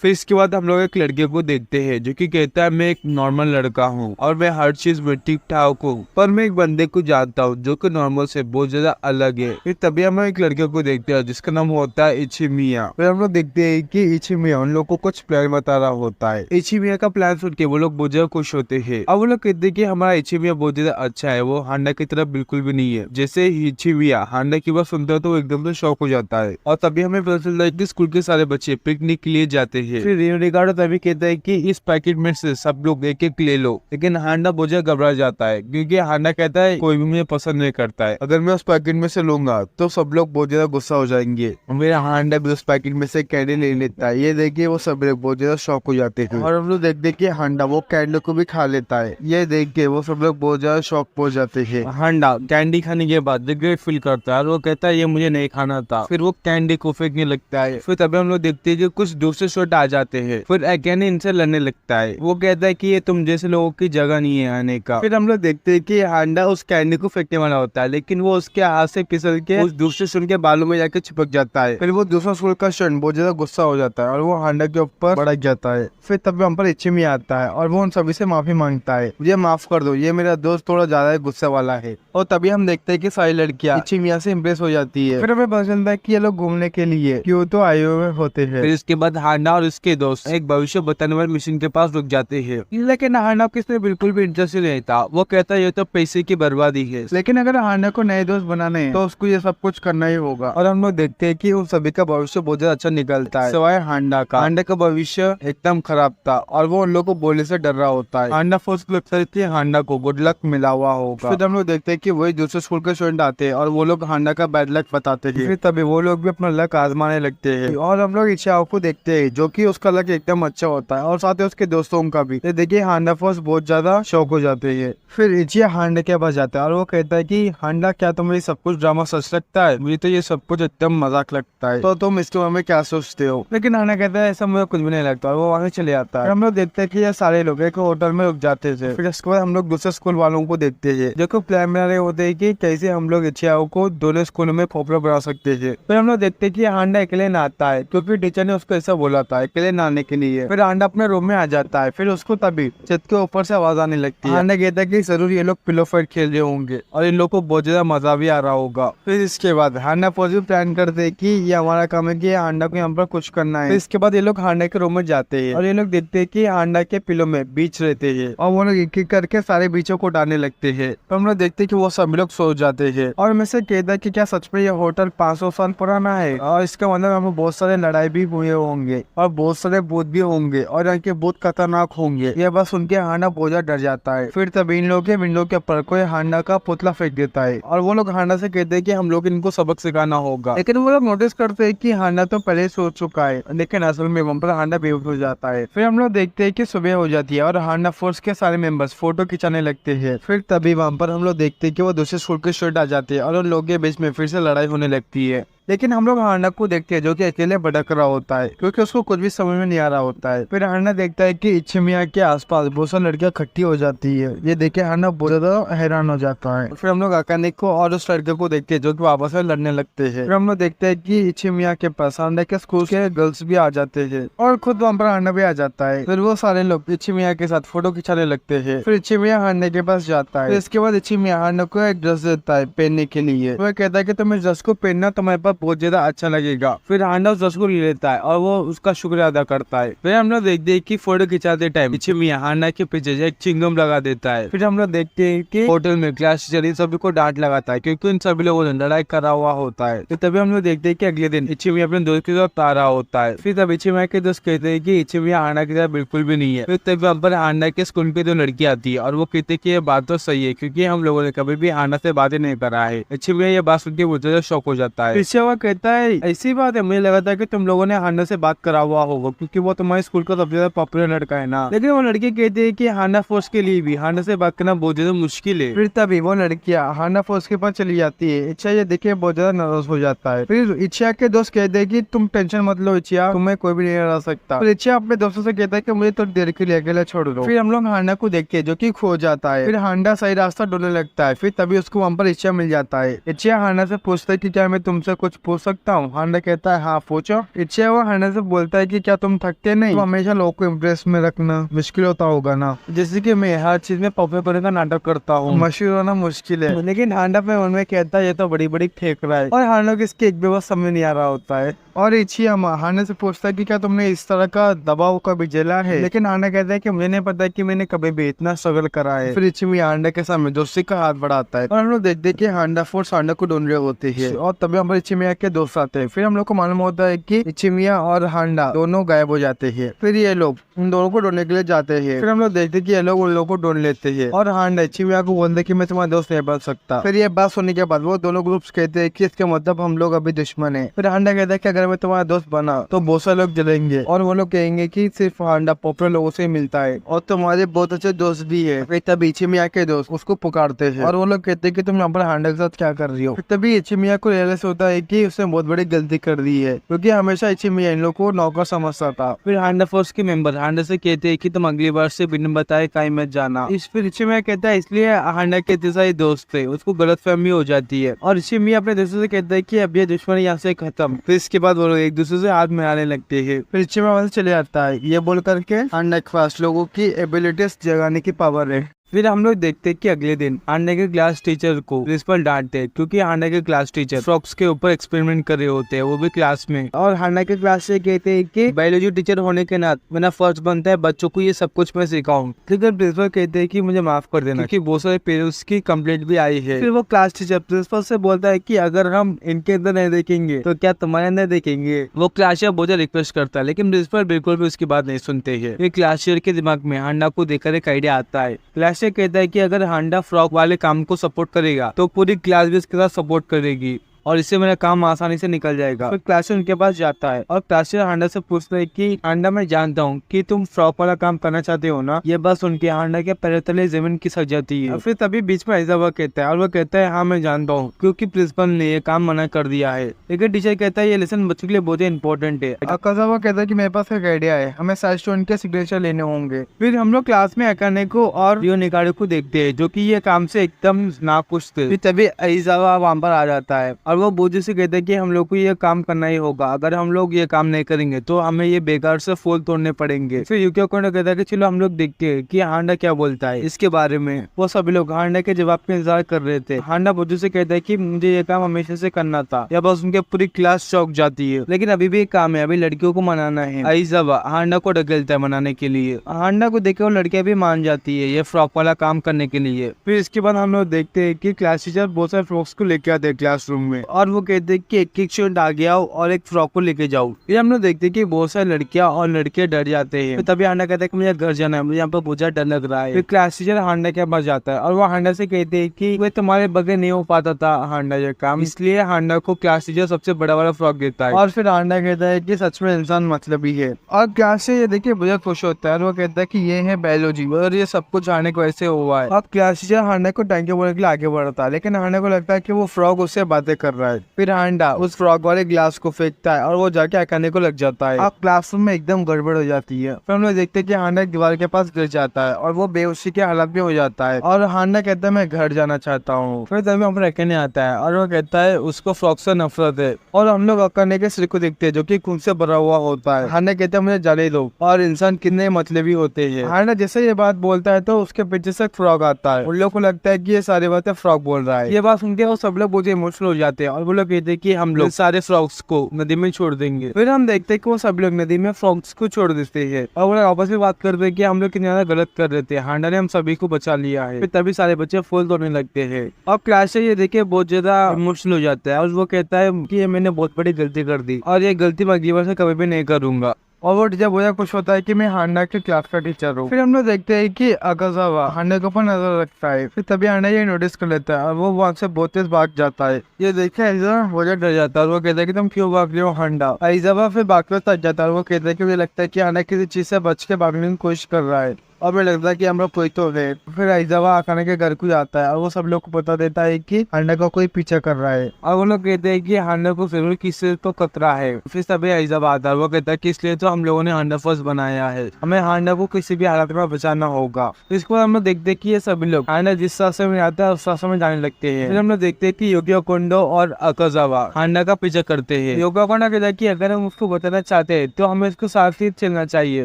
फिर इसके बाद हम लोग एक लड़के को देखते हैं जो कि कहता है मैं एक नॉर्मल लड़का हूँ और मैं हर चीज में ठीक ठाक हूँ, पर मैं एक बंदे को जानता हूँ जो कि नॉर्मल से बहुत ज्यादा अलग है। फिर तभी हम एक लड़के को देखते हैं जिसका नाम होता है इचिमिया। फिर हम लोग देखते हैं कि इचिमिया उन लोग को कुछ प्लान बता रहा होता है। इचिमिया का प्लान सुन के वो लोग बहुत ज्यादा खुश होते हैं। अब वो लोग कहते हैं कि हमारा इचिमिया बहुत ज्यादा अच्छा है, वो हांडा की तरफ बिल्कुल भी नहीं है। जैसे इचिमिया हांडा की बात सुनता है तो एकदम से शॉक हो जाता है। और तभी हमें पता चलता है कि स्कूल के सारे बच्चे पिकनिक के लिए जाते हैं। फिर रियोनिकाडो तभी कहता है कि इस पैकेट में से सब लोग एक एक ले लो, लेकिन हांडा बहुत ज्यादा घबरा जाता है क्योंकि हांडा कहता है कोई भी मुझे पसंद नहीं करता है, अगर मैं उस पैकेट में से लूंगा तो सब लोग बहुत ज्यादा गुस्सा हो जाएंगे। मेरा हांडा भी उस पैकेट में से कैंडी ले लेता है। ये देखिए वो सब लोग बहुत ज्यादा शॉक हो जाते हैं और हम लोग देखते हैं कि हांडा वो कैंडी को भी खा लेता है। ये देख के वो सब लोग बहुत ज्यादा शॉक हो जाते हैं। हांडा कैंडी खाने के बाद रिग्रेट फील करता है और वो कहता है ये मुझे नहीं खाना था। फिर वो कैंडी को फेंकने लगता है। फिर तभी हम लोग देखते हैं कि कुछ दूसरे शॉट शॉट आ जाते हैं। फिर अगेन इनसे लड़ने लगता है। वो कहता है कि ये तुम जैसे लोगों की जगह नहीं है आने का। फिर हम लोग देखते हैं कि हांडा उस कैंडी को फेंकने वाला होता है, लेकिन वो उसके हाथ से फिसल के उस दूसरे स्टूडेंट के बालों में जाकर चिपक जाता है। फिर वो दूसरा स्कूल का स्टूडेंट बहुत ज्यादा गुस्सा हो जाता है और वो हांडा के ऊपर भड़क जाता है। फिर तब वहाँ पर इचिमी आता है और वो उन सभी से माफी मांगता है, मुझे माफ कर दो, ये मेरा दोस्त थोड़ा ज्यादा गुस्से वाला है। और तभी हम देखते हैं कि सारी लड़कियां इचिमिया से इम्प्रेस हो जाती है। फिर हमें पता चलता है कि ये लोग घूमने के लिए क्योतो आए हुए होते हैं। फिर इसके बाद हांडा और उसके दोस्त एक भविष्य बताने वाले मिशन के पास रुक जाते हैं, लेकिन हांडा को इसमें बिल्कुल भी इंटरेस्ट नहीं था। वो कहता है ये तो पैसे की बर्बादी है, लेकिन अगर हांडा को नए दोस्त बनाने तो उसको ये सब कुछ करना ही होगा। और हम लोग देखते हैं कि उन सभी का भविष्य बहुत ज्यादा अच्छा निकलता है, सिवाय हांडा का। हांडा का भविष्य एकदम खराब था और वो उन लोगों को बोलने से डर रहा होता है। हांडा फर्स्ट लगता है कि हांडा को गुड लक मिला हुआ होगा। फिर हम लोग देखते हैं कि वही दूसरे स्कूल के स्टूडेंट आते हैं और वो लोग हांडा का बैड लक बताते हैं। फिर तभी वो लोग भी अपना लक आजमाने लगते हैं और हम लोग इच्छाओं को देखते हैं जो कि उसका लक एकदम अच्छा होता है और साथ ही उसके दोस्तों का भी। तो देखिए हांडा फर्स्ट बहुत ज्यादा शौक हो जाते हैं। फिर इचिया हांडा के पास जाता है और वो कहता है कि हांडा क्या तुम्हें सब कुछ ड्रामा सच लगता है? मुझे तो ये सब कुछ एकदम मजाक लगता है, तो तुम इसके बारे में क्या सोचते हो? लेकिन हांडा कहता है ऐसा मुझे कुछ भी नहीं लगता और वो वहाँ चले जाता है। हम लोग देखते हैं कि ये सारे लोग एक होटल में रुक जाते थे। फिर इसके बाद हम लोग दूसरे स्कूल वालों को देखते हैं जो कि प्लान बना रहे होते हैं कि कैसे हम लोग इच्छाओं को दोनों स्कूलों में पॉपुलर बना सकते हैं। फिर हम लोग देखते हैं कि हांडा अकेले नहाता है क्योंकि टीचर ने उसको ऐसा बोला था अकेले नहाने के लिए। फिर हांडा अपने रूम में आ जाता है। फिर उसको तभी छत के ऊपर से आवाज आने लगती है। हांडा कहता है कि जरूर ये लोग पिलो फाइट खेल रहे होंगे और इन लोगों को बहुत ज्यादा मजा भी आ रहा होगा। फिर इसके बाद हांडा पॉजिटिव प्लान करते हैं कि ये हमारा काम है कि हांडा को यहाँ पर कुछ करना है। फिर इसके बाद ये लोग हांडा के रूम में जाते हैं और ये लोग देखते हैं कि हांडा के पिलो में बीच रहते हैं और वो लोग एक एक करके सारे बीचों को उठाने लगते हैं। तो हम लोग देखते हैं कि वो सभी लोग सो जाते हैं और मैं से कहता है कि क्या सच में ये होटल 500 साल पुराना है और इसका मतलब हमें बहुत सारे लड़ाई भी हुए होंगे और बहुत सारे भूत भी होंगे और इनके भूत खतरनाक होंगे। ये बस उनके हांडा बहुत ज्यादा डर जाता है। फिर तभी इन लोग के विंडो के ऊपर कोई हांडा का पुतला फेंक देता है और वो लोग हांडा से कहते हैं कि हम लोग इनको सबक सिखाना होगा। लेकिन वो लोग नोटिस करते हैं कि हांडा तो पहले सो चुका है, लेकिन असल में वहाँ पर हांडा बेहोश हो जाता है। फिर हम लोग देखते हैं कि सुबह हो जाती है और हांडा फोर्स के सारे मेंबर्स फोटो खिंचाने लगते हैं। फिर तभी वहाँ पर हम लोग देखते हैं कि वो दूसरे स्कूल के स्टूडेंट आ जाते हैं और उन लोगों के बीच में फिर से लड़ाई होने लगती है। लेकिन हम लोग हांडा को देखते हैं जो कि अकेले भटक रहा होता है क्योंकि उसको कुछ भी समझ में नहीं आ रहा होता है। फिर हांडा देखता है कि इच्छिमिया के आसपास बहुत सारी लड़कियां इकट्ठी हो जाती है। ये देखे हांडा बहुत ज्यादा हैरान हो जाता है। फिर हम लोग अकाने को और उस लड़के को देखते हैं जो कि वापस में लड़ने लगते हैं। फिर हम लोग देखते हैं कि इच्छिमिया के पास हांडा के स्कूल के गर्ल्स भी आ जाते हैं और खुद वहाँ पर हांडा भी आ जाता है। फिर वो सारे लोग इच्छिमिया के साथ फोटो खिंचाने लगते हैं। फिर इच्छिमिया हांडा के पास जाता है। फिर इसके बाद इच्छिमिया हांडा को एक ड्रेस देता है पहनने के लिए। वो कहता है कि तुम इस ड्रेस को पहनना तुम्हारे पास बहुत ज्यादा अच्छा लगेगा। फिर हांडा उस ड्रेस को ले लेता है और वो उसका शुक्रिया अदा करता है। फिर हम लोग देखते हैं कि फोटो खिंचाते टाइम इच्छिमिया हांडा के पीछे एक चिंगम लगा देता है। फिर हम लोग देखते हैं कि होटल में क्लास टीचर इन सभी को डांट लगाता है क्योंकि इन सभी लोगों ने लड़ाई करा हुआ होता है। तो तभी हम लोग देखते हैं कि अगले दिन इच्छिमिया अपने दोस्त की तरफ आ रहा होता है। फिर तब इच्छिमिया के दोस्त कहते हैं कि इच्छिमिया हांडा की तरह बिल्कुल भी नहीं है। फिर तभी वहाँ पर हांडा के स्कूल की दो लड़की आती है और वो कहते हैं कि ये बात तो सही है क्योंकि हम लोगों ने कभी भी हांडा से बातें नहीं करा है। इच्छिमिया ये बात सुन के बहुत ज्यादा शौक हो जाता है। इससे वो कहता है ऐसी बात है, मुझे लगा था कि तुम लोगों ने हांडा से बात करा हुआ होगा क्योंकि वो तुम्हारे स्कूल का सबसे ज्यादा पॉपुलर लड़का है ना। लेकिन वो लड़की कहती है कि हांडा फोर्स के लिए भी हांडा से बात करना बहुत ज्यादा मुश्किल है। फिर तभी वो लड़कियां हांडा फोर्स के पास चली जाती है। इच्छा ये देखे बहुत ज्यादा नर्वस हो जाता है। फिर इच्छा के दोस्त कहते हैं कि तुम टेंशन मत लो इच्छा, तुम्हें कोई भी नहीं हरा सकता। फिर इच्छा अपने दोस्तों से कहता है कि मुझे थोड़ी देर के लिए अकेला छोड़ दो। फिर हम लोग हांडा को देखते हैं जो कि खो जाता है। फिर हांडा सही रास्ता ढूंढने लगता है। फिर तभी उसको वहाँ पर इच्छा मिल जाता है। इच्छा हांडा से पूछता है कि क्या मैं तुमसे कुछ पूछ सकता हूँ? हांडा कहता है हाँ पूछो। इच्छा वो हांडा से बोलता है कि क्या तुम थकते नहीं? तो हमेशा लोगों को इम्प्रेस में रखना मुश्किल होता होगा ना, जैसे कि मैं हर चीज में पॉपुलर करने का नाटक करता हूँ, मशहूर होना मुश्किल है। लेकिन हांडा पे उनमें कहता है ये तो बड़ी बड़ी फेंक रहा है और हांडा को इसके एक भी बात समझ नहीं आ रहा होता है। और इच्छिया हांडा से पूछता है कि क्या तुमने इस तरह का दबाव कभी झेला है? लेकिन हांडा कहता है कि मुझे नहीं पता कि मैंने कभी भी इतना स्ट्रगल करा है। फिर इच्छिया हांडा के सामने दोस्ती का हाथ बढ़ाता है और हम लोग देखते हैं कि हांडा फोर्स हांडा को ढूंढ रहे होते हैं और तभी हम इच्छिया के दोस्त आते हैं। फिर हम लोग को मालूम होता है कि इच्छिया और हांडा दोनों गायब हो जाते हैं। फिर ये लोग उन दोनों को ढूंढने के लिए जाते हैं। फिर हम लोग देखते हैं कि ये लोग उन लोगों को ढूंढ लेते हैं और हांडा इच्छिया को बोलते हैं कि मैं तुम्हारा दोस्त नहीं बन सकता। फिर ये बात सुनने के बाद वो दोनों ग्रुप्स कहते हैं कि इसका मतलब हम लोग अभी दुश्मन है। फिर हांडा कहता है कि अगर अगर मैं तुम्हारा दोस्त बना तो बहुत सारे लोग जलेंगे और वो लोग कहेंगे कि सिर्फ हांडा पॉपुलर लोगों से मिलता है और तुम्हारे बहुत अच्छे दोस्त भी है। फिर तभी इचिमिया के दोस्त उसको पुकारते हैं और वो लोग कहते हैं कि तुम यहाँ पर हांडा के साथ क्या कर रही हो। फिर तभी इचिमिया को रियलाइज होता है कि उसने बहुत बड़ी गलती कर दी है, क्योंकि हमेशा इचिमिया इन लोग को नौकर समझता था। फिर हांडा फोर्स के मेंबर हांडा से कहते हैं कि तुम अगली बार से बिना बताए कहीं मत जाना। फिर इचिमिया कहता है इसलिए हांडा के इतने सारे दोस्त थे, उसको गलतफहमी हो जाती है और इचिमिया अपने दोस्तों से कहता है कि अब ये दुश्मनी यहाँ से खत्म। फिर इसके बाद वो लोग एक दूसरे से हाथ मिलाने लगते हैं। फिर इचिमिया वहां से चले जाता है। ये बोल करके हांडा के पास लोगों की एबिलिटीज जगाने की पावर है। फिर हम लोग देखते हैं कि अगले दिन हांडा के क्लास टीचर को प्रिंसिपल डांटते हैं, क्योंकि हांडा के क्लास टीचर फ्रॉक्स के ऊपर एक्सपेरिमेंट कर रहे होते हैं, वो भी क्लास में। और हांडा के क्लास से कहते हैं कि बायोलॉजी टीचर होने के नाते मेरा फर्ज बनता है बच्चों को ये सब कुछ मैं सिखाऊं। लेकिन प्रिंसिपल कहते हैं कि मुझे माफ कर देना, क्योंकि बहुत सारे पेरेंट्स की कंप्लेंट भी आई है। फिर वो क्लास टीचर प्रिंसिपल से बोलता है कि अगर हम इनके अंदर नहीं देखेंगे तो क्या तुम्हारे अंदर देखेंगे। वो क्लास टीचर बहुत रिक्वेस्ट करता है, लेकिन प्रिंसिपल बिल्कुल भी उसकी बात नहीं सुनते हैं। फिर क्लास टीचर के दिमाग में हांडा को देखकर एक आइडिया आता है। क्लास टीचर कहता है कि अगर हांडा फ्रॉक वाले काम को सपोर्ट करेगा तो पूरी क्लास भी उसके साथ सपोर्ट करेगी और इससे मेरा काम आसानी से निकल जाएगा। फिर क्लास उनके पास जाता है और क्लास हांडा से पूछता है कि हांडा मैं जानता हूँ कि तुम फ्रॉक वाला काम करना चाहते हो ना। ये बस उनके हांडा के पैर तले जमीन खिसक जाती है। फिर तभी बीच में आइजावा कहता है और वो कहता है हाँ मैं जानता हूँ, क्योंकि प्रिंसिपल ने ये काम मना कर दिया है। लेकिन टीचर कहता है ये लेसन बच्चों के लिए बहुत ही इंपॉर्टेंट है। अकाजावा कहता है कि मेरे पास एक आइडिया है, हमें सारे स्टूडेंट के सिग्नेचर लेने होंगे। फिर हम लोग क्लास में अकाने को और रियो निकाडो को देखते हैं, जो कि ये काम से एकदम नाखुश थे। फिर तभी आइजावा वहां पर आ जाता है और वो बोझ से कहते हैं कि हम लोग को ये काम करना ही होगा, अगर हम लोग ये काम नहीं करेंगे तो हमें ये बेकार से फूल तोड़ने पड़ेंगे। फिर युकियो कोंडो कहता है कि चलो हम लोग देखते हैं कि हांडा क्या बोलता है इसके बारे में। वो सभी लोग हांडा के जवाब का इंतजार कर रहे थे। हांडा बोझ से कहता है कि मुझे ये काम हमेशा से करना था, या बस उनके पूरी क्लास चौंक जाती है, लेकिन अभी भी एक काम है, अभी लड़कियों को मनाना है। आइजावा हांडा को ढकेलता है मनाने के लिए। हांडा को देखे वो लड़कियां भी मान जाती है ये फ्रॉक वाला काम करने के लिए। फिर इसके बाद हम लोग देखते हैं कि क्लास टीचर बहुत सारे फ्रॉक्स को लेके आते हैं क्लासरूम में और वो कहते हैं कि एक स्टूडेंट आ गया और एक फ्रॉक को लेके जाओ। फिर हम लोग देखते हैं कि बहुत सारी लड़कियां और लड़के डर जाते हैं। तभी हांडा कहता है कि मुझे घर जाना है, मुझे यहाँ पर बहुत डर लग रहा है। फिर क्लास टीचर हांडा के पास जाता है और वो हांडा से कहते हैं कि वे तुम्हारे बगैर नहीं हो पाता था हांडा ये काम, इसलिए हांडा को क्लास टीचर सबसे बड़ा वाला फ्रॉक देता है। और फिर हांडा कहता है कि सच में इंसान मतलबी है और क्लास से ये देखिए बहुत खुश होता है और वो कहता है कि ये है बायोलॉजी और ये सब कुछ हांडा को ऐसे हुआ है। अब क्लास टीचर हांडा को थैंक यू बोलने के लिए आगे बढ़ता है, लेकिन हांडा को लगता है कि वो फ्रॉक उससे बातें कर रहा है। फिर हांडा उस फ्रॉक वाले ग्लास को फेंकता है और वो जाके अकाने को लग जाता है। अब क्लासरूम में एकदम गड़बड़ हो जाती है। फिर हम लोग देखते हैं कि हांडा दीवार के पास गिर जाता है और वो बेहोशी के हालत में हो जाता है और हांडा कहता है मैं घर जाना चाहता हूँ। फिर तभी हम अकाने आता है और वो कहता है उसको फ्रॉक से नफरत है और हम लोग अकाने के सिर को देखते हैं जो कि खून से भरा हुआ होता है। हांडा कहता है मुझे जाने दो और इंसान कितने मतलबी होते हैं। हांडा जैसे ये बात बोलता है तो उसके पीछे से फ्रॉक आता है। उन लोग को लगता है कि ये सारी बातें फ्रॉक बोल रहा है। ये बात सुनते वो सब लोग बहुत इमोशनल हो जाते हैं और वो लोग कहते हैं कि हम लोग सारे फ्रॉक्स को नदी में छोड़ देंगे। फिर हम देखते हैं कि वो सब लोग नदी में फ्रॉक्स को छोड़ देते हैं और वो लोग आपस में बात करते हैं कि हम लोग कितना ज्यादा गलत कर रहे थे, हांडा ने हम सभी को बचा लिया है। फिर तभी सारे बच्चे फूल तोड़ने लगते हैं और क्लास से ये देखे बहुत ज्यादा इमोशनल हो जाता है और वो कहता है कि ये मैंने बहुत बड़ी गलती कर दी और ये गलती मैं अगली बार से कभी भी नहीं करूंगा। और वो टीचर बहुत खुश होता है कि मैं हांडा के क्लास का टीचर हूँ। फिर हम लोग देखते हैं कि अकाजावा हांडा के ऊपर नजर रखता है। फिर तभी हांडा ये नोटिस कर लेता है और वो वहाँ से बहुत तेज भाग जाता है। ये देखे आइजावा बहुत डर जाता है और वो कहता है कि तुम क्यों भाग रहे हो हांडा। आइजावा फिर भागते थक जाता है और वो कहता है कि मुझे लगता है कि हांडा किसी चीज से बच के भागने की कोशिश कर रहा है और मुझे लगता है कि हम लोग कोई तो है। फिर आइजावा अकाने के घर को जाता है और वो सब लोग को बता देता है कि हांडा का कोई पीछा कर रहा है और वो लोग कहते हैं कि हांडा को जरूर किसी तो खतरा है। फिर तभी आइजावा आता है, वो कहता है कि इसलिए तो हम लोगों ने हांडा फर्स्ट बनाया है, हमें हांडा को किसी भी हालत में बचाना होगा। इसके बाद हम लोग देखते हैं कि ये सभी लोग हांडा जिस रास्ते में आता है उस रास्ते में जाने लगते हैं। फिर हम लोग देखते हैं कि युकियो कोंडो और अकाजावा हांडा का पीछा करते हैं। युकियो कोंडो कहता है कि अगर हम उसको बताना चाहते हैं तो हमें उसको साथ ही चलना चाहिए,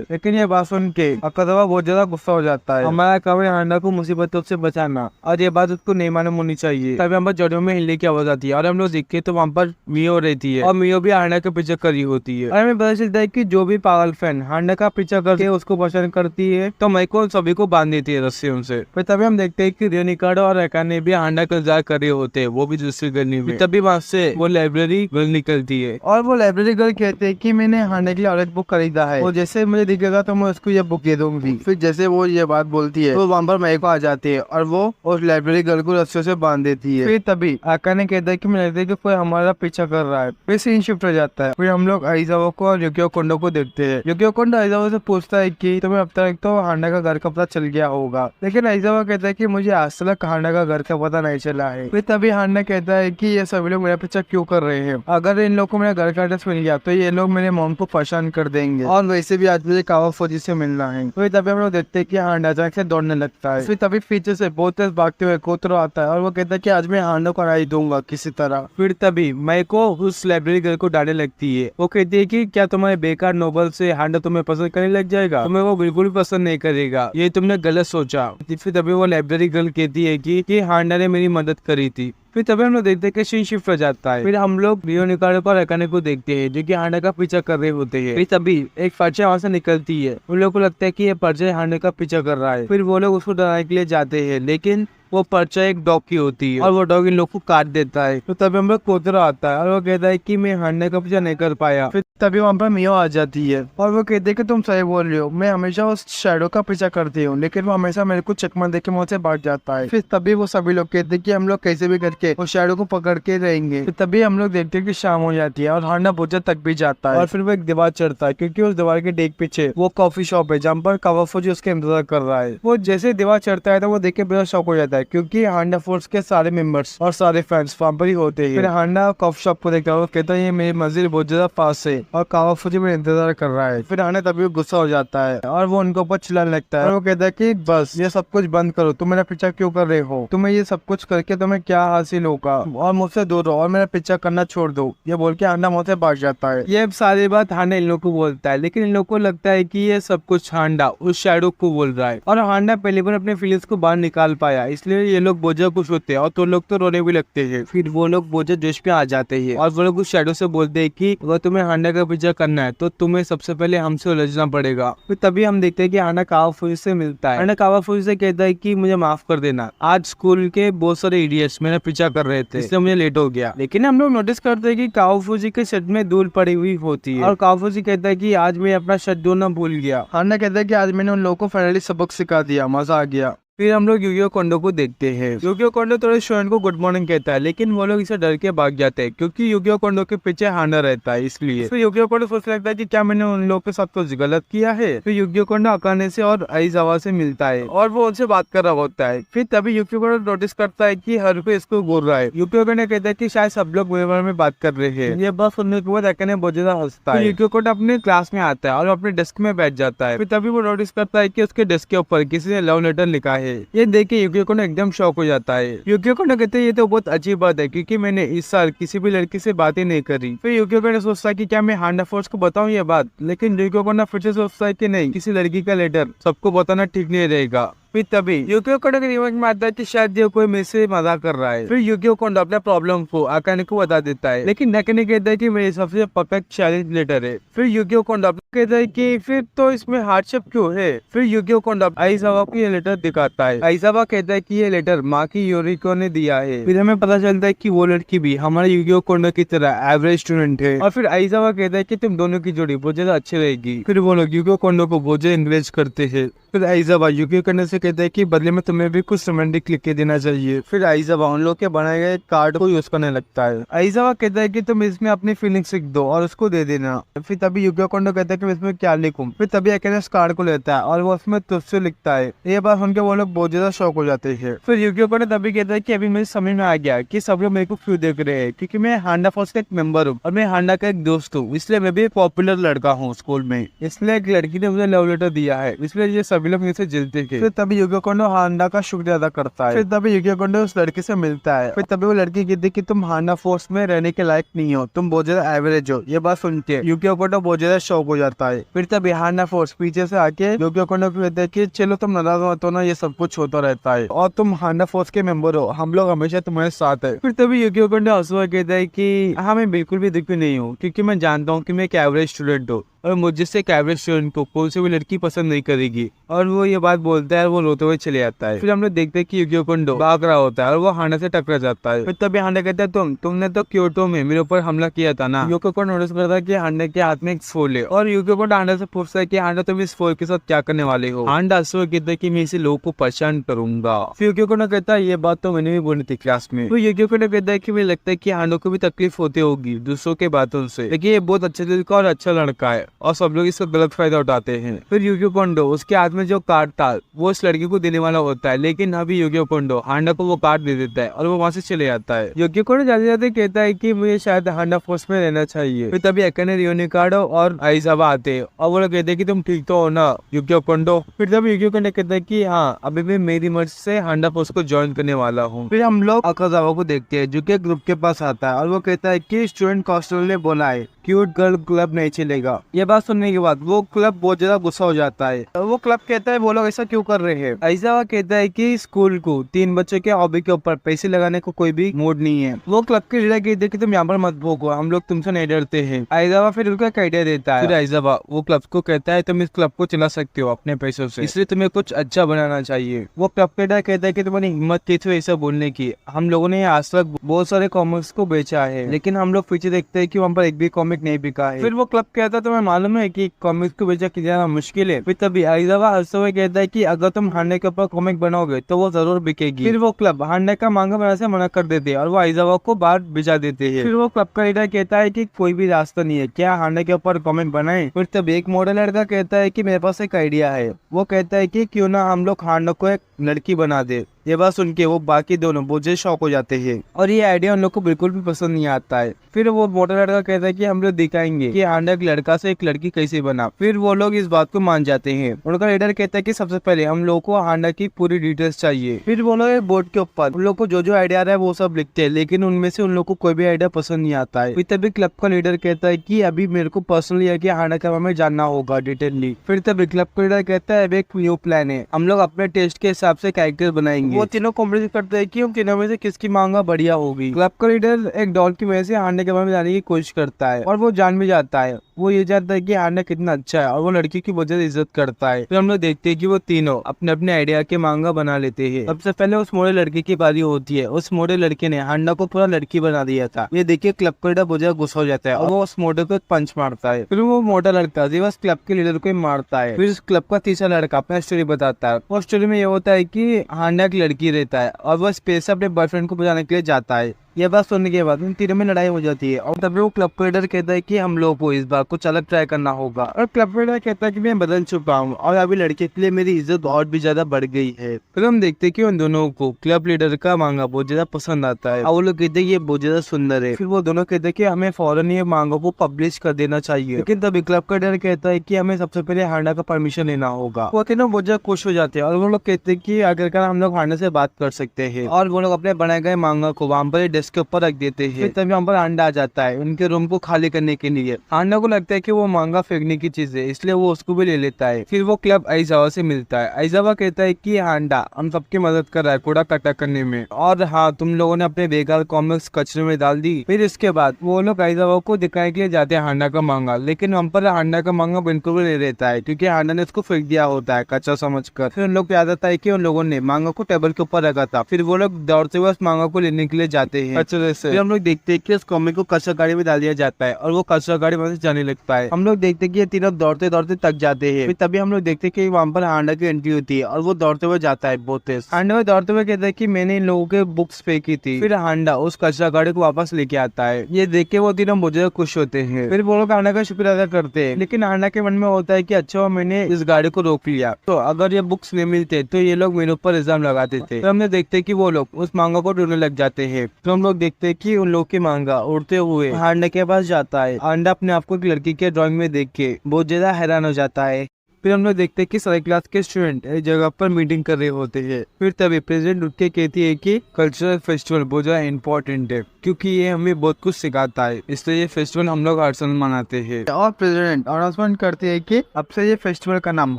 लेकिन ये बात सुन के अकाजावा बहुत ज्यादा गुस्सा हो जाता है। हमारा काम है हांडा को मुसीबतों से बचाना और ये बात उसको नहीं मालूम होनी चाहिए। तभी हम पर जड़ों में हिलने की आवाज आती है और हम लोग देखते तो वहाँ पर मियो रहती है और मियो भी हांडा के पीछे करी होती है और हमें पता चलता है कि जो भी पागल फैन हांडा का पीछा करके उसको पसंद करती है तो माइको सभी को बांध देती है रस्सियों से। फिर तभी हम देखते हैं कि रियो निकाडो और अकाने भी हांडा का इंतजार कर रहे होते हैं, वो भी दूसरी गली में। तभी वहाँ से वो लाइब्रेरी गर्ल निकलती है और वो लाइब्रेरी गर्ल कहते हैं कि मैंने हांडा के लिए और एक बुक खरीदा है और जैसे मुझे दिखेगा तो मैं उसको ये बुक दे दूंगी। फिर जैसे जैसे वो ये बात बोलती है तो वहाँ पर मेको आ जाती है और वो उस लाइब्रेरी गर्ल को रस्सियों से बांध देती है। फिर तभी आकाने कहता है कि मुझे लगता है कि कोई हमारा पीछा कर रहा है। फिर सीन शिफ्ट हो जाता है। फिर हम लोग आइजावा को और युकियो कोंडो को देखते हैं। युकियो कोंडो आइजावा से पूछता है कि तुम्हें अब तक तो हांडा का घर का पता चल गया होगा, लेकिन आइजावा कहता है कि मुझे आज तक हांडा का घर का पता नहीं चला है। फिर तभी हांडा कहता है कि ये सभी लोग मेरा पीछा क्यों कर रहे हैं, अगर इन लोग को मेरा घर का एड्रेस मिल गया तो ये लोग मेरे मॉम को परेशान कर देंगे और वैसे भी आज मुझे कावाफुजी से मिलना है। फिर तभी हम लोग देखते हैं कि हांडा अचानक से दौड़ने लगता है। फिर तभी पीछे से बहुत तेज भागते हुए कोतरो आता है और वो कहता है कि आज मैं हांडा को हरा दूंगा किसी तरह। फिर तभी मेको उस लाइब्रेरी गर्ल को डांटने लगती है। वो कहती है कि क्या तुम्हारे बेकार नोबल से हांडा तुम्हें पसंद करने लग जाएगा, तुम्हें वो बिल्कुल भी पसंद नहीं करेगा, ये तुमने गलत सोचा। फिर तभी वो लाइब्रेरी गर्ल कहती है कि हांडा ने मेरी मदद करी थी। फिर तभी हम लोग देखते हैं कि सीन शिफ्ट हो जाता है। फिर हम लोग रियो निकालो पर अकाने को देखते हैं जो कि हांडा का पीछा कर रहे होते हैं। फिर तभी एक पर्चा वहाँ से निकलती है। उन लोगों को लगता है कि ये पर्चा हांडा का पीछा कर रहा है। फिर वो लोग उसको डराने के लिए जाते हैं, लेकिन वो पर्चा एक डॉग की होती है और वो डॉग इन लोग को काट देता है। तो तभी हम लोग कोतरा आता है और वो कहता है कि मैं हांडा का पीछा नहीं कर पाया। फिर तभी वहाँ पर मियो आ जाती है और वो कहते हैं कि तुम सही बोल रहे हो, मैं हमेशा उस शैडो का पीछा करती हूँ, लेकिन वो हमेशा मेरे को चकमा देके मुझसे भाग जाता है। फिर तभी वो सभी लोग कहते हैं कि हम लोग कैसे भी करके उस शैडो को पकड़ के रहेंगे। फिर तभी हम लोग देखते हैं कि शाम हो जाती है और हांडा बोझा तक भी जाता है और फिर वो एक दीवार चढ़ता है, क्योंकि उस दीवार के डेक पीछे वो कॉफी शॉप है जहाँ पर कावाफुजी उसके इंतजार कर रहा है। वो जैसे दीवार चढ़ता है तो वो देख के बेहद शॉक हो जाता है, क्योंकि हांडा फोर्स के सारे मेंबर्स और सारे फैंस वहाँ पर ही होते हैं। फिर हांडा कॉफी शॉप को देखता है और कहता है ये मेरी मंजिल बहुत ज्यादा पास है और कावाफुजी मेरा इंतजार कर रहा है। फिर हांडा तभी गुस्सा हो जाता है और वो उनके ऊपर चिल्लाने लगता है और वो कहता है कि बस ये सब कुछ बंद करो, तुम मेरा पीछा क्यों कर रहे हो, तुम्हें ये सब कुछ करके तुम्हें क्या हासिल होगा और मुझसे दूर रहो और मेरा पीछा करना छोड़ दो। ये बोल के हांडा मुझसे भाग जाता है। ये सारी बात हांडा इन लोग को बोलता है, लेकिन इन लोग को लगता है कि ये सब कुछ हांडा उस शैडो को बोल रहा है और हांडा पहली बार अपने फीलिंग्स को बाहर निकाल पाया, इसलिए ये लोग बोझा खुश होते हैं और तो लोग तो रोने भी लगते हैं। फिर वो लोग बोझा जोश पे आ जाते हैं और वो लोग उस शैडो से बोलते हैं कि अगर तुम्हें हांडा का पीछा करना है तो तुम्हें सबसे पहले हमसे उलझना पड़ेगा। फिर तभी हम देखते हैं कि हांडा कावाफुजी से मिलता है। हांडा कावाफुजी से कहता है कि मुझे माफ कर देना, आज स्कूल के बहुत सारे इडियट्स मेरा पीछा कर रहे थे इसलिए मुझे लेट हो गया। लेकिन हम लोग नोटिस करते हैं कि कावाफुजी के शर्ट में धूल पड़ी हुई होती है और कावाफुजी कहता है कि आज मैं अपना शर्ट धोना भूल गया। हांडा कहता है कि आज मैंने उन लोगों को फाइनली सबक सिखा दिया, मजा आ गया। फिर हम लोग युगियो कोंडो को देखते हैं। युगियो कोंडो थोड़े स्टूडेंट को गुड मॉर्निंग कहता है, लेकिन वो लोग इसे डर के भाग जाते हैं क्योंकि युगियो कोंडो के पीछे हांडा रहता है। इसलिए फिर युगियो कोंडो सोचने लगता है कि क्या मैंने उन लोगों के साथ कुछ गलत किया है। फिर युगियो कोंडो अकाने से और आइजावा से मिलता है और वो उनसे बात कर रहा होता है। फिर तभी युगियो कोंडो नोटिस करता है कि हर कोई इसको बोल रहा है। युगियो कोंडो कहता है कि शायद सब लोग मेरे बारे में बात कर रहे हैं। ये बात सुनने के बाद अकाने बहुत ज्यादा हंसता है। युगियो कोंडो अपने क्लास में आता है और अपने डेस्क में बैठ जाता है। फिर तभी वो नोटिस करता है कि उसके डेस्क के ऊपर किसी ने लव लेटर लिखा है। ये देख के युकियो कोंडो एकदम शॉक हो जाता है। युकियो कोंडो कहते हैं ये तो बहुत अच्छी बात है क्योंकि मैंने इस साल किसी भी लड़की से बातें नहीं करी। फिर युकियो कोंडो सोचता है कि क्या मैं हांडा फोर्स को बताऊं ये बात, लेकिन युकियो कोंडो फिर से सोचता है कि नहीं, किसी लड़की का लेटर सबको बताना ठीक नहीं रहेगा। फिर तभी युकियो कोंडो के दिमाग में आता है कि शायद ये कोई मेरे से मजाक कर रहा है। फिर युकियो कोंडो अपने प्रॉब्लम को अकाने को बता देता है, लेकिन अकाने कहता है कि मेरे सबसे परफेक्ट चैलेंज लेटर है। फिर युकियो कोंडो कहता है कि फिर तो इसमें हार्डशिप क्यों है। फिर युकियो कोंडो आइजावा को ये लेटर दिखाता है। आइजावा कहता है कि ये लेटर माँ की योरिको ने दिया है। फिर हमें पता चलता है कि वो लड़की भी हमारे युकियो कोंडो की तरह एवरेज स्टूडेंट है और फिर आइजावा कहता है कि तुम दोनों की जोड़ी बहुत ज्यादा अच्छी रहेगी। फिर वो लोग युकियो कोंडो को बहुत ज्यादा एनकरेज करते हैं। फिर आइजावा युकियो कोंडो से कहता है कि बदले में तुम्हें भी कुछ रोमांटिक लिख के देना चाहिए। फिर आइजावा उन लोग के बनाए गए कार्ड को यूज करने लगता है। आइजावा कहता है कि तुम इसमें अपनी फीलिंग्स लिख दो और उसको दे देना। फिर तभी युकियो कोंडो कहता है कि इसमें क्या लिखूं। फिर तभी अकाने उस कार्ड को लेता है और वो उसमें तुझसे लिखता है। ये बात सुनकर वो लोग बहुत ज्यादा शॉक हो जाते हैं। फिर युकियो कोंडो तभी कहता है कि अभी मुझे समझ में आ गया कि सब लोग मेरे को क्यों देख रहे हैं, क्योंकि मैं हांडा फोर्स का एक मेंबर हूँ और मैं हांडा का एक दोस्त हूँ, इसलिए मैं भी एक पॉपुलर लड़का हूँ स्कूल में, इसलिए एक लड़की ने मुझे लव लेटर दिया है, इसलिए ये सभी लोग मुझसे जलते थे। फिर तभी युकियो कोंडो हांडा का शुक्रिया अदा करता है। फिर तभी युकियो कोंडो उस लड़की से मिलता है। फिर तभी वो लड़की कहती है कि तुम हांडा फोर्स में रहने के लायक नहीं हो, तुम बहुत ज्यादा एवरेज हो। ये बात सुन के युकियो कोंडो बहुत ज्यादा शॉक हो जाता है। फिर तभी हांडा फोर्स पीछे से आके युकियो कोंडो को कहते हैं कि चलो तुम नाराज मत हो ना, ये सब कुछ होता रहता है और तुम हांडा फोर्स के मेंबर हो, हम लोग हमेशा तुम्हारे साथ है। फिर तभी युकियो कोंडो हंसते हुए कहता है कि हाँ मैं बिल्कुल भी दुखी नहीं हूँ, क्योंकि मैं जानता हूँ कि मैं एक एवरेज स्टूडेंट हूँ और मुझे से एक एवरेज स्टूडेंट को कौन सी भी लड़की पसंद नहीं करेगी। और वो ये बात बोलता है, वो रोते हुए चले जाता है। फिर हम लोग देखते हैं कि युकियो कोंडो भाग रहा होता है और वो हांडा से टकरा जाता है। फिर तभी हांडा कहता है, तुमने तो क्योटो में मेरे ऊपर हमला किया था ना। युकियो कोंडो नोटिस करता है कि हांडा के हाथ में एक स्फोल है और युकियो कोंडो हांडा से पूछता है कि हांडा तुम इस स्फोल के साथ क्या करने वाले हो। हांडा कहता है कि मैं इसे लोगों को परेशान करूंगा। फिर युकियो कोंडो कहता है, ये बात तो मैंने भी बोली थी क्लास में। तो युकियो कोंडो कहता है कि मुझे लगता है कि हांडा को भी तकलीफ होती होगी दूसरों के बातों से, लेकिन ये बहुत अच्छे दिल का और अच्छा लड़का है और सब लोग इसका गलत फायदा उठाते हैं। फिर युकियो कोंडो उसके हाथ में जो कार्ड था वो उस लड़की को देने वाला होता है, लेकिन अभी युकियो कोंडो हांडा को वो कार्ड दे देता है और वो वहां से चले जाता है। युकियो कोंडो जाते जाते कहता है कि मुझे शायद हांडा फोर्स में रहना चाहिए। फिर तभी अकेने रियोनिकाडो और आइजावा आते हैं और वो लोग कहते हैं कि तुम ठीक तो हो ना युकियो कोंडो। फिर तभी युकियो कोंडो कहता है कि हाँ, अभी मैं मेरी मर्जी से हांडा फोर्स को ज्वाइन करने वाला हूँ। फिर हम लोग अकाजावा को देखते हैं जो कि ग्रुप के पास आता है और वो कहता है कि स्टूडेंट काउंसिल ने बोला है क्यूट गर्ल क्लब नहीं चलेगा। ये बात सुनने के बाद वो क्लब बहुत ज्यादा गुस्सा हो जाता है और वो क्लब कहता है वो लोग ऐसा क्यों कर रहे हैं। आइजावा कहता है कि स्कूल को 3 बच्चों के हॉबी के ऊपर पैसे लगाने को कोई भी मूड नहीं है। वो क्लब के लीडर कहते हैं कि तुम यहाँ पर मत भोगो, हम लोग तुमसे नहीं डरते हैं। आइजावा फिर उनका एक आइडिया देता है। फिर आइजावा वो क्लब को कहता है तुम इस क्लब को चला सकते हो अपने पैसों से, इसलिए तुम्हें कुछ अच्छा बनाना चाहिए। वो क्लब के लीडर कहता है कि तुम्हारी हिम्मत कैसे ऐसा बोलने की, हम लोगों ने आज तक बहुत सारे कॉमिक्स को बेचा है, लेकिन हम लोग पीछे देखते हैं कि वहाँ पर एक भी कॉमिक नहीं बिका है। फिर वो क्लब कहता है तुम्हें मालूम है कि कॉमिक्स को बेचा कितना मुश्किल है। फिर तभी आइजावा हंसते हुए कहता है कि अगर तुम हांडे के ऊपर कॉमिक बनाओगे तो वो जरूर बिकेगी। फिर वो क्लब हांडे का मांगा बनाने से मना कर देते हैं और वो आइजावा को बाहर भिजा देते हैं। फिर वो क्लब का लीडर कहता है कि कोई भी रास्ता नहीं है, क्या हांडे के ऊपर कॉमिक बनाए। फिर तब एक मॉडल लड़का कहता है कि मेरे पास एक आइडिया है। वो कहता है कि क्यों ना हम लोग हांडे को एक लड़की बना दे। ये बात सुन के वो बाकी दोनों बोझे शौक हो जाते हैं और ये आइडिया उन लोग को बिल्कुल भी पसंद नहीं आता है। फिर वो मोटा लड़का कहता है कि हम लोग दिखाएंगे कि हांडा एक लड़का से एक लड़की कैसे बना। फिर वो लोग इस बात को मान जाते हैं। उनका लीडर कहता है कि सबसे पहले हम लोगों को हांडा की पूरी डिटेल्स चाहिए। फिर वो लोग बोर्ड के ऊपर उन लोग को जो आइडिया आ रहा है वो सब लिखते हैं, लेकिन उनमें से उन लोग को कोई भी आइडिया पसंद नहीं आता है। फिर तभी क्लब का लीडर कहता है कि अभी मेरे को पर्सनली है कि हांडा के बारे में जानना होगा डिटेलली। फिर तभी क्लब का लीडर कहता है एक न्यू प्लान है, हम लोग अपने टेस्ट के हिसाब से कैरेक्टर बनाएंगे। वो तीनों कॉम्पिटिशन करते हैं कि उन तीनों में से किसकी मांगा बढ़िया होगी। क्लब का लीडर एक डॉल की वजह से हांडे के बारे में जानने की कोशिश करता है और वो जान भी जाता है। वो ये जानता है कि हांडा कितना अच्छा है और वो लड़की की बहुत ज्यादा इज्जत करता है। फिर हम लोग देखते हैं कि वो तीनों अपने अपने आइडिया के मांगा बना लेते हैं। सबसे पहले उस मोड़े लड़के की बारी होती है। उस मोड़े लड़के ने हांडा को पूरा लड़की बना दिया था। ये देखिए क्लब का लीडर बहुत ज्यादा गुस्सा हो जाता है और वो उस मोड़े को एक पंच मारता है। फिर वो मोटा लड़का बस क्लब के लीडर को मारता है। फिर उस क्लब का तीसरा लड़का अपना स्टोरी बताता है। वो स्टोरी में ये होता है कि हांडा एक लड़की रहता है और वो स्पेस से अपने बॉयफ्रेंड को बचाने के लिए जाता है। ये बात सुनने के बाद उन तीनों में लड़ाई हो जाती है और तभी वो क्लब लीडर कहता है कि हम लोग को इस बार कुछ अलग ट्राई करना होगा। और क्लब लीडर कहता है कि मैं बदल चुका हूँ और अभी लड़के के लिए मेरी इज्जत और भी ज्यादा बढ़ गई है। फिर हम देखते हैं कि उन दोनों को क्लब लीडर का मांगा बहुत ज्यादा पसंद आता है और वो लोग कहते हैं ये बहुत ज्यादा सुंदर है। फिर वो दोनों कहते हैं कि हमें फौरन ये मांगा को पब्लिश कर देना चाहिए, लेकिन तभी क्लब लीडर कहता है कि हमें सबसे पहले हांडा का परमिशन लेना होगा। वो तीनों बहुत ज्यादा खुश हो जाते हैं और वो लोग कहते हैं कि आखिरकार हम लोग हांडा से बात कर सकते हैं और वो लोग अपने बनाए गए मांगा को वहाँ पर डेस्क के ऊपर रख देते हैं। फिर तभी वहाँ पर हांडा आ जाता है उनके रूम को खाली करने के लिए। हांडा को लगता है कि वो मांगा फेंकने की चीज है, इसलिए वो उसको भी ले लेता है। फिर वो क्लब आइजावा से मिलता है। आइजावा कहता है कि हांडा हम सबकी मदद कर रहा है कूड़ा इकट्ठा करने में, और हाँ तुम लोगों ने अपने बेकार कॉमिक्स कचरे में डाल दी। फिर इसके बाद वो लोग आइजावा को दिखाने के लिए जाते हैं हांडा का मांगा, लेकिन वहाँ पर हांडा का मांगा बिल्कुल भी ले लेता है क्योंकि हांडा ने उसको फेंक दिया होता है कच्चा समझकर। फिर उन लोग को याद आता है कि उन लोगों ने मांगा को टेबल के ऊपर रखा था। फिर वो लोग दौड़ते हुए उस मांगा को लेने के लिए जाते हैं कचरे से। फिर हम लोग देखते हैं कि उस कॉमिक को कचरा गाड़ी में डाल दिया जाता है और वो कचरा गाड़ी वहां से जाने लगता है। हम लोग देखते हैं कि ये तीनों दौड़ते दौड़ते थक जाते हैं। फिर तभी हम लोग देखते हैं कि वहाँ पर हांडा की एंट्री होती है और वो दौड़ते हुए जाता है बहुत तेज। हांडा दौड़ते हुए कहता है कि मैंने इन लोगों के बुक्स फेंकी थी। फिर हांडा उस कचरा गाड़ी को वापस लेके आता है। ये देख के वो तीनों बहुत ज्यादा खुश होते हैं। फिर वो लोग हांडा का शुक्रिया अदा करते हैं, लेकिन हांडा के मन में होता है कि अच्छा मैंने इस गाड़ी को रोक लिया, तो अगर ये बुक्स नहीं मिलते तो ये लोग मेरे ऊपर इल्जाम लगाते थे। फिर हमने देखते हैं कि वो लोग उस मांगा को ढूंढने लग जाते हैं। तो हम लोग देखते हैं कि उन लोग की मांगा उड़ते हुए हांडा के पास जाता है। हांडा अपने आप को एक लड़की के ड्राइंग में देख के बहुत ज्यादा हैरान हो जाता है। फिर हम लोग देखते हैं कि सारे क्लास के स्टूडेंट एक जगह पर मीटिंग कर रहे होते हैं। फिर तभी प्रेसिडेंट उठ के कहती है कि कल्चरल फेस्टिवल बहुत ज्यादा इम्पोर्टेंट है क्योंकि ये हमें बहुत कुछ सिखाता है, इसलिए ये फेस्टिवल हम लोग हर साल मनाते हैं। और प्रेसिडेंट अनाउंसमेंट करते हैं कि अब से ये फेस्टिवल का नाम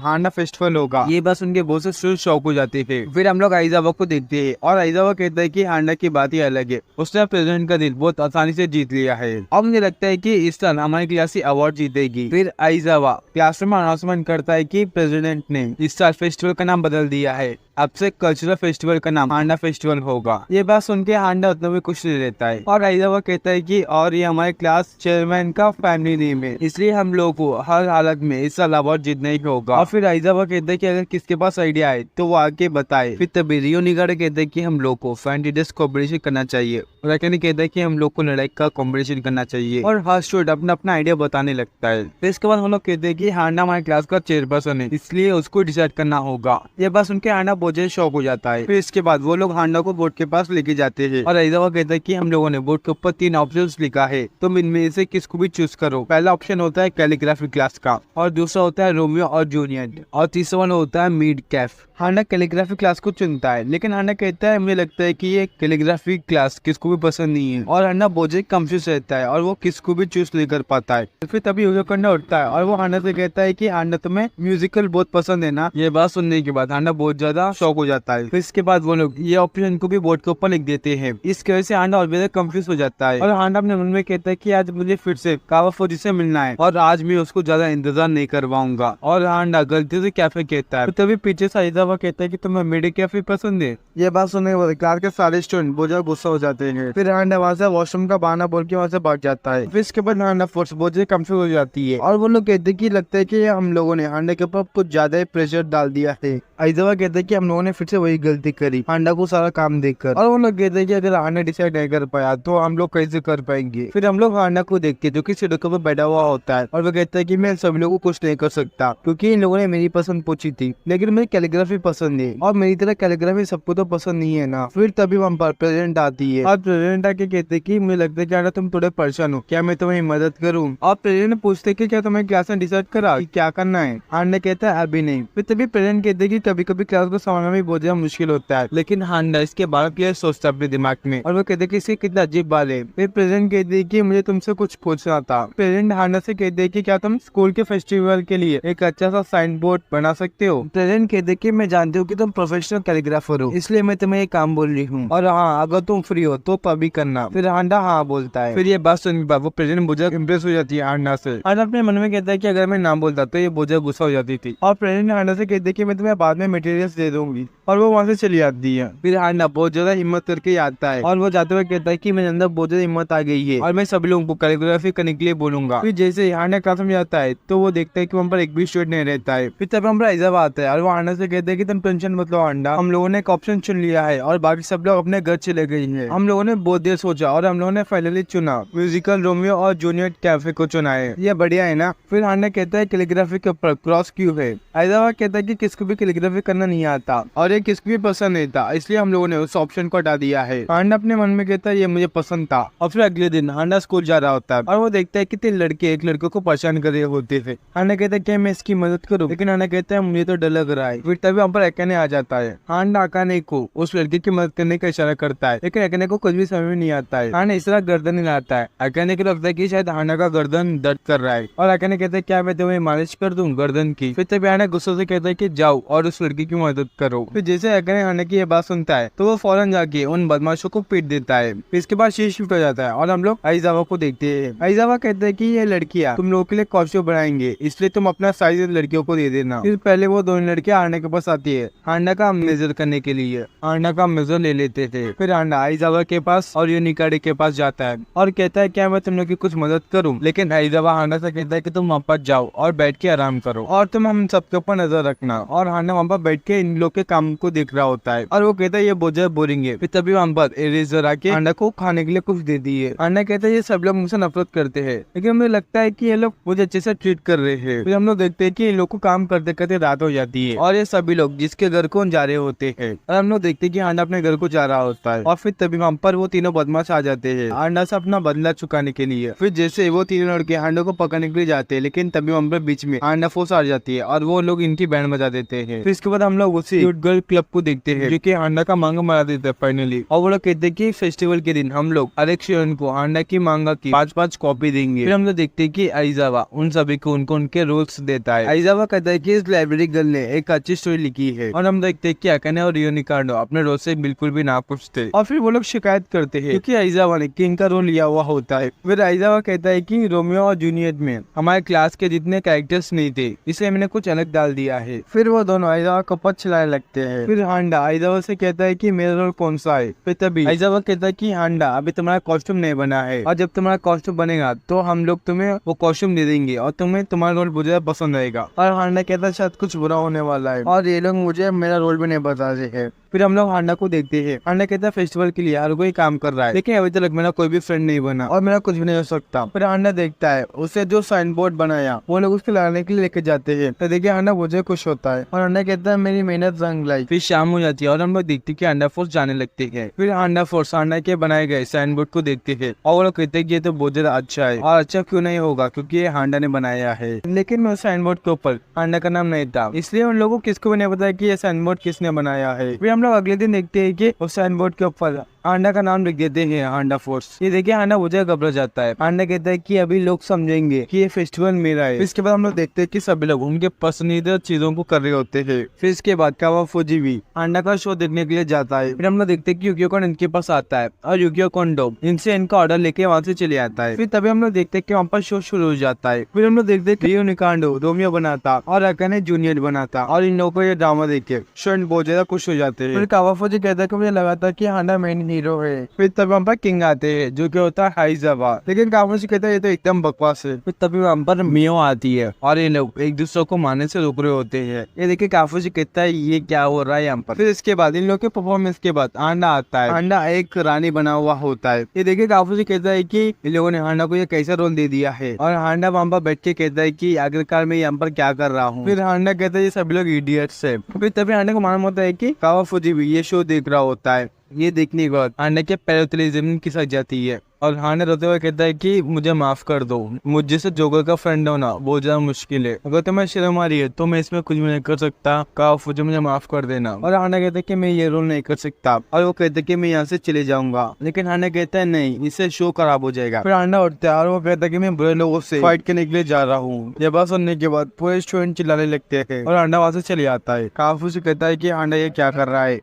हांडा फेस्टिवल होगा। ये बस उनके बहुत से स्टूडेंट शौक हो जाते थे। फिर हम लोग आइजावा को देखते हैं और आइजावा कहता है कि हांडा की बात ही अलग है, उसने प्रेसिडेंट का दिल बहुत आसानी से जीत लिया है। अब मुझे लगता है कि इस साल हमारी क्लास ही अवार्ड जीतेगी। फिर आइजावा क्लासरूम में अनाउंसमेंट करता है कि प्रेसिडेंट ने इस साल फेस्टिवल का नाम बदल दिया है, अब से कल्चरल फेस्टिवल का नाम हांडा फेस्टिवल होगा। ये बात सुन के हांडा उतना भी खुश नहीं रहता है और आइजावा कहता है कि और ये हमारे क्लास चेयरमैन का फैमिली नेम है, इसलिए हम लोग को हर हालत में इस साल अवार्ड जीतना ही होगा। और फिर आइजावा कहता है कि अगर किसके पास आइडिया है तो वो आके बताए। फिर तभी रियो निगारे कहते हैं कि हम लोग को फैंटीडेस कॉम्पिटिशन करना चाहिए और अकेले कहता है कि हम लोग को लड़ाई का कॉम्पिटिशन करना चाहिए और हर स्टूडेंट अपना अपना आइडिया बताने लगता है। फिर इसके बाद हम लोग कहते हैं कि हांडा हमारे क्लास का चेयरपर्सन है, इसलिए उसको डिसाइड करना होगा। ये बात सुन के हांडा बहुत ज्यादा शौक हो जाता है। फिर इसके बाद वो लोग हांडा को बोर्ड के पास लेके जाते हैं और आइजावा कहता है कि हम लोगों ने बोर्ड के ऊपर 3 ऑप्शंस लिखा है, तुम इनमें से किसको भी चूज करो। पहला ऑप्शन होता है कैलीग्राफी क्लास का और दूसरा होता है रोमियो और जूलियट और तीसरा वाला होता है मीड कैफ। हांडा कैलीग्राफी क्लास को चुनता है लेकिन हांडा कहता है मुझे लगता है कि ये कैलीग्राफी क्लास किसको भी पसंद नहीं है और हांडा बहुत कंफ्यूज रहता है और वो किसको भी चूज नहीं कर पाता है। फिर तभी युजोकंडा उठता है और वो हांडा से कहता है कि हांडा तुम्हें म्यूजिकल बहुत पसंद है ना। ये बात सुनने के बाद हांडा बहुत ज्यादा शौक हो जाता है। फिर इसके बाद वो लोग ये ऑप्शन को भी बोर्ड के ऊपर लिख देते हैं। इसकी वजह से हांडा और भी ज्यादा कंफ्यूज हो जाता है और हांडा अपने मन में कहता है कि आज मुझे फिर से कावाफोजी से मिलना है और आज मैं उसको ज्यादा इंतजार नहीं करवाऊंगा और हांडा गलती से कैफे कहता है। तभी पीछे से आइजावा कहता है कि तुम्हें मेरे कैफे पसंद है। ये बात सुनने के बाद क्लास के सारे स्टूडेंट बहुत ज्यादा गुस्सा हो जाते हैं। फिर हांडा वहाँ से वॉशरूम का बहाना बोल के वहाँ से भाग जाता है। फिर इसके बाद हांडा फोर्स बहुत ज्यादा कंफ्यूज हो जाती है और वो लोग कहते हैं कि लगता है कि हम लोगों ने हांडा के ऊपर कुछ ज्यादा प्रेशर डाल दिया है। आइजावा कहते हैं कि हम लोगों ने फिर से वही गलती करी हांडा को सारा काम देखकर और वो लोग कहते हैं कि अगर हांडा डिसाइड नहीं कर पाया तो हम लोग कैसे कर पाएंगे। फिर हम लोग हांडा को देखते हैं जो कि सीढ़ी के ऊपर बैठा हुआ होता है और वो कहता है कि मैं सभी लोगों को कुछ नहीं कर सकता क्योंकि इन लोगों ने मेरी पसंद पूछी थी लेकिन मुझे कैलीग्राफी पसंद है और मेरी तरह कैलीग्राफी सबको तो पसंद नहीं है ना। फिर तभी वहाँ पर प्रेसिडेंट आती है और प्रेसिडेंट आके कहते हैं कि मुझे लगता है कि हांडा तुम थोड़े परेशान हो, क्या मैं तुम्हें मदद करूँ। और प्रेसिडेंट पूछते कि क्या तुम्हें क्लास में डिसाइड करा कि क्या करना है। हांडा कहता है अभी नहीं। फिर तभी प्रेसिडेंट कहते हैं कि कभी कभी क्लास को संभालना भी बहुत ज्यादा मुश्किल होता है लेकिन हांडा इसके बारे में सोचता है अपने दिमाग में और वो कहते हैं कि इसके कितना अजीब बात है। फिर प्रेसिडेंट कहते हैं कि मुझे तुमसे कुछ पूछना था। प्रेसिडेंट हांडा से कहते हैं कि क्या तुम स्कूल के फेस्टिवल के लिए एक अच्छा सा साइन बोर्ड बना सकते हो। प्रेसिडेंट कहते हैं कि मैं जानती हूँ कि तुम प्रोफेशनल कैलीग्राफर हो इसलिए मैं तुम्हें ये काम बोल रही हूँ और हाँ अगर तुम फ्री हो तो तभी करना। फिर हांडा हाँ बोलता है। फिर ये बात सुनने के बाद वो प्रेसिडेंट बहुत इम्प्रेस हो जाती है हांडा से। हांडा अपने मन में कहता है कि अगर मैं नाम बोलता तो ये बहुत गुस्सा हो जाती थी और प्रेसिडेंट हांडा से कहते हैं कि मैं तुम्हें बाद में मटेरियल्स दे दूंगी और वो वहाँ से चली जाती है। फिर हांडा बहुत ज्यादा हिम्मत करके आता है और वो जाते हुए कहता है कि मेरे अंदर बहुत ज्यादा हिम्मत आ गई है और मैं सभी लोगों को कैलीग्राफी करने के लिए बोलूंगा। फिर जैसे हांडा क्लास में जाता है तो वो देखता है कि वहाँ पर एक भी स्टूडेंट नहीं रहता है। फिर तब हम आइजावा आता है और वो हांडा से कहते हैं कि तुम टेंशन मत लो हांडा, हम लोगों ने एक ऑप्शन चुन लिया है और बाकी सब लोग अपने घर चले गए हैं। हम लोगों ने बहुत देर सोचा और हम लोगों ने फाइनली चुना म्यूजिकल रोमियो और जूलियट कैफे को चुना है। ये बढ़िया है ना। फिर हांडा कहता है कैलीग्राफी के ऊपर क्रॉस क्यों है। आइजावा कहता है कि किसको भी कैलीग्राफी करना नहीं आता और ये किसको भी पसंद नहीं था इसलिए हम लोगों ने उस ऑप्शन को हटा दिया है। हांडा अपने मन में कहता है ये मुझे पसंद था। और फिर अगले दिन हांडा स्कूल जा रहा होता है और वो देखता है कि 3 लड़के एक लड़के को परेशान कर रहे होते थे। हांडा कहता है कि मैं इसकी मदद करूं लेकिन हांडा कहता है मुझे तो डर लग रहा है। फिर तभी वहाँ पर अकाने आ जाता है। हांडा अकाने को उस लड़के की मदद करने का इशारा करता है लेकिन अकाने को कुछ भी समझ में नहीं आता है। हांडा इस तरह गर्दन हिलाता है। अकाने को लगता है कि शायद हांडा का गर्दन दर्द कर रहा है और अकाने कहता है क्या मैं तुम्हें मालिश कर दूं गर्दन की। फिर तभी हांडा गुस्से से कहता है कि जाओ और उस लड़की की मदद करो। फिर जैसे अकाने हांडा की ये बात सुनता है तो वो फौरन जाके उन बदमाशों को पीट देता है। फिर इसके बाद शीश शिफ्ट हो जाता है और हम लोग आइजावा को देखते हैं। आइजावा कहते हैं कि ये लड़कियां तुम लोगों के लिए कॉस्ट्यूम बनाएंगे इसलिए तुम अपना साइज लड़कियों को दे देना। फिर पहले वो दोनों लड़कियां हांडा के पास आती है हांडा का मेजर करने के लिए। हांडा का मेजर ले लेते थे। फिर हांडा आइजावा के पास और यूनिकाडे के पास जाता है और कहता है क्या मैं तुम लोग की कुछ मदद करूं। लेकिन आइजावा हांडा से कहता है कि तुम वहाँ पर जाओ और बैठ के आराम करो और तुम हम सबके ऊपर नजर रखना। और हांडा वहाँ पर बैठ के इन लोग के काम को देख रहा होता है और वो कहता है ये बहुत ज्यादा बोरिंग है। फिर तभी वहाँ पर इरेजर आके हांडा को खाने के लिए कुछ दे दिए। हांडा कहता है ये सब लोग मुझसे नफरत करते हैं, लेकिन मुझे लगता है कि ये लोग मुझे अच्छे से ट्रीट कर रहे हैं। फिर हम लोग देखते हैं कि इन लोग को काम करते करते रात हो जाती है और ये सभी लोग जिसके घर को जा रहे होते हैं और हम लोग देखते हैं कि हांडा अपने घर को जा रहा होता है। और फिर तभी वहाँ पर वो तीनों बदमाश आ जाते हैं हांडा से अपना बदला चुकाने के लिए। फिर जैसे वो तीनों लड़के हांडा को पकड़ने के लिए जाते हैं, लेकिन तभी वहाँ पर बीच में हांडा फोर्स आ जाती है और वो लोग इनकी बैंड बजा देते हैं। फिर इसके बाद हम लोग उसी क्यूट गर्ल क्लब को देखते हैं जो कि हांडा का मांगा मारा देता है फाइनली। और वो लोग कहते हैं कि फेस्टिवल के दिन हम लोग हर एक स्टूडेंट को हांडा की मांगा की 5-5 कॉपी देंगे। फिर हम लोग देखते हैं कि आइजावा उन सभी को उनको उनके रोल्स देता है। आइजावा कहता है कि इस लाइब्रेरी गर्ल ने एक अच्छी स्टोरी लिखी है और हम देखते हैं कि अकाने और रियोनिकांडो अपने रोल से बिल्कुल भी ना पूछते और फिर वो लोग शिकायत करते हैं क्योंकि आइजावा ने किंग का रोल लिया हुआ होता है। फिर आइजावा कहता है कि रोमियो और जूलियट में हमारे क्लास के जितने कैरेक्टर्स नहीं थे, इसलिए मैंने कुछ अलग डाल दिया है। फिर वो दोनों आइजावा को पद चलाने लगते हैं। फिर हांडा आइजावा से कहता है कि मेरा रोल कौन सा है। फिर तभी आइजावा कहता है कि हांडा अभी तुम्हारा कॉस्ट्यूम नहीं बना है और जब तुम्हारा कॉस्ट्यूम बनेगा तो हम लोग तुम्हें वो कॉस्ट्यूम दे देंगे और तुम्हें तुम्हारा रोल बहुत ज्यादा पसंद आएगा। और हांडा कहता है शायद कुछ बुरा होने वाला है और ये लोग मुझे मेरा रोल भी नहीं बता रहे हैं। फिर हम लोग हांडा को देखते हैं। हांडा कहता है फेस्टिवल के लिए हर कोई काम कर रहा है, लेकिन अभी तक मेरा कोई भी फ्रेंड नहीं बना और मेरा कुछ भी नहीं हो सकता। फिर हांडा देखता है उसे जो साइन बोर्ड बनाया वो लोग उसके लाने के लिए लेके जाते हैं। तो देखिए हांडा मुझे खुश होता है और हांडा कहता है मेरी मेहनत रंग लाई। फिर शाम हो जाती है और हम लोग देखते हैं कि हांडा फोर्स जाने लगते हैं। फिर हांडा फोर्स हांडा के बनाए गए साइन बोर्ड को देखते हैं और वो लोग कहते हैं कि ये तो बहुत ज्यादा अच्छा है और अच्छा क्यों नहीं होगा क्योंकि ये हांडा ने बनाया है। लेकिन उस साइन बोर्ड के ऊपर हांडा का नाम नहीं था, इसलिए उन लोगों को किसको भी नहीं पता कि ये साइन बोर्ड किसने बनाया है। फिर हम लोग अगले दिन देखते हैं कि उस साइन बोर्ड के ऊपर हांडा का नाम लिख देते हैं हांडा फोर्स। ये देखिए हांडा मुझे घबरा जाता है। हांडा कहता है कि अभी लोग समझेंगे कि ये फेस्टिवल मेरा है। इसके बाद हम लोग देखते हैं कि सभी लोग उनके पसंदीदा चीजों को कर रहे होते हैं। फिर इसके बाद कावाफुजी भी हांडा का शो देखने के लिए जाता है। फिर हम लोग देखते हैं कि युकियो कोन इनके पास आता है और युकियो कोंडो इनसे इनका ऑर्डर लेके वहाँ से चले आता है। फिर तभी हम लोग देखते हैं कि वहाँ पर शो शुरू हो जाता है। फिर हम लोग देखते हैं कि रियोनिकांडो रोमियो बनाता और अकाने जूनियर बनाता और इन लोगों को ये ड्रामा देखे स्टूडेंट बहुत ज्यादा खुश हो जाते हैं। फिर कावाफुजी कहता है कि मुझे लगा था कि हांडा मेन हीरो है। फिर तभी वहाँ पर किंग आते हैं जो कि होता है आइजावा, लेकिन कावाफुजी कहता है ये तो एकदम बकवास है। फिर तभी वहाँ पर मियो आती है और ये लोग एक दूसरे को मारने से रोक रहे होते हैं। ये देखिए कावाफुजी कहता है ये क्या हो रहा है यहाँ पर। फिर इसके बाद इन लोग के परफॉर्मेंस के बाद हांडा आता है। हांडा एक रानी बना हुआ होता है। ये देखिए कावाफुजी कहता है कि इन लोगों ने हांडा को ये कैसा रोल दे दिया है और हांडा वहाँ पर बैठ के कहता है कि आखिरकार मैं यहाँ पर क्या कर रहा हूँ। फिर हांडा कहता है ये सभी लोग इडियट्स है। फिर तभी हांडा को मालूम होता है कि कावाफुजी भी ये शो देख रहा होता है। ये देखने के बाद हांडा के पैरों तले जमीन खिसक जाती है और हांडा रोते हुए कहता है कि मुझे माफ कर दो, मुझे से जोकर का फ्रेंड होना बहुत ज्यादा मुश्किल है, अगर तुम्हें शर्म आ रही है तो मैं इसमें कुछ भी नहीं कर सकता, कावाफुजी मुझे माफ कर देना। और हांडा कहता है कि मैं ये रोल नहीं कर सकता और वो कहता है कि मैं यहाँ से चले जाऊंगा, लेकिन हांडा कहता है नहीं, इससे शो खराब हो जाएगा। फिर हांडा उठता है और वो कहता है कि मैं बुरे लोगों से फाइट करने के लिए जा रहा हूँ। ये बात सुनने के बाद पूरे स्टूडेंट चिल्लाने लगते हैं और हांडा वहाँ से चले आता है। कावाफुजी कहता है कि हांडा ये क्या कर रहा है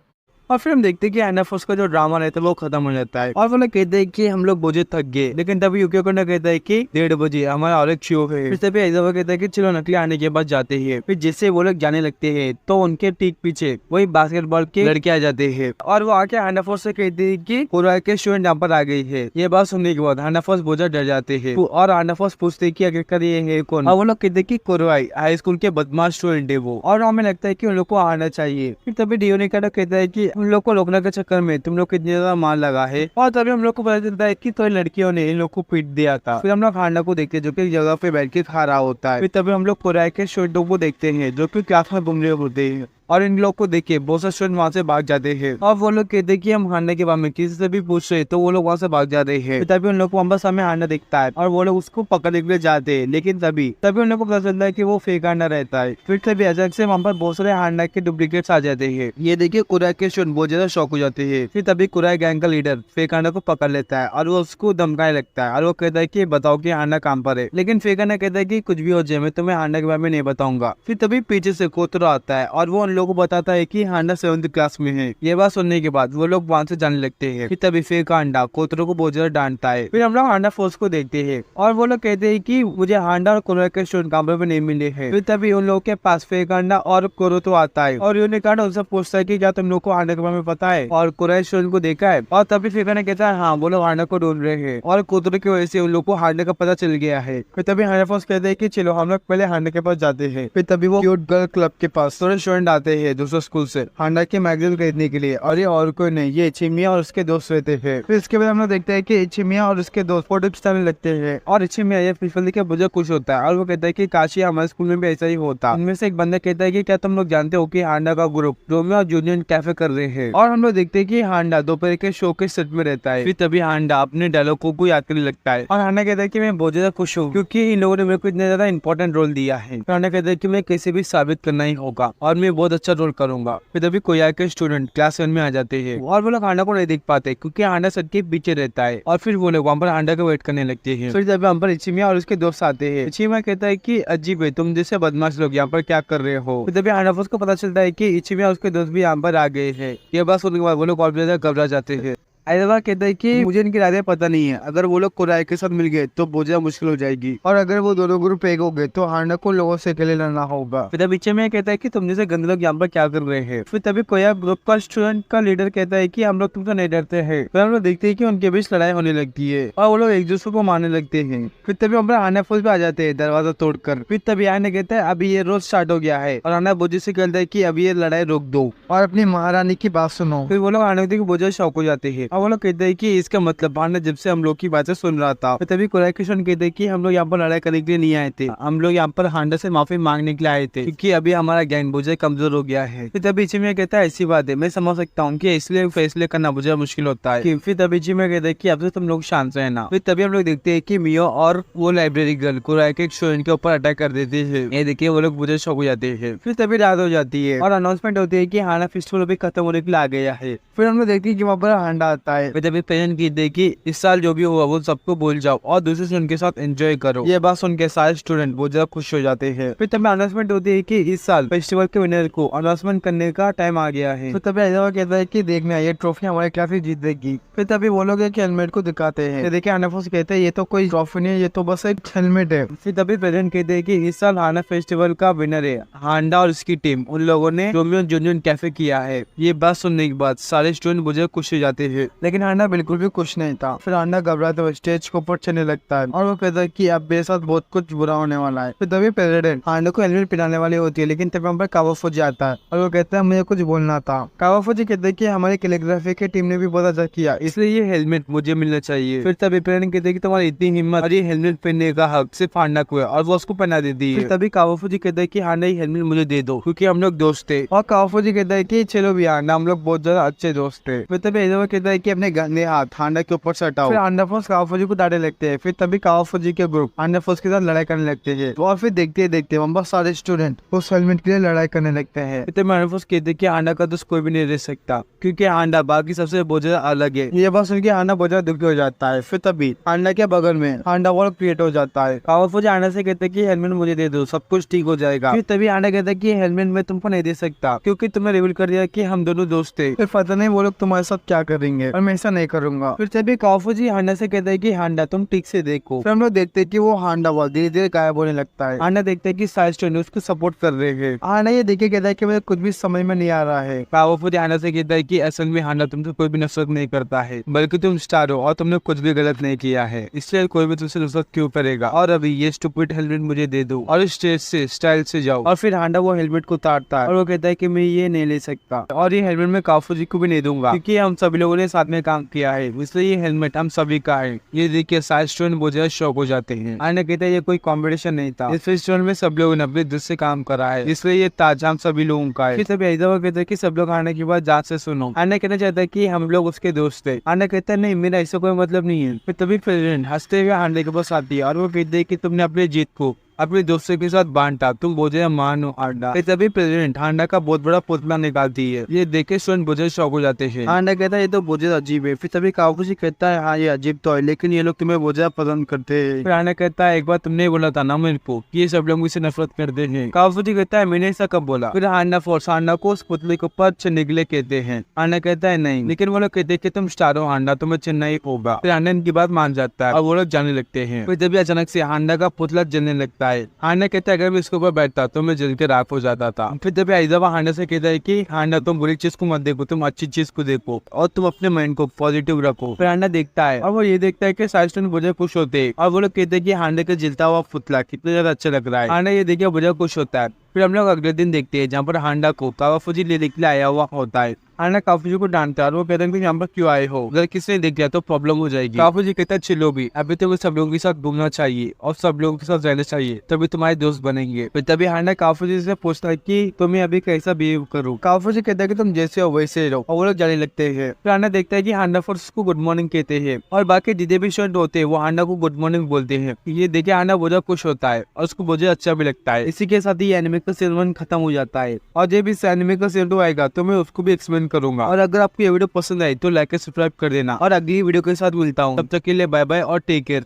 और फिर हम देखते हैं कि हांडा फोर्स का जो ड्रामा रहता है वो खत्म हो जाता है और वो लोग कहते हैं कि हम लोग बोझे थक गए। लेकिन तभी युकियो कोंडो कहता है कि 1:30 बजे हमारा और एक शो है। फिर तभी आइजावा कहता है कि चलो नकली आने के बाद जाते हैं। फिर जैसे वो लोग जाने लगते हैं तो उनके ठीक पीछे वही बास्केटबॉल के लड़के आ जाते हैं और वो आके हांडा फोर्स से कहते हैं कि कोरोआ के स्टूडेंट यहाँ पर आ गई है। ये बात सुनने के बाद हांडा फोर्स बहुत डर जाते हैं और हांडा फोर्स पूछते हैं कि आखिरकार ये है कौन। और वो लोग कहते हैं कि कोरोआई हाई स्कूल के बदमाश स्टूडेंट है वो, और हमें लगता है कि उन लोग को आना चाहिए। फिर तभी रियोनिकांडो कहता है कि उन लोग को रोकने के चक्कर में तुम लोग कितनी ज्यादा मार लगा है। और तभी हम लोग को पता चलता है कि तो लड़कियों ने इन लोग को पीट दिया था। फिर हम लोग हांडा को देखते हैं जो कि एक जगह पे बैठ के खा रहा होता है। फिर तभी हम लोग कोरोआ के स्टूडेंटों को देखते हैं जो कि क्लास में घूम रहे होते हैं और इन लोग को देख के बहुत से स्टूडेंट वहाँ से भाग जाते हैं और वो लोग कहते हैं कि हम हांडा के बारे में किसी से भी पूछ रहे तो वो लोग वहाँ से भाग जाते हैं। तभी उन लोग को वापस हमें हांडा दिखता है और वो लोग उसको पकड़ने के लिए जाते हैं, लेकिन तभी उन लोग को पता चलता है कि वो फेक हांडा रहता है। फिर तभी अचानक से वहाँ पर बहुत सारे हांडा के डुप्लीकेट्स आ जाते हैं। ये देखिए कोरोआ के स्टूडेंट बहुत ज्यादा शॉक हो जाते हैं। फिर तभी कोरोआ गैंग का लीडर फेक हांडा को पकड़ लेता है और वो उसको धमकाने लगता है और वो कहता है कि बताओ कि हांडा कहाँ पर है। लेकिन फेक हांडा कहता है कि कुछ भी हो जाए मैं तुम्हें हांडा के बारे में नहीं बताऊंगा। फिर तभी पीछे से कोतरो आता है और वो उन लोगों को बताता है कि हांडा 7th क्लास में है। ये बात सुनने के बाद वो लोग वहाँ से जाने लगते हैं। फिर तभी फेक हांडा कोतरो को बहुत ज्यादा डांटता है। फिर हम लोग हांडा फोर्स को देखते हैं और वो लोग कहते हैं कि मुझे हांडा और कोरोआ के स्टूडेंट कमरे में नहीं मिले हैं। फिर तभी उन लोगों के पास फेक हांडा और कोरोतो आता है और यूनिकांडो उनसे पूछता है कि क्या तुम लोग को हांडा के बारे में पता है और कोरोआ स्टूडेंट को देखा है। और तभी फेक हांडा कहता है हाँ वो लोग हांडा को ढूंढ रहे हैं और कोतरो की वजह से उन लोग को हांडा का पता चल गया है। फिर तभी हांडा फोर्स कहते हैं कि चलो हम लोग पहले हांडा के पास जाते हैं। फिर तभी वो क्यूट गर्ल क्लब के पास थोड़े स्टूडेंट आते आते हैं दूसरे स्कूल से हांडा की मैगजीन खरीदने के लिए, और ये और कोई नहीं, ये इचिमिया और उसके दोस्त रहते हैं। फिर इसके बाद हम लोग देखते हैं कि इचिमिया और उसके दोस्त फोटो खिंचाने लगते हैं, और इचिमिया ये फिल्म देख के बहुत खुश होता है और वो कहता है कि काशी हमारे स्कूल में भी ऐसा ही होता। उनमें से एक बंदा कहता है कि क्या तुम लोग जानते हो कि हांडा का ग्रुप रोमियो और जूलियट कैफे कर रहे हैं। और हम लोग देखते हैं कि हांडा दोपहर के शो के सेट में रहता है। फिर तभी हांडा अपने डायलॉग को याद करने लगता है और हांडा कहता है कि मैं बहुत ज्यादा खुश हूँ क्योंकि इन लोगों ने मेरे को इतना ज्यादा इंपॉर्टेंट रोल दिया है। हांडा कहता है कि मैं कैसे भी साबित करना ही होगा और मैं बहुत अच्छा रोल करूंगा। फिर तभी कोया के स्टूडेंट क्लास 1 में आ जाते हैं और वो लोग हांडा को नहीं देख पाते क्योंकि हांडा सर के पीछे रहता है, और फिर वो लोग वहाँ पर हांडा का वेट करने लगते हैं। फिर जब वहाँ पर इचिमिया और उसके दोस्त आते हैं, इचिमिया कहता है कि अजीब है, तुम जैसे बदमाश लोग यहाँ पर क्या कर रहे हो। फिर तभी हांडा को पता चलता है कि इचिमिया और उसके दोस्त भी यहाँ पर आ गए हैं। ये बात सुनने के बाद वो लोग और भी ज्यादा घबरा जाते हैं। आइज़ावा कहता है कि मुझे इनकी रातें पता नहीं है, अगर वो लोग कोराई के साथ मिल गए तो बहुत ज्यादा मुश्किल हो जाएगी, और अगर वो दोनों ग्रुप एक हो गए तो हांडा को लोगों से अकेले लड़ना होगा। फिर तभी इचिमिया कहता है कि तुम जैसे गंदे लोग यहाँ पर क्या कर रहे हैं। फिर तभी कोया ग्रुप का स्टूडेंट का लीडर कहता है कि हम लोग तुमसे नहीं डरते हैं। फिर हम लोग देखते हैं कि उनके बीच लड़ाई होने लगती है और वो लोग एक दूसरे को मारने लगते हैं। फिर तभी हम लोग हांडा फौज पे आ जाते हैं दरवाजा तोड़कर। फिर तभी हांडा कहता है अभी ये रोज स्टार्ट हो गया है, और हांडा बोझे से कहता है कि अभी ये लड़ाई रोक दो और अपनी महारानी की बात सुनो। फिर वो लोग हांडा के बोझे शौक हो जाते हैं और वो लोग कहते हैं कि इसका मतलब हांडा जब से हम लोग की बातें सुन रहा था। फिर तभी कोराई किशन कहते हैं कि हम लोग यहाँ पर लड़ाई करने के लिए नहीं आए थे, हम लोग यहाँ पर हांडा से माफी मांगने के लिए आए थे क्योंकि अभी हमारा ज्ञान बोझे कमजोर हो गया है। फिर तभी इचिमिया कहता है ऐसी बात है, मैं समझ सकता हूँ कि इसलिए फैसले करना मुझे मुश्किल होता है। फिर तभी इचिमिया कहता है कि अब से तुम लोग शांत रहना। फिर तभी हम लोग देखते हैं कि मियो और वो लाइब्रेरी गर्ल कोराई के स्टूडेंट के ऊपर अटैक कर देते हैं। ये देखिए वो लोग मुझे शौक हो जाते हैं। फिर तभी रात हो जाती है और अनाउंसमेंट होती है कि हांडा फेस्टिवल भी खत्म होने के लिए आ गया है। फिर हम लोग देखते हैं कि वहाँ पर हांडा आता है। फिर तभी पेरेंट कहते हैं कि इस साल जो भी हुआ वो सबको भूल जाओ और दूसरे स्टूडेंट के साथ एंजॉय करो। ये बात सुन के सारे स्टूडेंट बहुत ज्यादा खुश हो जाते हैं। फिर तभी अनाउंसमेंट होती है कि इस साल फेस्टिवल के विनर को अनाउंसमेंट करने का टाइम आ गया है। फिर तभी आइज़ावा कहता है कि देखना ये ट्रॉफी हमारे क्लास ही जीत देगी। फिर तभी वो लोग एक हेलमेट को दिखाते हैं। देखिए हानाफोस कहते हैं ये तो कोई ट्रॉफी नहीं है, ये तो बस एक हेलमेट है। फिर तभी प्रेजेंट कहते हैं कि इस साल हाना फेस्टिवल का विनर है हांडा और उसकी टीम, उन लोगों ने रोमियो जूलियट कैफे किया है। ये बात सुनने के बाद सारे स्टूडेंट मुझे खुश हो जाते हैं, लेकिन हांडा बिल्कुल भी खुश नहीं था। फिर हांडा घबराते हुए स्टेज के ऊपर चलने लगता है और वो कहता है कि अब मेरे साथ बहुत कुछ बुरा होने वाला है। फिर तभी प्रेसिडेंट हांडा को हेलमेट पहनाने वाली होती है, लेकिन तभी वहाँ पर कावाफुजी आता है और वो कहता है मुझे कुछ बोलना था। कावाफुजी कहते हैं कि हमारी कैलीग्राफी की टीम ने भी बहुत अच्छा किया, इसलिए ये हेलमेट मुझे मिलना चाहिए। फिर तभी प्रेसिडेंट कहते हैं कि तुम्हारी इतनी हिम्मत और ये हेलमेट पहनने का हक सिर्फ हांडा को है, और वो उसको पहना देती है। तभी कावाफुजी कहता है कि हांडा ये हेलमेट मुझे दे दो क्योंकि हम लोग दोस्त थे, और कावाफुजी कहता है कि चलो भी हांडा हम लोग बहुत ज्यादा अच्छे दोस्त थे। फिर तभी आइज़ावा कहता है कि अपने गंदे हाथ हांडा के ऊपर से हटाओ। फिर हांडा फोर्स कावाफुजी को डांटने लगते हैं। फिर तभी कावाफुजी के ग्रुप हांडा फोर्स के साथ लड़ाई करने लगते हैं, और फिर देखते देखते वहाँ सारे स्टूडेंट उस हेलमेट के लिए लड़ाई करने लगते हैं। फिर तभी हांडा फोर्स कहते हैं कि हांडा का दोस्त कोई भी नहीं रह सकता क्योंकि हांडा बाकी सबसे बहुत ज्यादा अलग है। ये बात सुन के हांडा बहुत ज्यादा दुखी हो जाता है। फिर तभी हांडा के बगल में हांडा वॉल क्रिएट हो जाता है। कावाफुजी हांडा से कहते हैं कि हेलमेट मुझे दे दो, सब कुछ ठीक हो जाएगा। फिर तभी हांडा कहता है कि हेलमेट मैं तुमको नहीं दे सकता क्योंकि तुमने रिवील कर दिया कि हम दोनों दोस्त थे। फिर पता नहीं वो लोग तुम्हारे साथ क्या करेंगे, और मैं ऐसा नहीं करूंगा। फिर तभी कावाफुजी हांडा से कहता है कि हांडा तुम ठीक से देखो। फिर हम लोग देखते हैं कि वो हांडा वॉल धीरे धीरे गायब होने लगता है। हांडा देखते हैं कि सारे स्टूडेंट उसको सपोर्ट कर रहे हैं। हांडा ये देखे कहता है कि मुझे कुछ भी समझ में नहीं आ रहा है। कावाफुजी हांडा से कहता है कि असल में हांडा तुमसे कोई भी नफरत नहीं करता है, बल्कि तुम स्टार हो और तुमने कुछ भी गलत नहीं किया है, इसलिए कोई भी तुमसे नफरत क्यों करेगा। और अभी ये स्टूपिड हेलमेट मुझे दे दो और स्टेज से स्टाइल से जाओ। और फिर हांडा वो हेलमेट को उतारता है और वो कहता है कि मैं ये नहीं ले सकता, और ये हेलमेट मैं कावाफुजी को भी नहीं दूंगा क्योंकि हम सभी लोगों ने साथ में काम किया है, इसलिए ये हेलमेट हम सभी का है। ये देख के सारे स्टूडेंट बहुत ज्यादा शौक हो जाते हैं। हांडा कहता है ये कोई कॉम्पिटिशन नहीं था, इस फेस्टिवल में सब लोगों ने अपने दिल से काम करा है, इसलिए ये ताज हम सभी लोगों का है। फिर तभी आइज़ावा कहता है कि सब लोग हांडा की बात जांच से सुनो। हांडा कहना चाहता है कि हम लोग उसके दोस्त थे। हांडा कहता है नहीं, मेरा ऐसा कोई मतलब नहीं है। फिर तभी प्रेसिडेंट हंसते हुए हांडा के पास आती है और वो कहते हैं कि तुमने अपनी जीत को अपने दोस्तों के साथ बांटा, तुम बहुत ज्यादा महान हो हांडा। फिर तभी प्रेसिडेंट हांडा का बहुत बड़ा पुतला निकालती है। ये देख के स्टूडेंट बहुत शौक हो जाते हैं। हांडा कहता है ये तो बहुत ज्यादा अजीब है। फिर तभी कावाफुजी कहता है हाँ ये अजीब तो है, लेकिन ये लोग तुम्हें बहुत ज्यादा पसंद करते हैं। फिर हांडा कहता है एक बार तुमने बोला था ना मेरे को कि ये सब लोग मुझसे नफरत करते हैं। कावाफुजी कहता है मैंने ऐसा कब बोला। फिर हांडा फोर्स हांडा को उस पुतले के ऊपर चढ़ने के लिए कहते हैं। हांडा कहता है नहीं, लेकिन वो लोग कहते हैं कि तुम स्टार हो हांडा, तुम्हें चढ़ना ही होगा। फिर हांडा इनकी बात मान जाता है और वो लोग जाने लगते हैं। फिर तभी अचानक से हांडा का पुतला जलने लगता है। हांडा अगर मैं इसके ऊपर बैठता तो मैं जल के राख हो जाता था। फिर तभी आइज़ावा हांडा से कहता है कि हांडा तुम बुरी चीज को मत देखो, तुम अच्छी चीज को देखो और तुम अपने माइंड को पॉजिटिव रखो। फिर हांडा देखता है और वो ये देखता है कि सारे स्टूडेंट मुझे खुश होते हैं और वो लोग कहते हैं कि हांडा का जलता हुआ पुतला कितना ज्यादा अच्छा लग रहा है। हांडा ये देखिए मुझे खुश होता है फिर हम लोग अगले दिन देखते हैं जहाँ पर हांडा को कावाफुजी लेने के लिए आया हुआ होता है। हांडा कावाफुजी को डांटता है और वो कहते हैं कि यहाँ पर क्यों आए हो, अगर किसी ने देख लिया तो प्रॉब्लम हो जाएगी। कावाफुजी कहता है चिल्लो भी, अभी तो सब लोगों के साथ घूमना चाहिए और सब लोगों के साथ रहना चाहिए, तभी तुम्हारे दोस्त बनेंगे। फिर तभी हांडा कावाफुजी से पूछता है कि तुम्हें अभी कैसा बिहेव करूँ। कावाफुजी कहता है कि तुम जैसे हो वैसे रहो, और वो लोग जाने लगते हैं। फिर हांडा देखता है कि हांडा फोर्स को गुड मॉर्निंग कहते हैं और बाकी जितने भी स्टूडेंट होते हैं वो हांडा को गुड मॉर्निंग बोलते हैं। ये देखे हांडा बहुत खुश होता है और उसको बहुत अच्छा भी लगता है। इसी के साथ ही एनिमे का सीजन 1 खत्म हो जाता है और जब इस एनिमे का सीजन 2 आएगा तो मैं उसको भी एक्सप्लेन करूंगा। और अगर आपको ये वीडियो पसंद आई तो लाइक और सब्सक्राइब कर देना और अगली वीडियो के साथ मिलता हूँ। तब तक के लिए बाय बाय और टेक केयर।